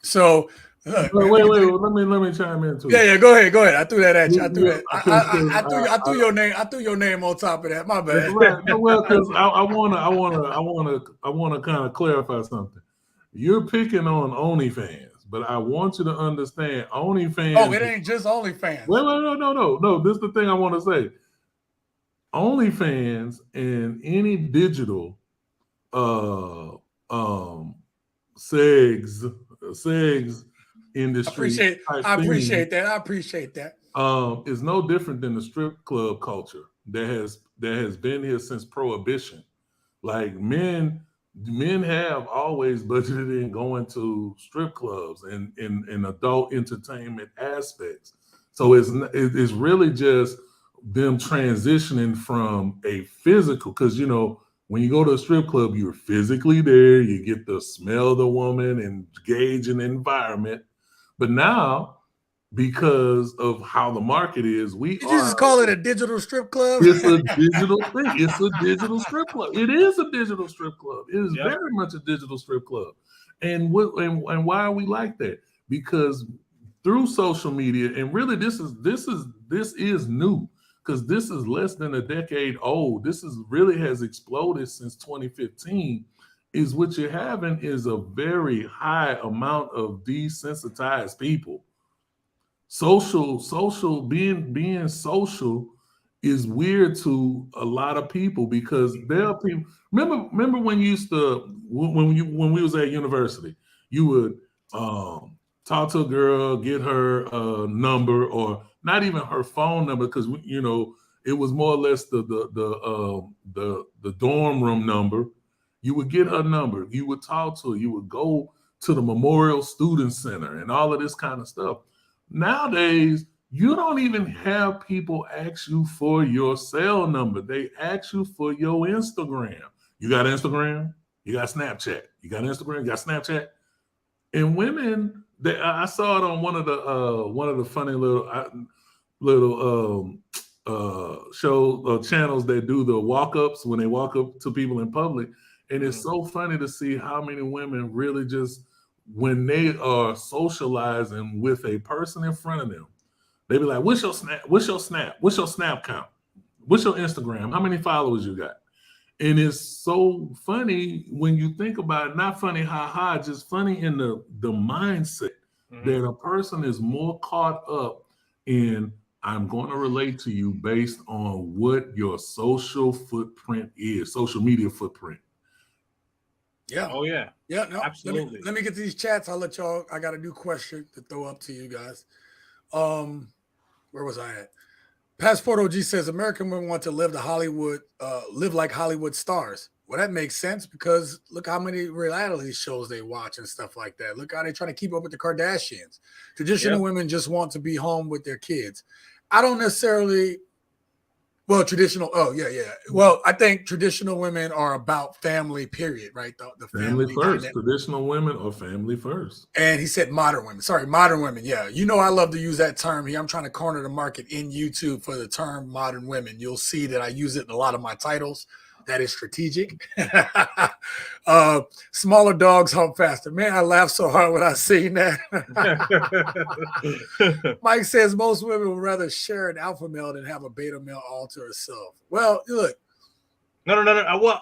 So look, man, wait. Let me chime in too. Yeah. Go ahead. I threw that at you. I threw Yeah, that. I threw your name. I threw your name on top of that. My bad. Right. Well, because I wanna kind of clarify something. You're picking on OnlyFans, but I want you to understand OnlyFans. Oh, it ain't just OnlyFans. Wait, no. This is the thing I want to say. OnlyFans and any digital segs industry. I appreciate that. Is no different than the strip club culture that has been here since Prohibition. Like men have always budgeted in going to strip clubs and in adult entertainment aspects. So it's really just them transitioning from a physical, because when you go to a strip club, you're physically there, you get to smell the woman and gauge an environment. But now, because of how the market is, Did you just call it a digital strip club? It's a digital thing. It's a digital strip club. It is a digital strip club. It is very much a digital strip club. And why are we like that? Because through social media, and really this is new, because this is less than a decade old. This is really has exploded since 2015. Is what you're having is a very high amount of desensitized people. Social being social is weird to a lot of people, because there are people. Remember when you used to when we was at university, you would talk to a girl, get her number, or not even her phone number, because it was more or less the dorm room number. You would get her number, you would talk to her, you would go to the Memorial Student Center and all of this kind of stuff. Nowadays, you don't even have people ask you for your cell number. They ask you for your Instagram. You got Instagram? You got Snapchat? You got Instagram? You got Snapchat? And women, I saw it on one of the funny little show channels that do the walk-ups when they walk up to people in public. And it's so funny to see how many women really just, when they are socializing with a person in front of them, they be like, what's your snap? What's your snap? What's your snap count? What's your Instagram? How many followers you got? And it's so funny when you think about it, not funny, just funny in the mindset that a person is more caught up in, I'm going to relate to you based on what your social footprint is, social media footprint. Yeah. Oh, yeah. Yeah, no, absolutely. Let me get to these chats. I'll let y'all. I got a new question to throw up to you guys. Where was I at? Passport OG says American women want to live like Hollywood stars. Well, that makes sense, because look how many reality shows they watch and stuff like that. Look how they're trying to keep up with the Kardashians. Traditional women just want to be home with their kids. I don't necessarily. Well, traditional. Oh, yeah. Well, I think traditional women are about family, period, right? The family first. Traditional women are family first. And he said modern women. Sorry, modern women. Yeah. I love to use that term here. I'm trying to corner the market in YouTube for the term modern women. You'll see that I use it in a lot of my titles. That is strategic. Smaller dogs hump faster. Man, I laughed so hard when I seen that. Mike says most women would rather share an alpha male than have a beta male all to herself. Well, look. No.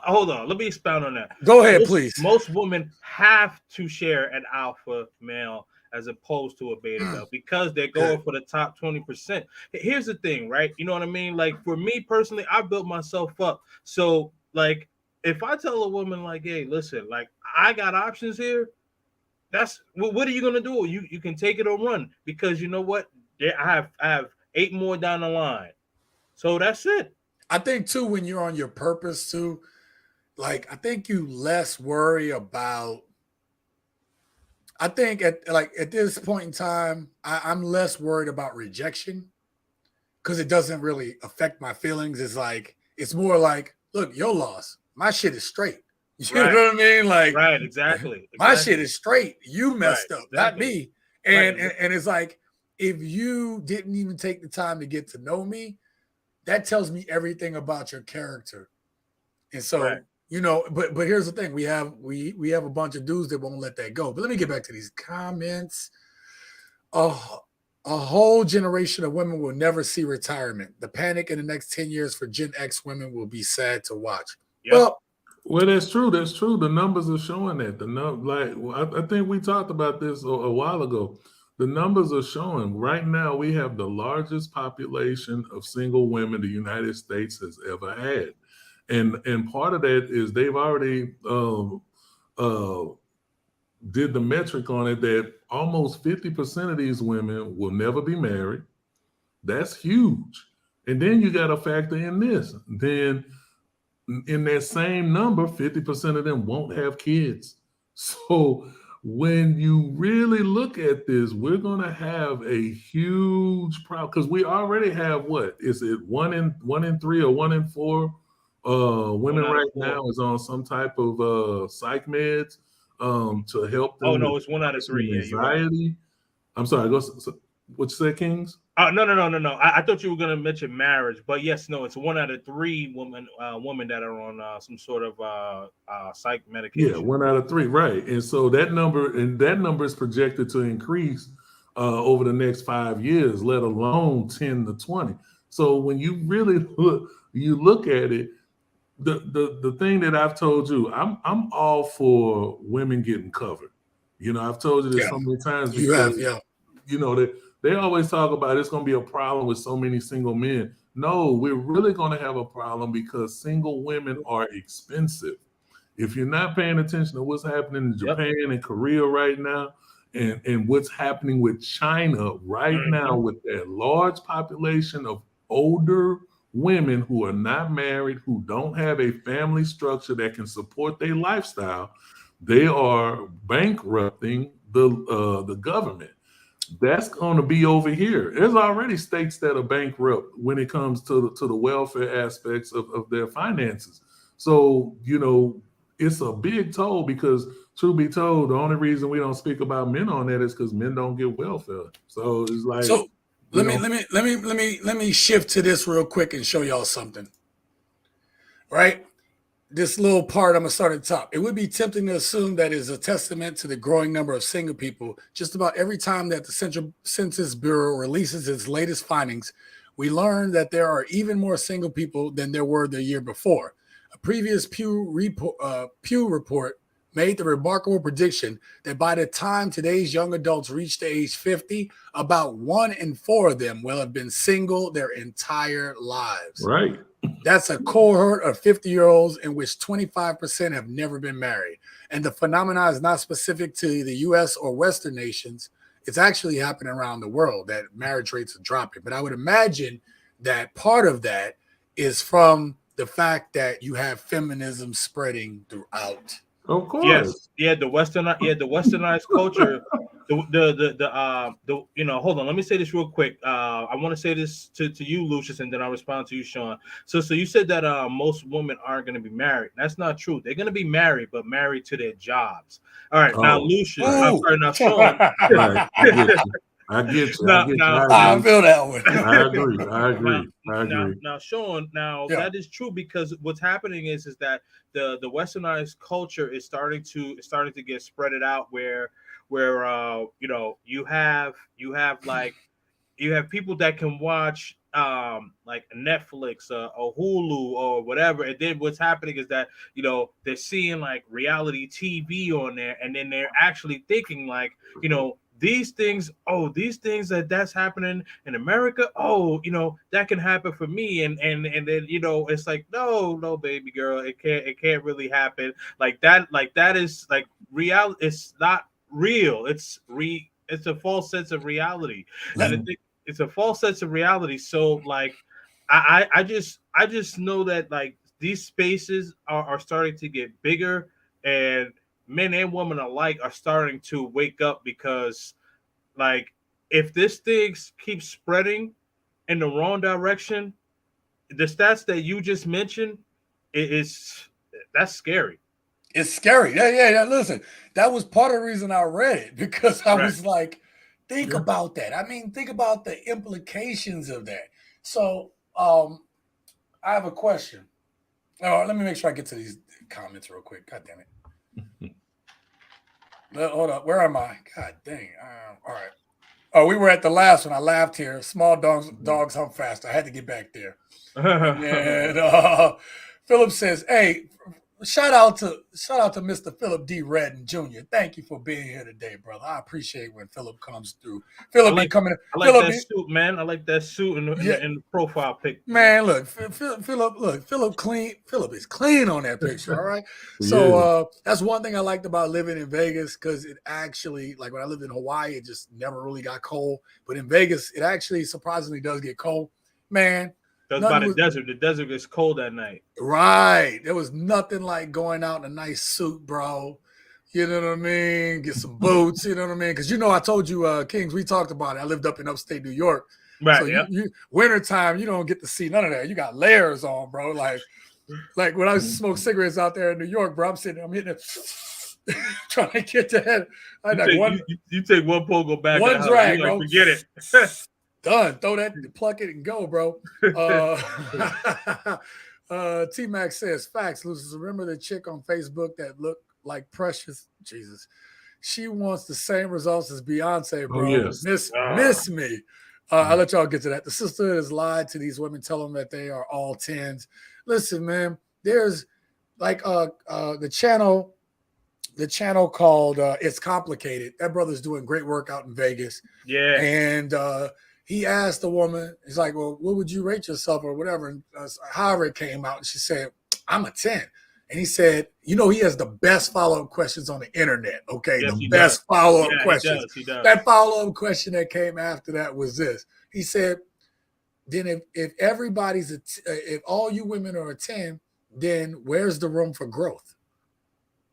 Hold on. Let me expound on that. Go ahead, please. Most women have to share an alpha male as opposed to a beta male, because they're going for the top 20%. Here's the thing, right? You know what I mean? Like, for me personally, I built myself up. So, like, if I tell a woman, like, hey, listen, like, I got options here, that's what are you gonna do? You can take it or run, because you know what? I have 8 more down the line. So that's it. I think too, when you're on your purpose too, like, I think you less worry about. I think at this point in time, I'm less worried about rejection, because it doesn't really affect my feelings. It's more like, look, your loss. My shit is straight. You know what I mean? Like, right, exactly. My shit is straight. You messed up, not me. And right. and it's like, if you didn't even take the time to get to know me, that tells me everything about your character. And so You know, but here's the thing: we have a bunch of dudes that won't let that go. But let me get back to these comments. A whole generation of women will never see retirement. The panic in the next 10 years for Gen X women will be sad to watch. Yep. Well, that's true. That's true. The numbers are showing that. I think we talked about this a while ago. The numbers are showing right now we have the largest population of single women the United States has ever had, and part of that is they've already did the metric on it that almost 50% of these women will never be married. That's huge. And then you got to factor in this. Then in that same number, 50% of them won't have kids. So when you really look at this, we're going to have a huge problem because we already have what is it 1 in 3 or 1 in 4 women right now is on some type of psych meds to help them. Oh no, it's 1 out of 3. Yeah, you're right. Anxiety. I'm sorry. What you said, Kings? No. I thought you were going to mention marriage, but yes, no, it's 1 out of 3 women that are on some sort of psych medication. Yeah, 1 out of 3, right? And so that number is projected to increase over the next 5 years, let alone 10 to 20. So when you really look at it, the thing that I've told you, I'm all for women getting covered. You know, I've told you this so many times because you know that they always talk about it's going to be a problem with so many single men. No, we're really going to have a problem because single women are expensive. If you're not paying attention to what's happening in Japan and Korea right now, and what's happening with China right now with that large population of older women who are not married, who don't have a family structure that can support their lifestyle, they are bankrupting the government. That's going to be over here. There's already states that are bankrupt when it comes to the welfare aspects of their finances. So, you know, it's a big toll because, truth be told, the only reason we don't speak about men on that is because men don't get welfare. So it's like, so let me shift to this real quick and show y'all something. Right? This little part, I'm going to start at the top. It would be tempting to assume that is a testament to the growing number of single people. Just about every time that the Central Census Bureau releases its latest findings, we learn that there are even more single people than there were the year before. A previous Pew report made the remarkable prediction that by the time today's young adults reach the age 50, about 1 in 4 of them will have been single their entire lives. Right. That's a cohort of 50-year-olds in which 25% have never been married. And the phenomenon is not specific to the U.S. or Western nations. It's actually happening around the world that marriage rates are dropping. But I would imagine that part of that is from the fact that you have feminism spreading throughout. Of course. Yes. Yeah, the westernized culture. The you know, hold on, let me say this real quick. I want to say this to you, Lucius, and then I'll respond to you, Sean. So you said that most women aren't going to be married. That's not true. They're going to be married, but married to their jobs. All right, now Lucius, I'm sorry, now Sean. Right, I get you. I feel that one. I agree. Now, Sean, that is true because what's happening is that the westernized culture is starting to get spreaded out where you know, you have people that can watch like Netflix or Hulu or whatever, and then what's happening is that, you know, they're seeing like reality TV on there, and then they're actually thinking like, you know, these things that's happening in America, you know, that can happen for me, and then, you know, it's like, no, baby girl, it can't really happen like that is like reality. It's not real. It's a false sense of reality, and it's a false sense of reality. So like, I just know that like these spaces are starting to get bigger, and men and women alike are starting to wake up, because like if this thing keeps spreading in the wrong direction, the stats that you just mentioned, that's scary. It's scary. Yeah. Listen, that was part of the reason I read it, because I was like, think about that. I mean, think about the implications of that. So I have a question. Oh, let me make sure I get to these comments real quick. God damn it. Hold up. Where am I? God dang. All right. Oh, we were at the last one. I laughed here. Small dogs hump fast. I had to get back there. And then Philip says, "Hey, shout out to Mr. Philip D. Redden Jr. Thank you for being here today, brother. I appreciate when Philip comes through. Philip be coming. I like that suit, man. I like that suit in the profile pic. Man, look, Philip clean. Philip is clean on that picture. All right. So that's one thing I liked about living in Vegas, because it actually, like when I lived in Hawaii, it just never really got cold. But in Vegas, it actually surprisingly does get cold. Man. That's by the desert. The desert gets cold at night. Right. There was nothing like going out in a nice suit, bro. You know what I mean? Get some boots, you know what I mean? Because I told you, Kings, we talked about it. I lived up in upstate New York. Right. So you wintertime, you don't get to see none of that. You got layers on, bro. Like when I used to smoke cigarettes out there in New York, bro, I'm hitting it, trying to get to that. You take one pull, go back. One drag, bro. Forget it. Done. Throw that, pluck it, and go, bro. T-Mac says, facts, Lucius. Remember the chick on Facebook that looked like Precious? Jesus. She wants the same results as Beyonce, bro. Oh, yes. Miss me. I'll let y'all get to that. The sister has lied to these women, tell them that they are all 10s. Listen, man, there's like the channel called It's Complicated. That brother's doing great work out in Vegas. Yeah. And he asked the woman, he's like, well, what would you rate yourself or whatever? And however it came out, and she said, I'm a 10. And he said, he has the best follow-up questions on the internet. Okay, yes, the best follow-up questions. He does. That follow-up question that came after that was this. He said, then if everybody's if all you women are a 10, then where's the room for growth?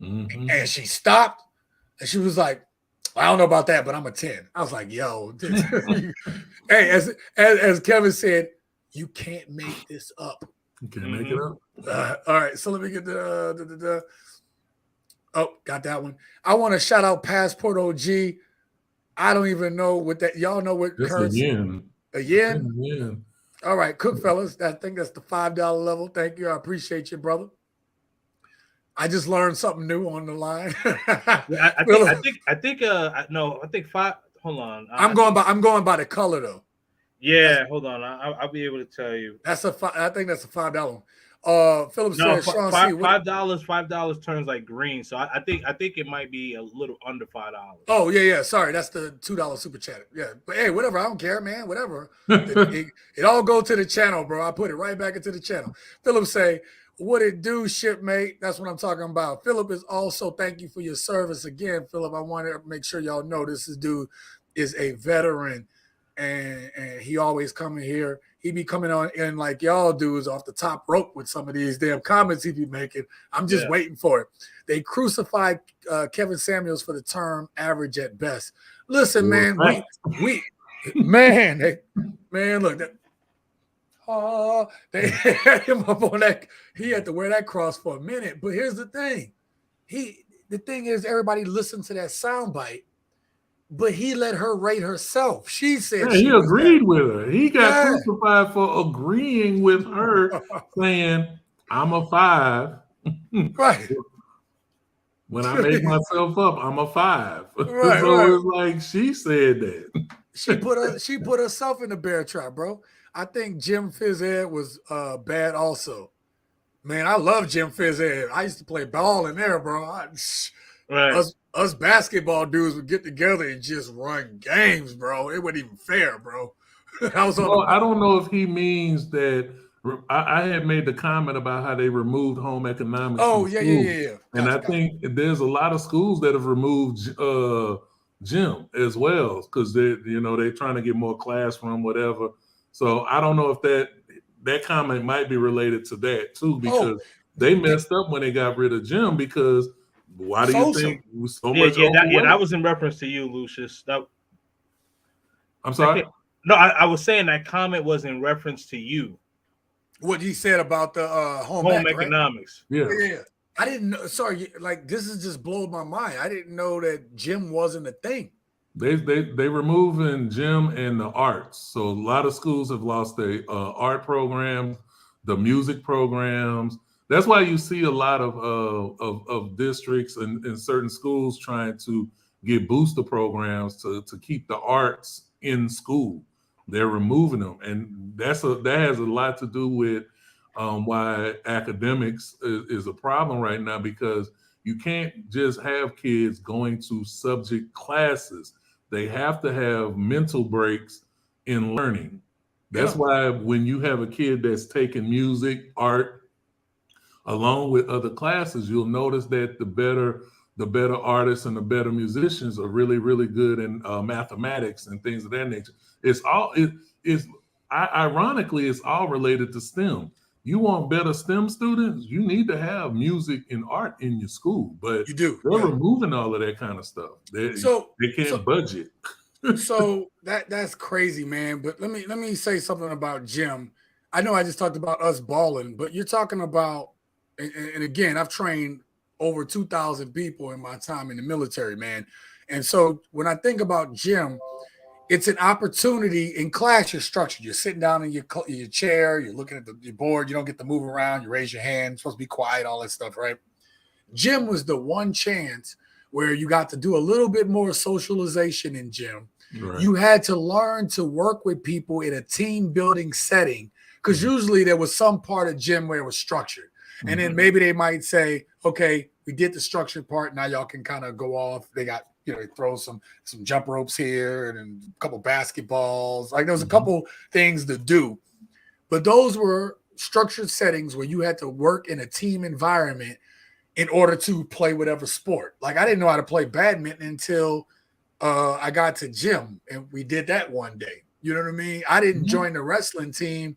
Mm-hmm. And she stopped, and she was like, I don't know about that, but I'm a 10. I was like, yo. Hey, as Kevin said, you can't make this up. You can't make it up. All right, so let me get the got that one. I want to shout out Passport OG. I don't even know what that. Y'all know what currency? A yen? Yeah. All right, Cook fellas. I think that's the $5 level. Thank you. I appreciate you, brother. I just learned something new on the line. I think five. Hold on. I'm going by the color though. Yeah, hold on. I'll be able to tell you. I think that's a $5 one. Philip says Sean $5 turns like green, so I think it might be a little under $5. Oh yeah. Sorry, that's the $2 super chat. Yeah, but hey, whatever. I don't care, man. Whatever. it all go to the channel, bro. I put it right back into the channel. Philip say, what it do, shipmate? That's what I'm talking about. Philip is also, thank you for your service again, Philip. I want to make sure y'all know this dude is a veteran, and he always coming here. He be coming on in like y'all dudes off the top rope with some of these damn comments he be making. I'm just waiting for it. They crucified Kevin Samuels for the term average at best. Listen, man, look. They had him up on that. He had to wear that cross for a minute. But here's the thing. The thing is, everybody listened to that soundbite, but he let her rate herself. She said he agreed with her. He got crucified for agreeing with her, saying, I'm a 5. Right. When I make myself up, I'm a 5. Right, so it's like she said that. She put herself in the bear trap, bro. I think Jim Fizzhead was bad also. Man, I love Jim Fizzhead. I used to play ball in there, bro. Us basketball dudes would get together and just run games, bro. It wasn't even fair, bro. I don't know if he means that. I had made the comment about how they removed home economics. Oh, yeah. And I think there's a lot of schools that have removed gym as well, because they're trying to get more classroom, whatever. So I don't know if that comment might be related to that too, because they messed up when they got rid of gym. Because why do you think so much? That was in reference to you, Lucius. I'm sorry. I was saying that comment was in reference to you. What he said about the home economics. Right? Yeah. I didn't know. Sorry, like this is just blowing my mind. I didn't know that gym wasn't a thing. They removing gym and the arts. So a lot of schools have lost their art programs, the music programs. That's why you see a lot of districts and certain schools trying to get booster programs to keep the arts in school. They're removing them, and that has a lot to do with why academics is a problem right now, because you can't just have kids going to subject classes. They have to have mental breaks in learning. That's why when you have a kid that's taking music, art, along with other classes, you'll notice that the better artists and the better musicians are really, really good in mathematics and things of that nature. Ironically, it's all related to STEM. You want better STEM students, you need to have music and art in your school, but You do. they're removing all of that kind of stuff. They can't budget. So that's crazy, man. But let me say something about Jim. I know I just talked about us balling, but you're talking about, and again, I've trained over 2,000 people in my time in the military, man. And so when I think about Jim, it's an opportunity. In class, you're structured. You're sitting down in your chair. You're looking at your board. You don't get to move around. You raise your hand. You're supposed to be quiet, all that stuff, right? Jim was the one chance where you got to do a little bit more socialization in gym. Right. You had to learn to work with people in a team building setting, because usually there was some part of gym where it was structured. And then maybe they might say, okay, we did the structured part. Now y'all can kind of go off. They got, they throw some jump ropes here and a couple basketballs. Like there was a couple things to do. But those were structured settings where you had to work in a team environment in order to play whatever sport. Like I didn't know how to play badminton until I got to gym, and we did that one day. You know what I mean? I didn't join the wrestling team.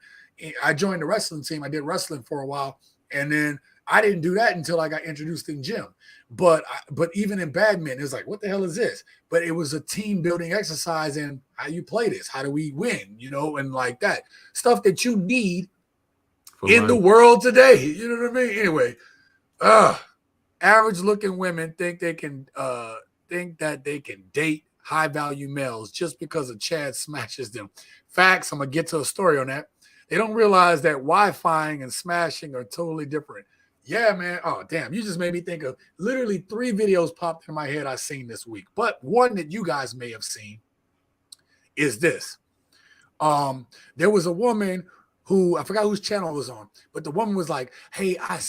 I joined the wrestling team. I did wrestling for a while, and then I didn't do that until I got introduced in gym. But even in badminton, it's like, what the hell is this? But it was a team building exercise in how you play this. How do we win? And like that stuff that you need in the world today. You know what I mean? Anyway, average looking women think they can think that they can date high value males just because a Chad smashes them. Facts. I'm gonna get to a story on that. They don't realize that Wi-Fiing and smashing are totally different. Yeah, man. Oh, damn. You just made me think of literally 3 videos popped in my head I've seen this week. But one that you guys may have seen is this. There was a woman who, I forgot whose channel it was on, but the woman was like, hey, I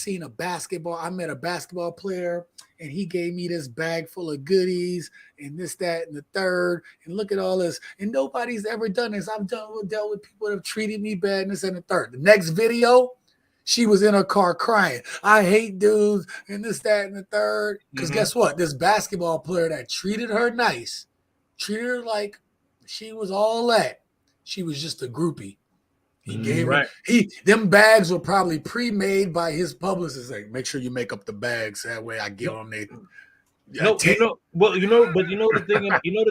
met a basketball player, and he gave me this bag full of goodies and this, that, and the third. And look at all this. And nobody's ever done this. I've dealt with people that have treated me bad and this and the third. The next video, she was in her car crying. I hate dudes and this, that, and the third. Because guess what? This basketball player that treated her nice, treated her like she was all that. She was just a groupie. He gave her, them bags were probably pre-made by his publicist. Like, make sure you make up the bags. That way I get on there. The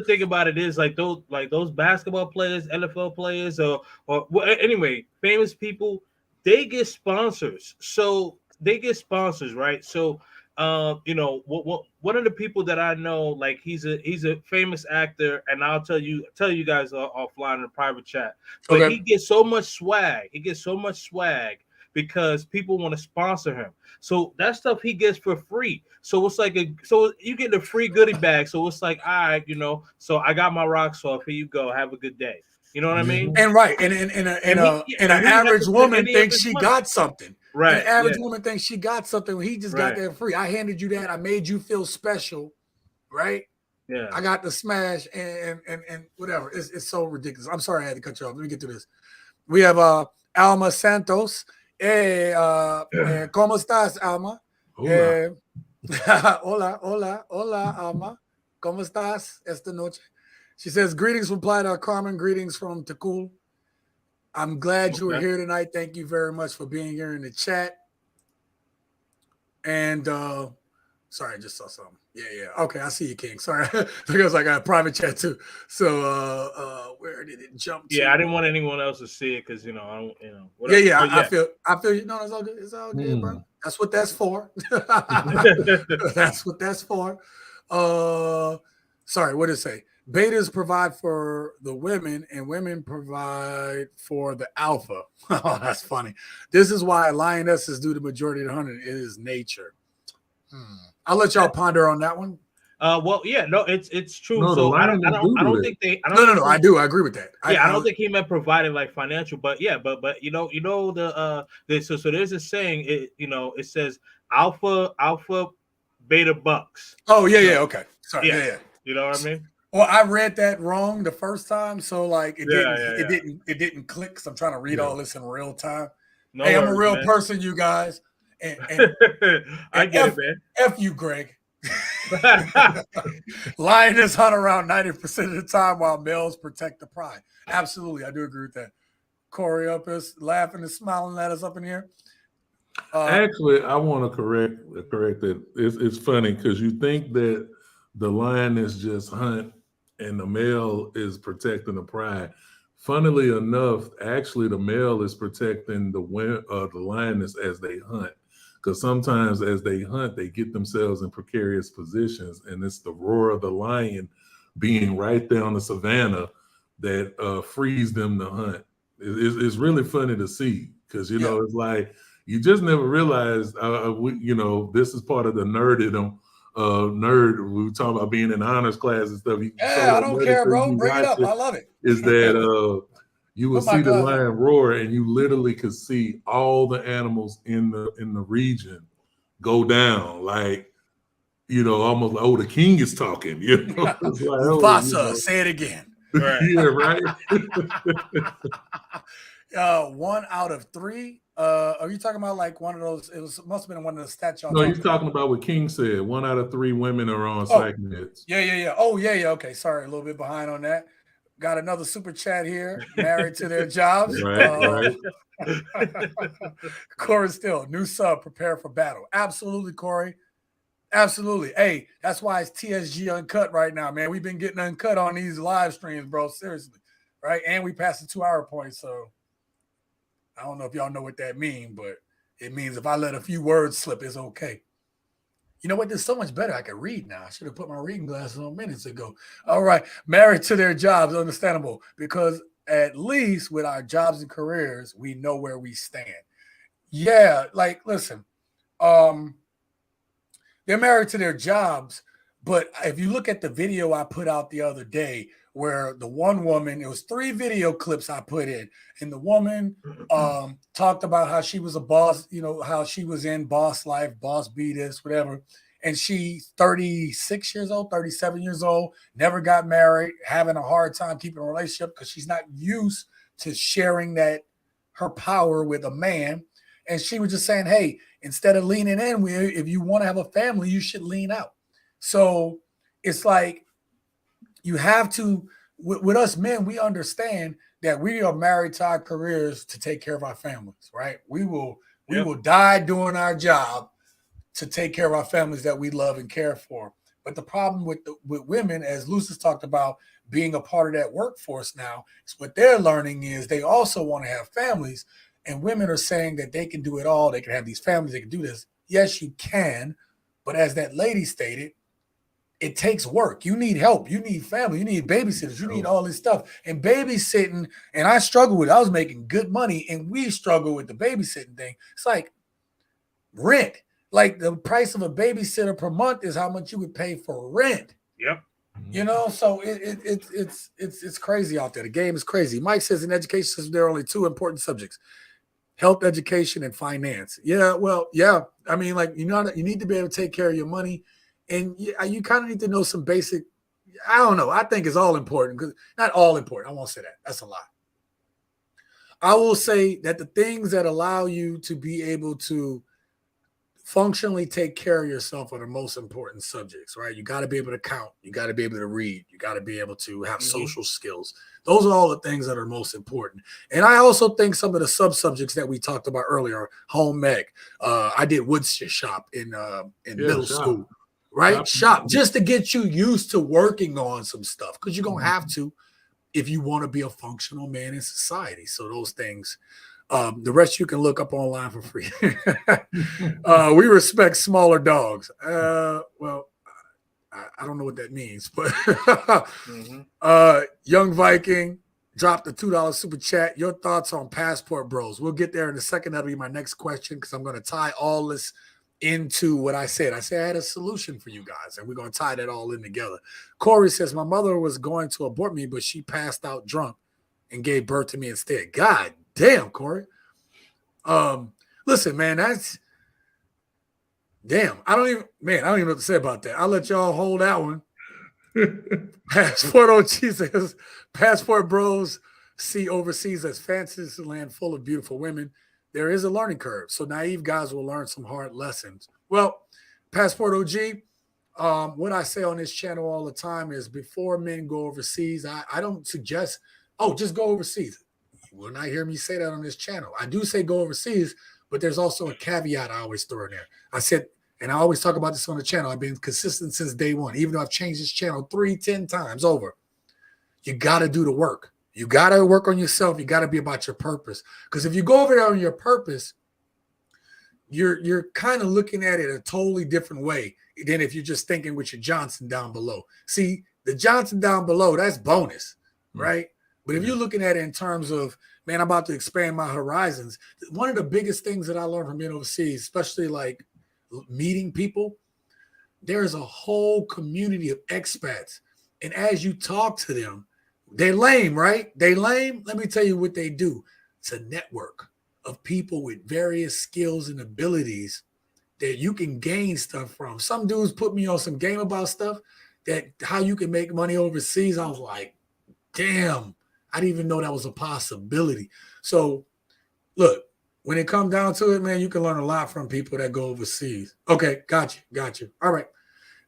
thing about it is like those basketball players, NFL players, or anyway, famous people, they get sponsors. So they get sponsors, right? So one of the people that I know, like he's a famous actor, and I'll tell you guys offline in a private chat. But he gets so much swag. He gets so much swag because people want to sponsor him. So that stuff he gets for free. So it's like so you get a free goodie bag. So it's like, all right, so I got my rocks off. Here you go. Have a good day. You know what I mean? And right, and an average woman thinks she got something. Right. An average woman thinks she got something. He just got that free. I handed you that. I made you feel special, right? Yeah. I got the smash and whatever. It's so ridiculous. I'm sorry I had to cut you off. Let me get to this. We have Alma Santos. ¿Cómo estás, Alma? Hola, Alma. ¿Cómo estás esta noche? She says, greetings from Playa Carmen. Greetings from Takul. I'm glad you were here tonight. Thank you very much for being here in the chat. And sorry, I just saw something. Yeah. Okay, I see you, King. Sorry. Because I got a private chat too. So where did it jump to? Yeah, I didn't want anyone else to see it because I don't, whatever. Yeah. I feel you. No, it's all good. It's all good, bro. That's what that's for. That's what that's for. Sorry, what did it say? betas provide for the women and women provide for the alpha. Oh, that's funny. This is why lionesses do the majority of the hunting. It is nature. I'll let y'all ponder on that one. Well, yeah, no, it's true. No, the So I lioness don't do think they. No. I do. I agree with that. Yeah, I don't think he meant providing like financial, but yeah, but so there's a saying. It says alpha, beta bucks. Oh yeah. Okay. Sorry. Yeah. You know what I mean? Well, I read that wrong the first time, so like it didn't click. Cause I'm trying to read all this in real time. No hey, worries, I'm a real man. person, you guys. And I get it, man. F you, Greg. Lioness hunt around 90% of the time while males protect the pride. Absolutely, I do agree with that. Corey up is laughing and smiling at us up in here. Actually, I want to correct that. It's funny because you think that the lioness just hunt and the male is protecting the pride. Funnily enough, actually, the male is protecting the lioness as they hunt. Because sometimes as they hunt, they get themselves in precarious positions, and it's the roar of the lion being right there on the savannah that frees them to hunt. It's really funny to see because, it's like you just never realize, this is part of the nerdism. Nerd, we were talking about being in honors class and stuff. I don't care, bro. Bring it up. I love it. Is that you will see the lion roar, and you literally could see all the animals in the region go down, like almost like, the king is talking. It's like, Mufasa, say it again. Right. Yeah, right. 1 out of 3. Are you talking about like one of those? Must have been one of the stats y'all. No, you're talking about what King said. 1 out of 3 women are on psych meds. Yeah. Oh, yeah. Okay, sorry, a little bit behind on that. Got another super chat here. Married to their jobs. Right. Corey Still, new sub, prepare for battle. Absolutely, Corey. Absolutely. Hey, that's why it's TSG Uncut right now, man. We've been getting uncut on these live streams, bro. Seriously. Right? And we passed the 2-hour point, so I don't know if y'all know what that means, but it means if I let a few words slip, it's okay. You know what? This is so much better. I can read now. I should have put my reading glasses on minutes ago. All right. Married to their jobs, understandable, because at least with our jobs and careers, we know where we stand. Yeah, like, listen, they're married to their jobs, but if you look at the video I put out the other day, where the one woman, it was 3 video clips I put in, and the woman talked about how she was a boss, how she was in boss life, boss be this, whatever. And she's 36 years old, 37 years old, never got married, having a hard time keeping a relationship because she's not used to sharing her power with a man. And she was just saying, hey, instead of leaning in, if you want to have a family, you should lean out. So it's like, you have to, with us men, we understand that we are married to our careers to take care of our families, right? We will die doing our job to take care of our families that we love and care for. But the problem with women, as Lucis talked about, being a part of that workforce now, is what they're learning is they also want to have families. And women are saying that they can do it all. They can have these families. They can do this. Yes, you can. But as that lady stated, it takes work. You need help. You need family. You need babysitters. You need all this stuff. And babysitting, and I struggle with it. I was making good money, and we struggle with the babysitting thing. It's like rent. Like the price of a babysitter per month is how much you would pay for rent. Yep. So it's crazy out there. The game is crazy. Mike says in education system, there are only 2 important subjects: health, education, and finance. Yeah, well, yeah. I mean, like, you need to be able to take care of your money. And you kind of need to know some basic, I don't know. I think it's all important, because not all important. I won't say that. That's a lie. I will say that the things that allow you to be able to functionally take care of yourself are the most important subjects, right? You got to be able to count. You got to be able to read. You got to be able to have social skills. Those are all the things that are most important. And I also think some of the sub-subjects that we talked about earlier, home ec. I did wood shop in middle school. Right? Shop, just to get you used to working on some stuff, because you're going to have to if you want to be a functional man in society. So those things, the rest you can look up online for free. We respect smaller dogs. Well, I don't know what that means, but Mm-hmm. Young Viking dropped the $2 super chat. Your thoughts on Passport Bros? We'll get there in a second. That'll be my next question because I'm going to tie all this into what I said. I said I had a solution for you guys, and we're going to tie that all in together. Corey says, my mother was going to abort me, but she passed out drunk and gave birth to me instead. God damn, Corey. Listen, man, that's damn. I don't even know what to say about that. I'll let y'all hold that one. Passport OG says, Passport Bros see overseas as fantasy land full of beautiful women. There is a learning curve, so naive guys will learn some hard lessons. Well, Passport OG, what I say on this channel all the time is before men go overseas, I don't suggest, just go overseas. You will not hear me say that on this channel. I do say go overseas, but there's also a caveat I always throw in there. I said, and I always talk about this on the channel, I've been consistent since day one, even though I've changed this channel 10 times over. You got to do the work. You got to work on yourself. You got to be about your purpose. Because if you go over there on your purpose, you're kind of looking at it a totally different way than if you're just thinking with your Johnson down below. See, the Johnson down below, that's bonus, right? But if you're looking at it in terms of, man, I'm about to expand my horizons, one of the biggest things that I learned from being overseas, especially like meeting people, there's a whole community of expats. And as you talk to them, they're lame, right? They lame. Let me tell you what they do. It's a network of people with various skills and abilities that you can gain stuff from. Some dudes put me on some game about stuff that how you can make money overseas. I was like, damn, I didn't even know that was a possibility. So look, when it comes down to it, man, you can learn a lot from people that go overseas. Okay, got you. All right.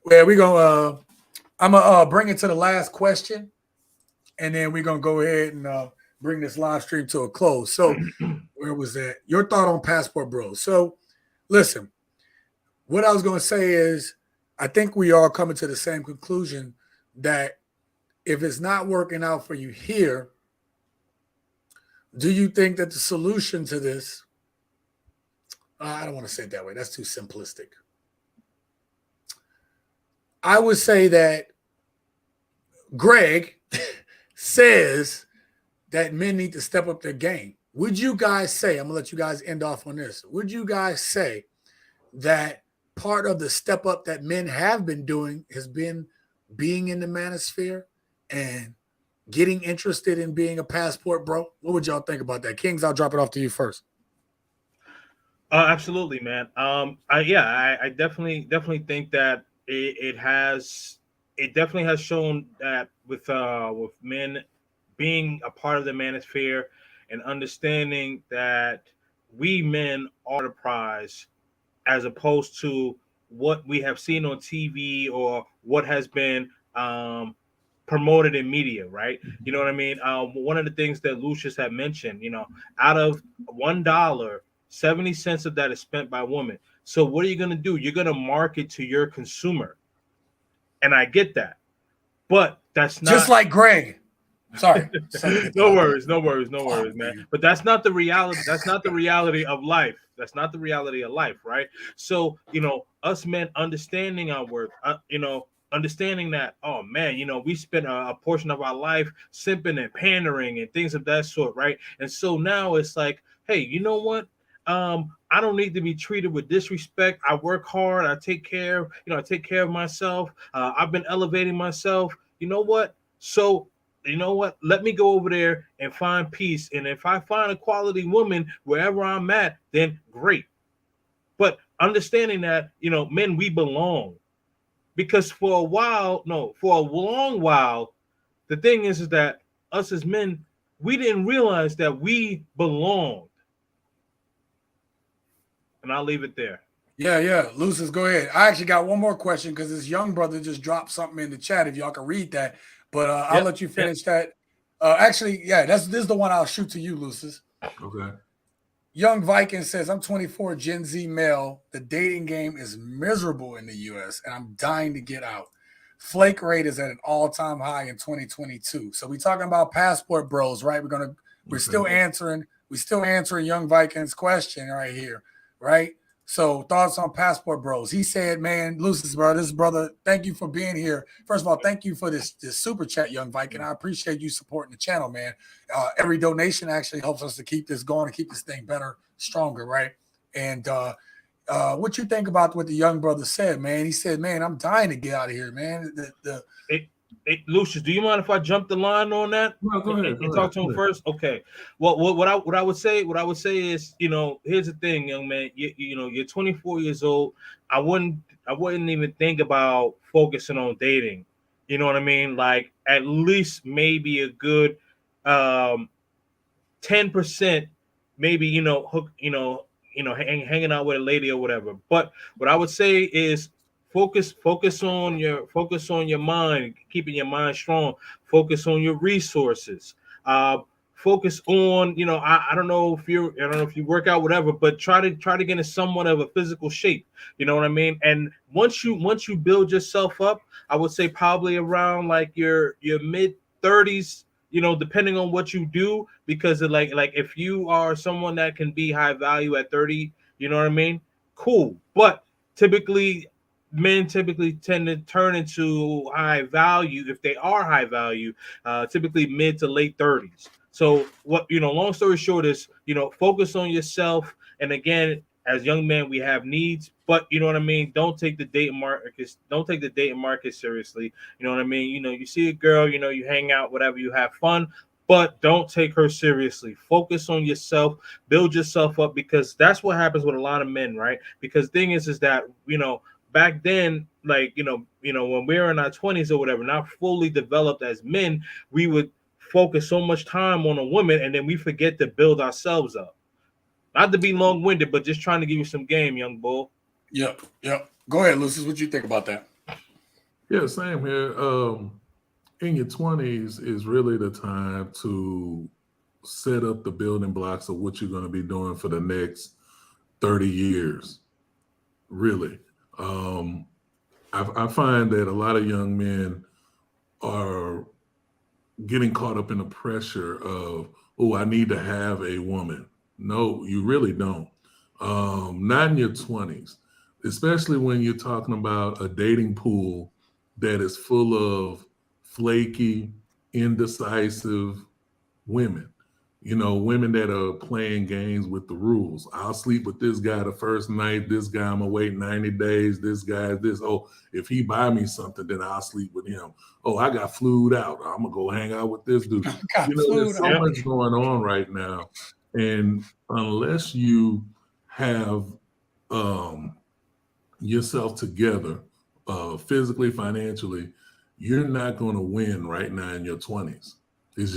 Well, we're going to, I'm going to bring it to the last question, and then we're going to go ahead and bring this live stream to a close. So where was that? Your thought on Passport Bros. So listen, what I was going to say is I think we are coming to the same conclusion that if it's not working out for you here, do you think that the solution to this, I don't want to say it that way. That's too simplistic. I would say that Greg says that men need to step up their game. Would you guys say, I'm going to let you guys end off on this. Would you guys say that part of the step up that men have been doing has been being in the manosphere and getting interested in being a passport bro? What would y'all think about that? Kings, I'll drop it off to you first. Absolutely, man. I definitely think that it definitely has shown that with men being a part of the manosphere and understanding that we men are the prize, as opposed to what we have seen on TV or what has been promoted in media, right? You know what I mean? One of the things that Lucius had mentioned, out of $1, 70 cents of that is spent by women. So what are you going to do? You're going to market to your consumer. And I get that. But that's not just like Greg. Sorry. No worries, man. But that's not the reality. That's not the reality of life. That's not the reality of life, right? So, us men understanding our worth, understanding that, oh man, we spent a portion of our life simping and pandering and things of that sort, right? And so now it's like, hey, you know what? I don't need to be treated with disrespect. I work hard. I take care of myself. I've been elevating myself. You know what? So, you know what? Let me go over there and find peace. And if I find a quality woman wherever I'm at, then great. But understanding that, men, we belong. Because for a long while, the thing is that us as men, we didn't realize that we belonged. And I'll leave it there. Yeah. Lucius, go ahead. I actually got one more question because this young brother just dropped something in the chat. If y'all can read that, but I'll let you finish that. This is the one I'll shoot to you, Lucius. Okay. Young Viking says, I'm 24, Gen Z male. The dating game is miserable in the U.S. and I'm dying to get out. Flake rate is at an all-time high in 2022. So we're talking about passport bros, right? We're still answering Young Viking's question right here. Right. So thoughts on Passport Bros. He said, man, Lucis, bro, this brother, thank you for being here. First of all, thank you for this super chat, Young Viking. I appreciate you supporting the channel, man. Every donation actually helps us to keep this going and keep this thing better, stronger, right? And what you think about what the young brother said, man? He said, man, I'm dying to get out of here, man. Hey, Lucius, do you mind if I jump the line on that? No, go ahead. And talk to him first. Okay. Well, what I would say is, you know, here's the thing, young man. You know, you're 24 years old. I wouldn't even think about focusing on dating. You know what I mean? Like at least maybe a good 10%, maybe, you know, hook, hanging out with a lady or whatever. But what I would say is focus on your mind, keeping your mind strong. Focus on your resources. Focus on, you know, I don't know if you work out, whatever, but try to get in somewhat of a physical shape. You know what I mean? And once you build yourself up, I would say probably around like your mid 30s, you know, depending on what you do, because of like if you are someone that can be high value at 30, you know what I mean? Cool. But men typically tend to turn into high value if they are high value, typically mid to late 30s. So what, you know, long story short is, you know, focus on yourself. And again, as young men, we have needs, but you know what I mean? Don't take the dating market seriously. You know what I mean? You know, you see a girl, you know, you hang out, whatever, you have fun, but don't take her seriously. Focus on yourself, build yourself up, because that's what happens with a lot of men, right? Because thing is that, you know, back then, like, you know, when we were in our 20s or whatever, not fully developed as men, we would focus so much time on a woman and then we forget to build ourselves up. Not to be long-winded, but just trying to give you some game, young bull. Yep. Go ahead, Lucis. What you think about that? Yeah, same here. In your 20s is really the time to set up the building blocks of what you're going to be doing for the next 30 years. Really. I find that a lot of young men are getting caught up in the pressure of, oh, I need to have a woman. No, you really don't. Not in your 20s, especially when you're talking about a dating pool that is full of flaky, indecisive women. You know, women that are playing games with the rules. I'll sleep with this guy the first night. This guy, I'm gonna wait 90 days. This guy, this. Oh, if he buy me something, then I'll sleep with him. Oh, I got flued out. I'm gonna go hang out with this dude. You know, there's so much going on right now, and unless you have yourself together, physically, financially, you're not going to win right now in your 20s. It's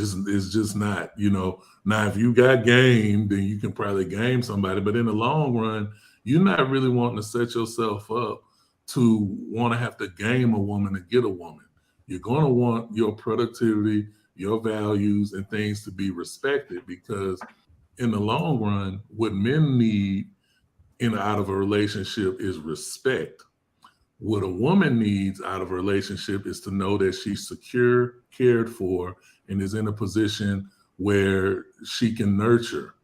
just not, you know. Now, if you got game, then you can probably game somebody. But in the long run, you're not really wanting to set yourself up to want to have to game a woman to get a woman. You're going to want your productivity, your values, and things to be respected, because in the long run, what men need out of a relationship is respect. What a woman needs out of a relationship is to know that she's secure, cared for, and is in a position where she can nurture.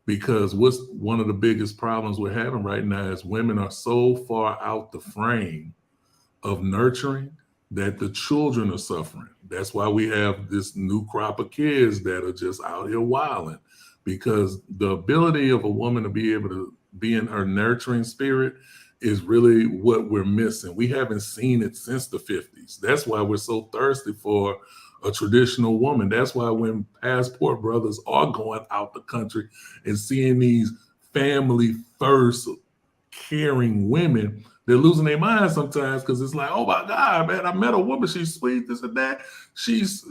Because what's one of the biggest problems we're having right now is women are so far out the frame of nurturing that the children are suffering. That's why we have this new crop of kids that are just out here wilding, because the ability of a woman to be able to be in her nurturing spirit is really what we're missing. We haven't seen it since the 50s. That's why we're so thirsty for a traditional woman. That's why when passport brothers are going out the country and seeing these family first caring women, they're losing their minds sometimes, because it's like, oh my God, man, I met a woman, she's sweet, this and that. She's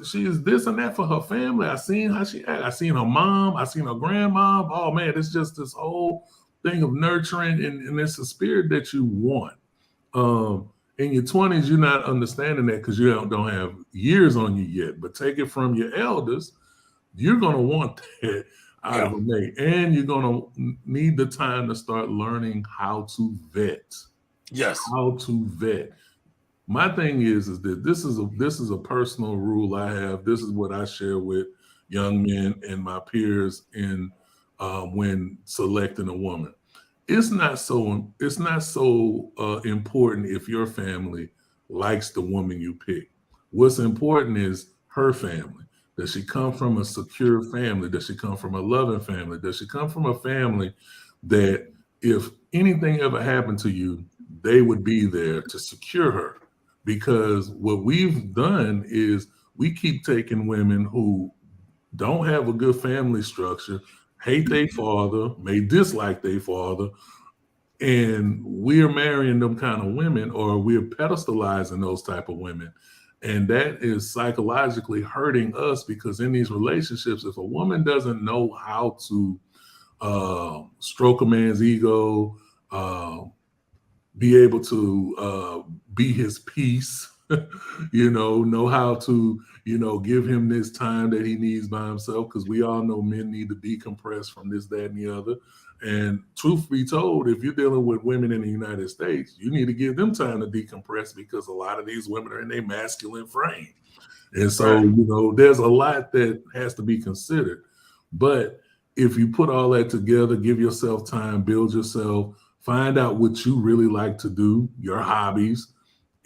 this and that for her family. I seen how she act. I seen her mom, I seen her grandma. Oh man, it's just this whole thing of nurturing, and it's a spirit that you want. In your 20s, you're not understanding that because you don't have years on you yet. But take it from your elders, you're going to want that out of a mate. And you're going to need the time to start learning how to vet. Yes. How to vet. My thing is that this is a personal rule I have. This is what I share with young men and my peers in when selecting a woman. it's not so important if your family likes the woman you pick. What's important is her family. Does she come from a secure family? Does she come from a loving family? Does she come from a family that if anything ever happened to you, they would be there to secure her? Because what we've done is we keep taking women who don't have a good family structure, hate their father, may dislike their father, and we're marrying them kind of women, or we're pedestalizing those type of women. And that is psychologically hurting us, because in these relationships, if a woman doesn't know how to stroke a man's ego, be able to be his peace, know how to, give him this time that he needs by himself, because we all know men need to decompress from this, that, and the other. And truth be told, if you're dealing with women in the United States, you need to give them time to decompress, because a lot of these women are in their masculine frame. And so, there's a lot that has to be considered. But if you put all that together, give yourself time, build yourself, find out what you really like to do, your hobbies,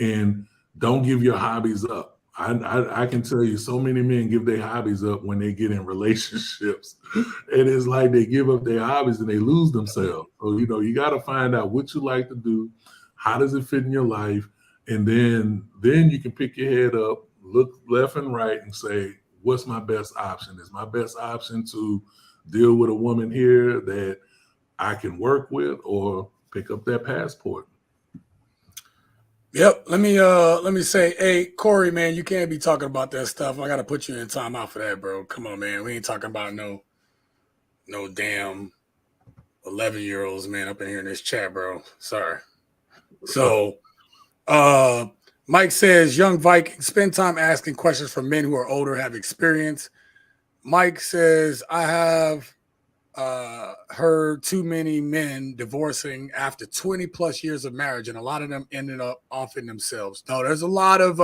and don't give your hobbies up. I can tell you, so many men give their hobbies up when they get in relationships. And it's like they give up their hobbies and they lose themselves. So, you got to find out what you like to do, how does it fit in your life, and then you can pick your head up, look left and right, and say, what's my best option? Is my best option to deal with a woman here that I can work with, or pick up that passport? Yep. Let me say, hey, Corey, man, you can't be talking about that stuff. I gotta put you in timeout for that, bro. Come on, man. We ain't talking about no damn 11-year-olds, man, up in here in this chat, bro. Sorry. So Mike says, young Viking, spend time asking questions from men who are older, have experience. Mike says, I have heard too many men divorcing after 20 plus years of marriage, and a lot of them ended up offing themselves. No, there's a lot of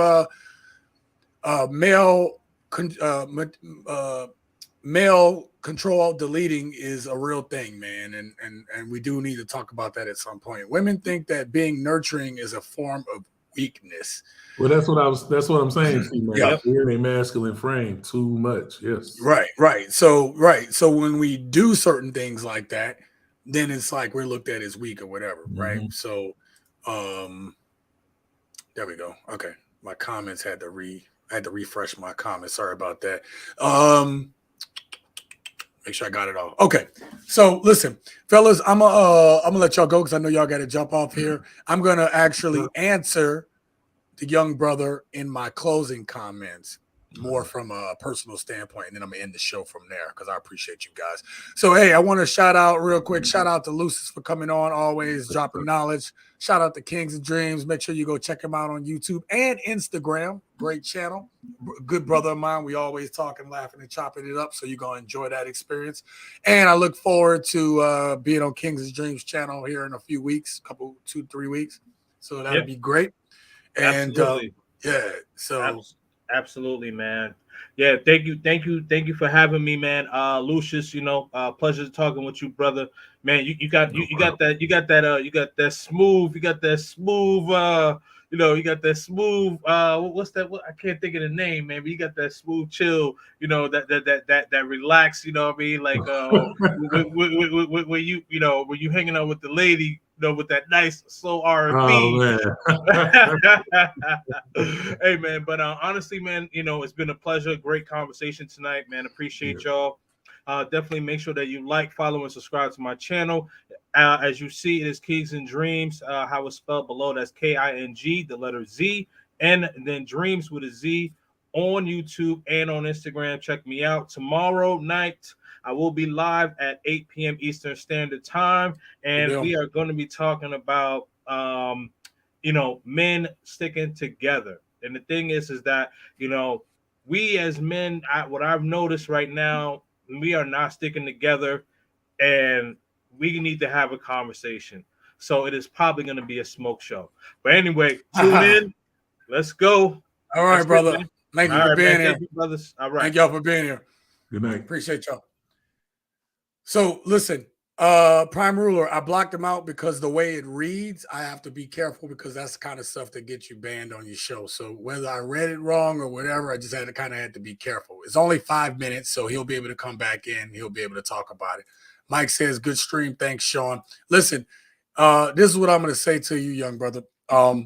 male control deleting is a real thing, man, and we do need to talk about that at some point. Women think that being nurturing is a form of weakness. Well, that's what I'm saying. Yeah. We're in a masculine frame too much. Yes. Right. So when we do certain things like that, then it's like we're looked at as weak or whatever. Mm-hmm. Right. So there we go. Okay. My comments had to refresh my comments. Sorry about that. Make sure I got it all. Okay. So listen, fellas, I'm gonna let y'all go because I know y'all got to jump off here. I'm gonna actually answer the young brother in my closing comments, more from a personal standpoint, and then I'm gonna end the show from there because I appreciate you guys. So hey, I want to shout out real quick. Shout out to Lucis for coming on, always dropping knowledge. Shout out to Kings and Dreams. Make sure you go check him out on YouTube and Instagram. Great channel. Good brother of mine. We always talking, laughing, and chopping it up. So you're gonna enjoy that experience. And I look forward to being on Kings and Dreams channel here in a few weeks, 2-3 weeks. So that'd be great. And so absolutely, man. Yeah, thank you for having me, man. Lucius, pleasure talking with you, brother. Man, you got that smooth, what's that? I can't think of the name, man, but you got that smooth chill, that relax, you know what I mean? Like when you hanging out with the lady, with that nice slow R&B. Hey, man, but honestly, man, it's been a pleasure. Great conversation tonight, man. Appreciate y'all. Definitely make sure that you like, follow, and subscribe to my channel. As you see, it is Kings and Dreams. How it's spelled below, that's King, the letter Z, and then Dreams with a Z, on YouTube and on Instagram. Check me out. Tomorrow night, I will be live at 8 p.m. Eastern Standard Time, and we are going to be talking about, men sticking together. And the thing is that, we as men, what I've noticed right now, we are not sticking together, and we need to have a conversation. So it is probably going to be a smoke show. But anyway, tune in. Let's go. All right, brother. Thank you for being here. Thank you, brothers. All right. Thank y'all for being here. Good night. Appreciate y'all. So listen, Prime Ruler, I blocked him out because the way it reads, I have to be careful because that's the kind of stuff that gets you banned on your show. So whether I read it wrong or whatever, I just had to be careful. It's only 5 minutes, so he'll be able to come back in. He'll be able to talk about it. Mike says, good stream. Thanks, Sean. Listen, this is what I'm going to say to you, young brother. I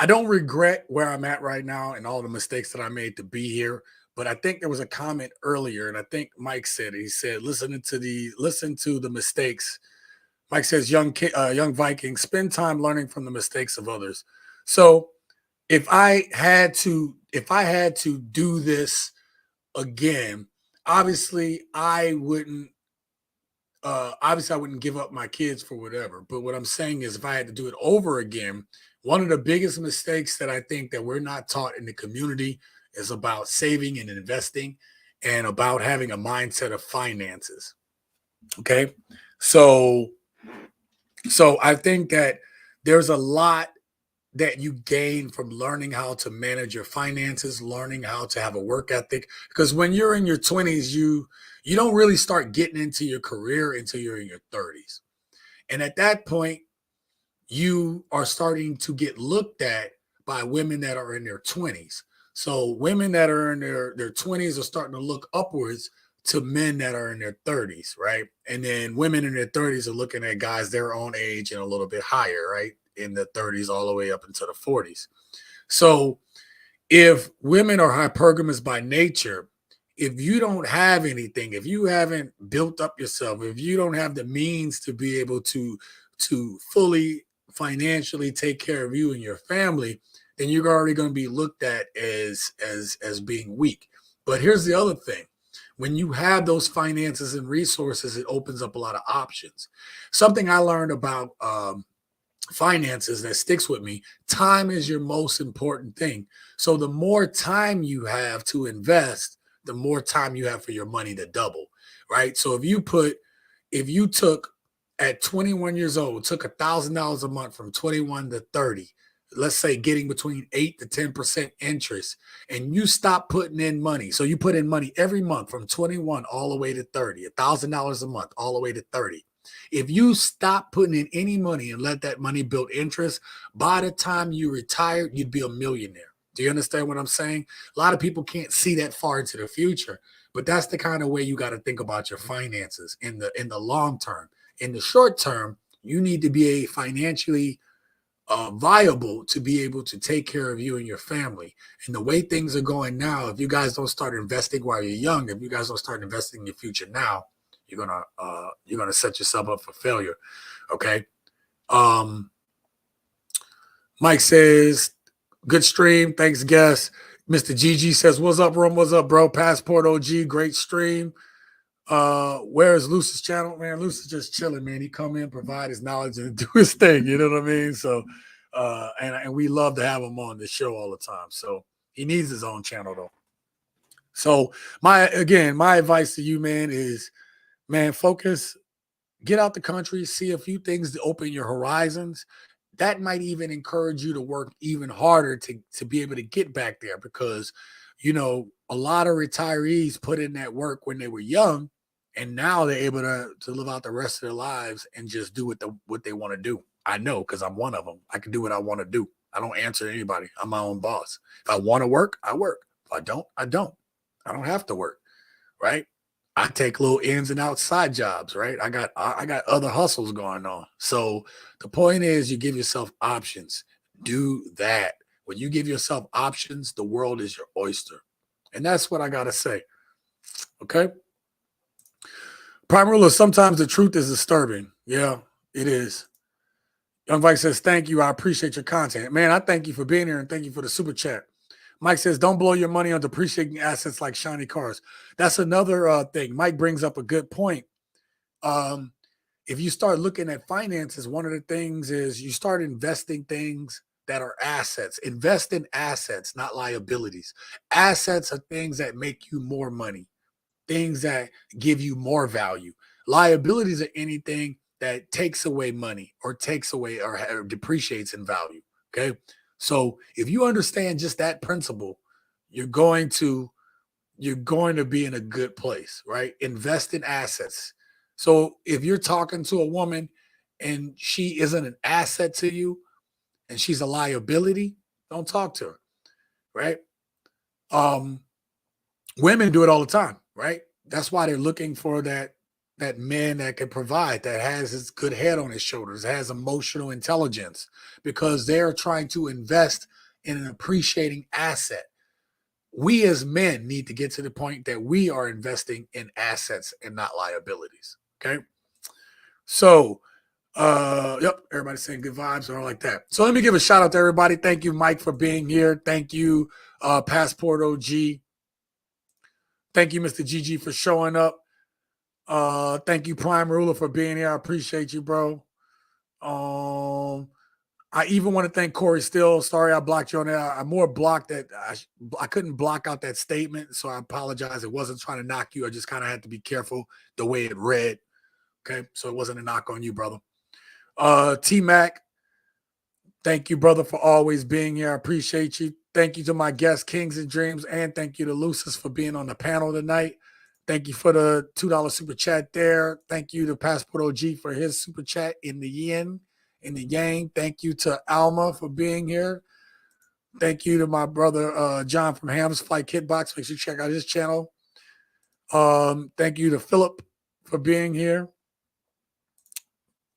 don't regret where I'm at right now and all the mistakes that I made to be here. But I think there was a comment earlier, and I think Mike said it. He said, listen to the mistakes. Mike says, young Viking, spend time learning from the mistakes of others. So if I had to do this again, obviously I wouldn't give up my kids for whatever. But what I'm saying is if I had to do it over again, one of the biggest mistakes that I think that we're not taught in the community is about saving and investing and about having a mindset of finances. Okay. So I think that there's a lot that you gain from learning how to manage your finances, learning how to have a work ethic. Because when you're in your 20s, you don't really start getting into your career until you're in your 30s. And at that point, you are starting to get looked at by women that are in their 20s. So women that are in their 20s are starting to look upwards to men that are in their 30s, right? And then women in their 30s are looking at guys their own age and a little bit higher, right? In the 30s all the way up into the 40s. So if women are hypergamous by nature, if you don't have anything, if you haven't built up yourself, if you don't have the means to be able to fully financially take care of you and your family, then you're already going to be looked at as being weak. But here's the other thing. When you have those finances and resources, it opens up a lot of options. Something I learned about finances that sticks with me, time is your most important thing. So the more time you have to invest, the more time you have for your money to double, right? So if you took at 21 years old, took $1,000 a month from 21 to 30, let's say getting between 8 to 10% interest, and you stop putting in money. So you put in money every month from 21 all the way to 30, $1,000 a month all the way to 30. If you stop putting in any money and let that money build interest, by the time you retire, you'd be a millionaire. Do you understand what I'm saying? A lot of people can't see that far into the future, but that's the kind of way you got to think about your finances in the long term. In the short term, you need to be financially viable to be able to take care of you and your family. And the way things are going now, if you guys don't start investing while you're young, if you guys don't start investing in your future now, you're gonna set yourself up for failure. Okay. Mike says, good stream. Thanks, guest. Mr. GG says, what's up, Rum? What's up, bro? Passport OG, great stream. Where is Luce's channel? Man, Luce is just chilling, man. He come in, provide his knowledge, and do his thing. You know what I mean? So, and we love to have him on the show all the time. So he needs his own channel, though. So my advice to you, man, is, man, focus, get out the country, see a few things to open your horizons. That might even encourage you to work even harder to be able to get back there, because, you know, a lot of retirees put in that work when they were young, and now they're able to live out the rest of their lives and just do what they want to do. I know, because I'm one of them. I can do what I want to do. I don't answer to anybody. I'm my own boss. If I want to work, I work. If I don't, I don't. I don't have to work, right? I take little ins and outs side jobs, right? I got other hustles going on. So the point is, you give yourself options. Do that. When you give yourself options, the world is your oyster. And that's what I got to say. Okay? Prime Ruler, sometimes the truth is disturbing. Yeah, it is. Young Vice says, thank you. I appreciate your content. Man, I thank you for being here, and thank you for the super chat. Mike says, don't blow your money on depreciating assets like shiny cars. That's another thing. Mike brings up a good point. If you start looking at finances, one of the things is you start investing things that are assets. Invest in assets, not liabilities. Assets are things that make you more money, things that give you more value. Liabilities are anything that takes away money or takes away or depreciates in value. Okay. So if you understand just that principle, you're going to be in a good place, right? Invest in assets. So if you're talking to a woman and she isn't an asset to you and she's a liability, don't talk to her, right? Women do it all the time, right? That's why they're looking for that man that can provide, that has his good head on his shoulders, has emotional intelligence, because they're trying to invest in an appreciating asset. We as men need to get to the point that we are investing in assets and not liabilities. Okay. So yep, everybody's saying good vibes and all like that. So let me give a shout out to everybody. Thank you, Mike, for being here. Thank you, Passport OG. Thank you, Mr. GG, for showing up. Thank you, Prime Ruler, for being here. I appreciate you, bro. I even want to thank Corey Still. Sorry I blocked you on there. I more blocked that. I couldn't block out that statement, so I apologize. It wasn't trying to knock you. I just kind of had to be careful the way it read. Okay, so it wasn't a knock on you, brother. T-Mac, thank you, brother, for always being here. I appreciate you. Thank you to my guests, Kings and Dreams, and thank you to Lucis for being on the panel tonight. Thank you for the $2 super chat there. Thank you to Passport OG for his super chat in the yin, in the yang. Thank you to Alma for being here. Thank you to my brother John from Ham's Flight Kitbox. Make sure you check out his channel. Thank you to Philip for being here.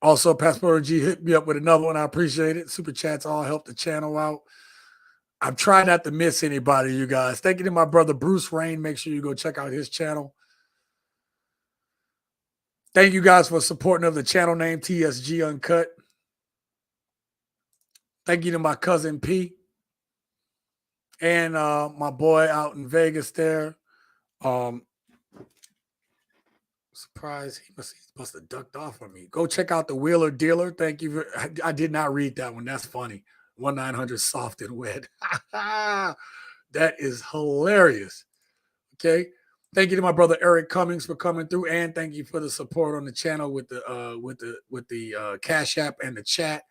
Also, Passport OG hit me up with another one. I appreciate it. Super chats all help the channel out. I'm trying not to miss anybody, you guys. Thank you to my brother Bruce Rain. Make sure you go check out his channel. Thank you guys for supporting of the channel name TSG Uncut. Thank you to my cousin P and my boy out in Vegas there. Surprise, he must have ducked off on me. Go check out the Wheeler Dealer. Thank you. I did not read that one. That's funny. 1-900 soft and wet. That is hilarious. Okay. Thank you to my brother Eric Cummings for coming through, and thank you for the support on the channel with the Cash App and the chat.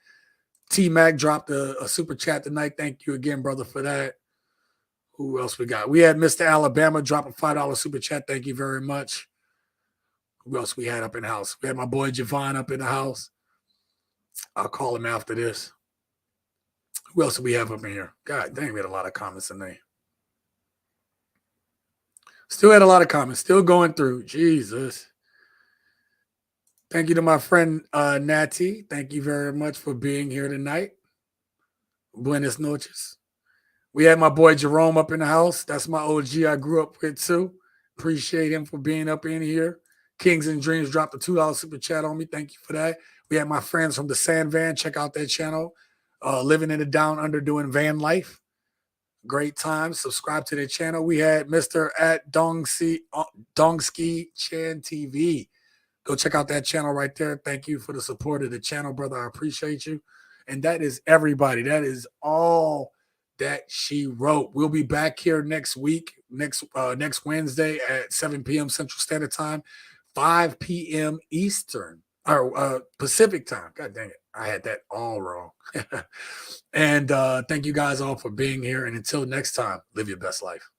T-Mac dropped a super chat tonight. Thank you again, brother, for that. Who else we got? We had Mr. Alabama drop a $5 super chat. Thank you very much. Who else we had up in the house? We had my boy Javon up in the house. I'll call him after this. Who else do we have up in here? God dang, we had a lot of comments tonight. Still had a lot of comments. Still going through. Jesus. Thank you to my friend Natty. Thank you very much for being here tonight. Buenas noches. We had my boy Jerome up in the house. That's my OG I grew up with too. Appreciate him for being up in here. Kings and Dreams dropped a $2 super chat on me. Thank you for that. We had my friends from the Sand Van. Check out that channel. Living in the Down Under, doing van life. Great time. Subscribe to their channel. We had Mr. at Dongski Chan TV. Go check out that channel right there. Thank you for the support of the channel, brother. I appreciate you. And that is everybody. That is all that she wrote. We'll be back here next week, next Wednesday at 7 p.m. Central Standard Time, 5 p.m. Eastern or Pacific time. God dang it. I had that all wrong. And thank you guys all for being here. And until next time, live your best life.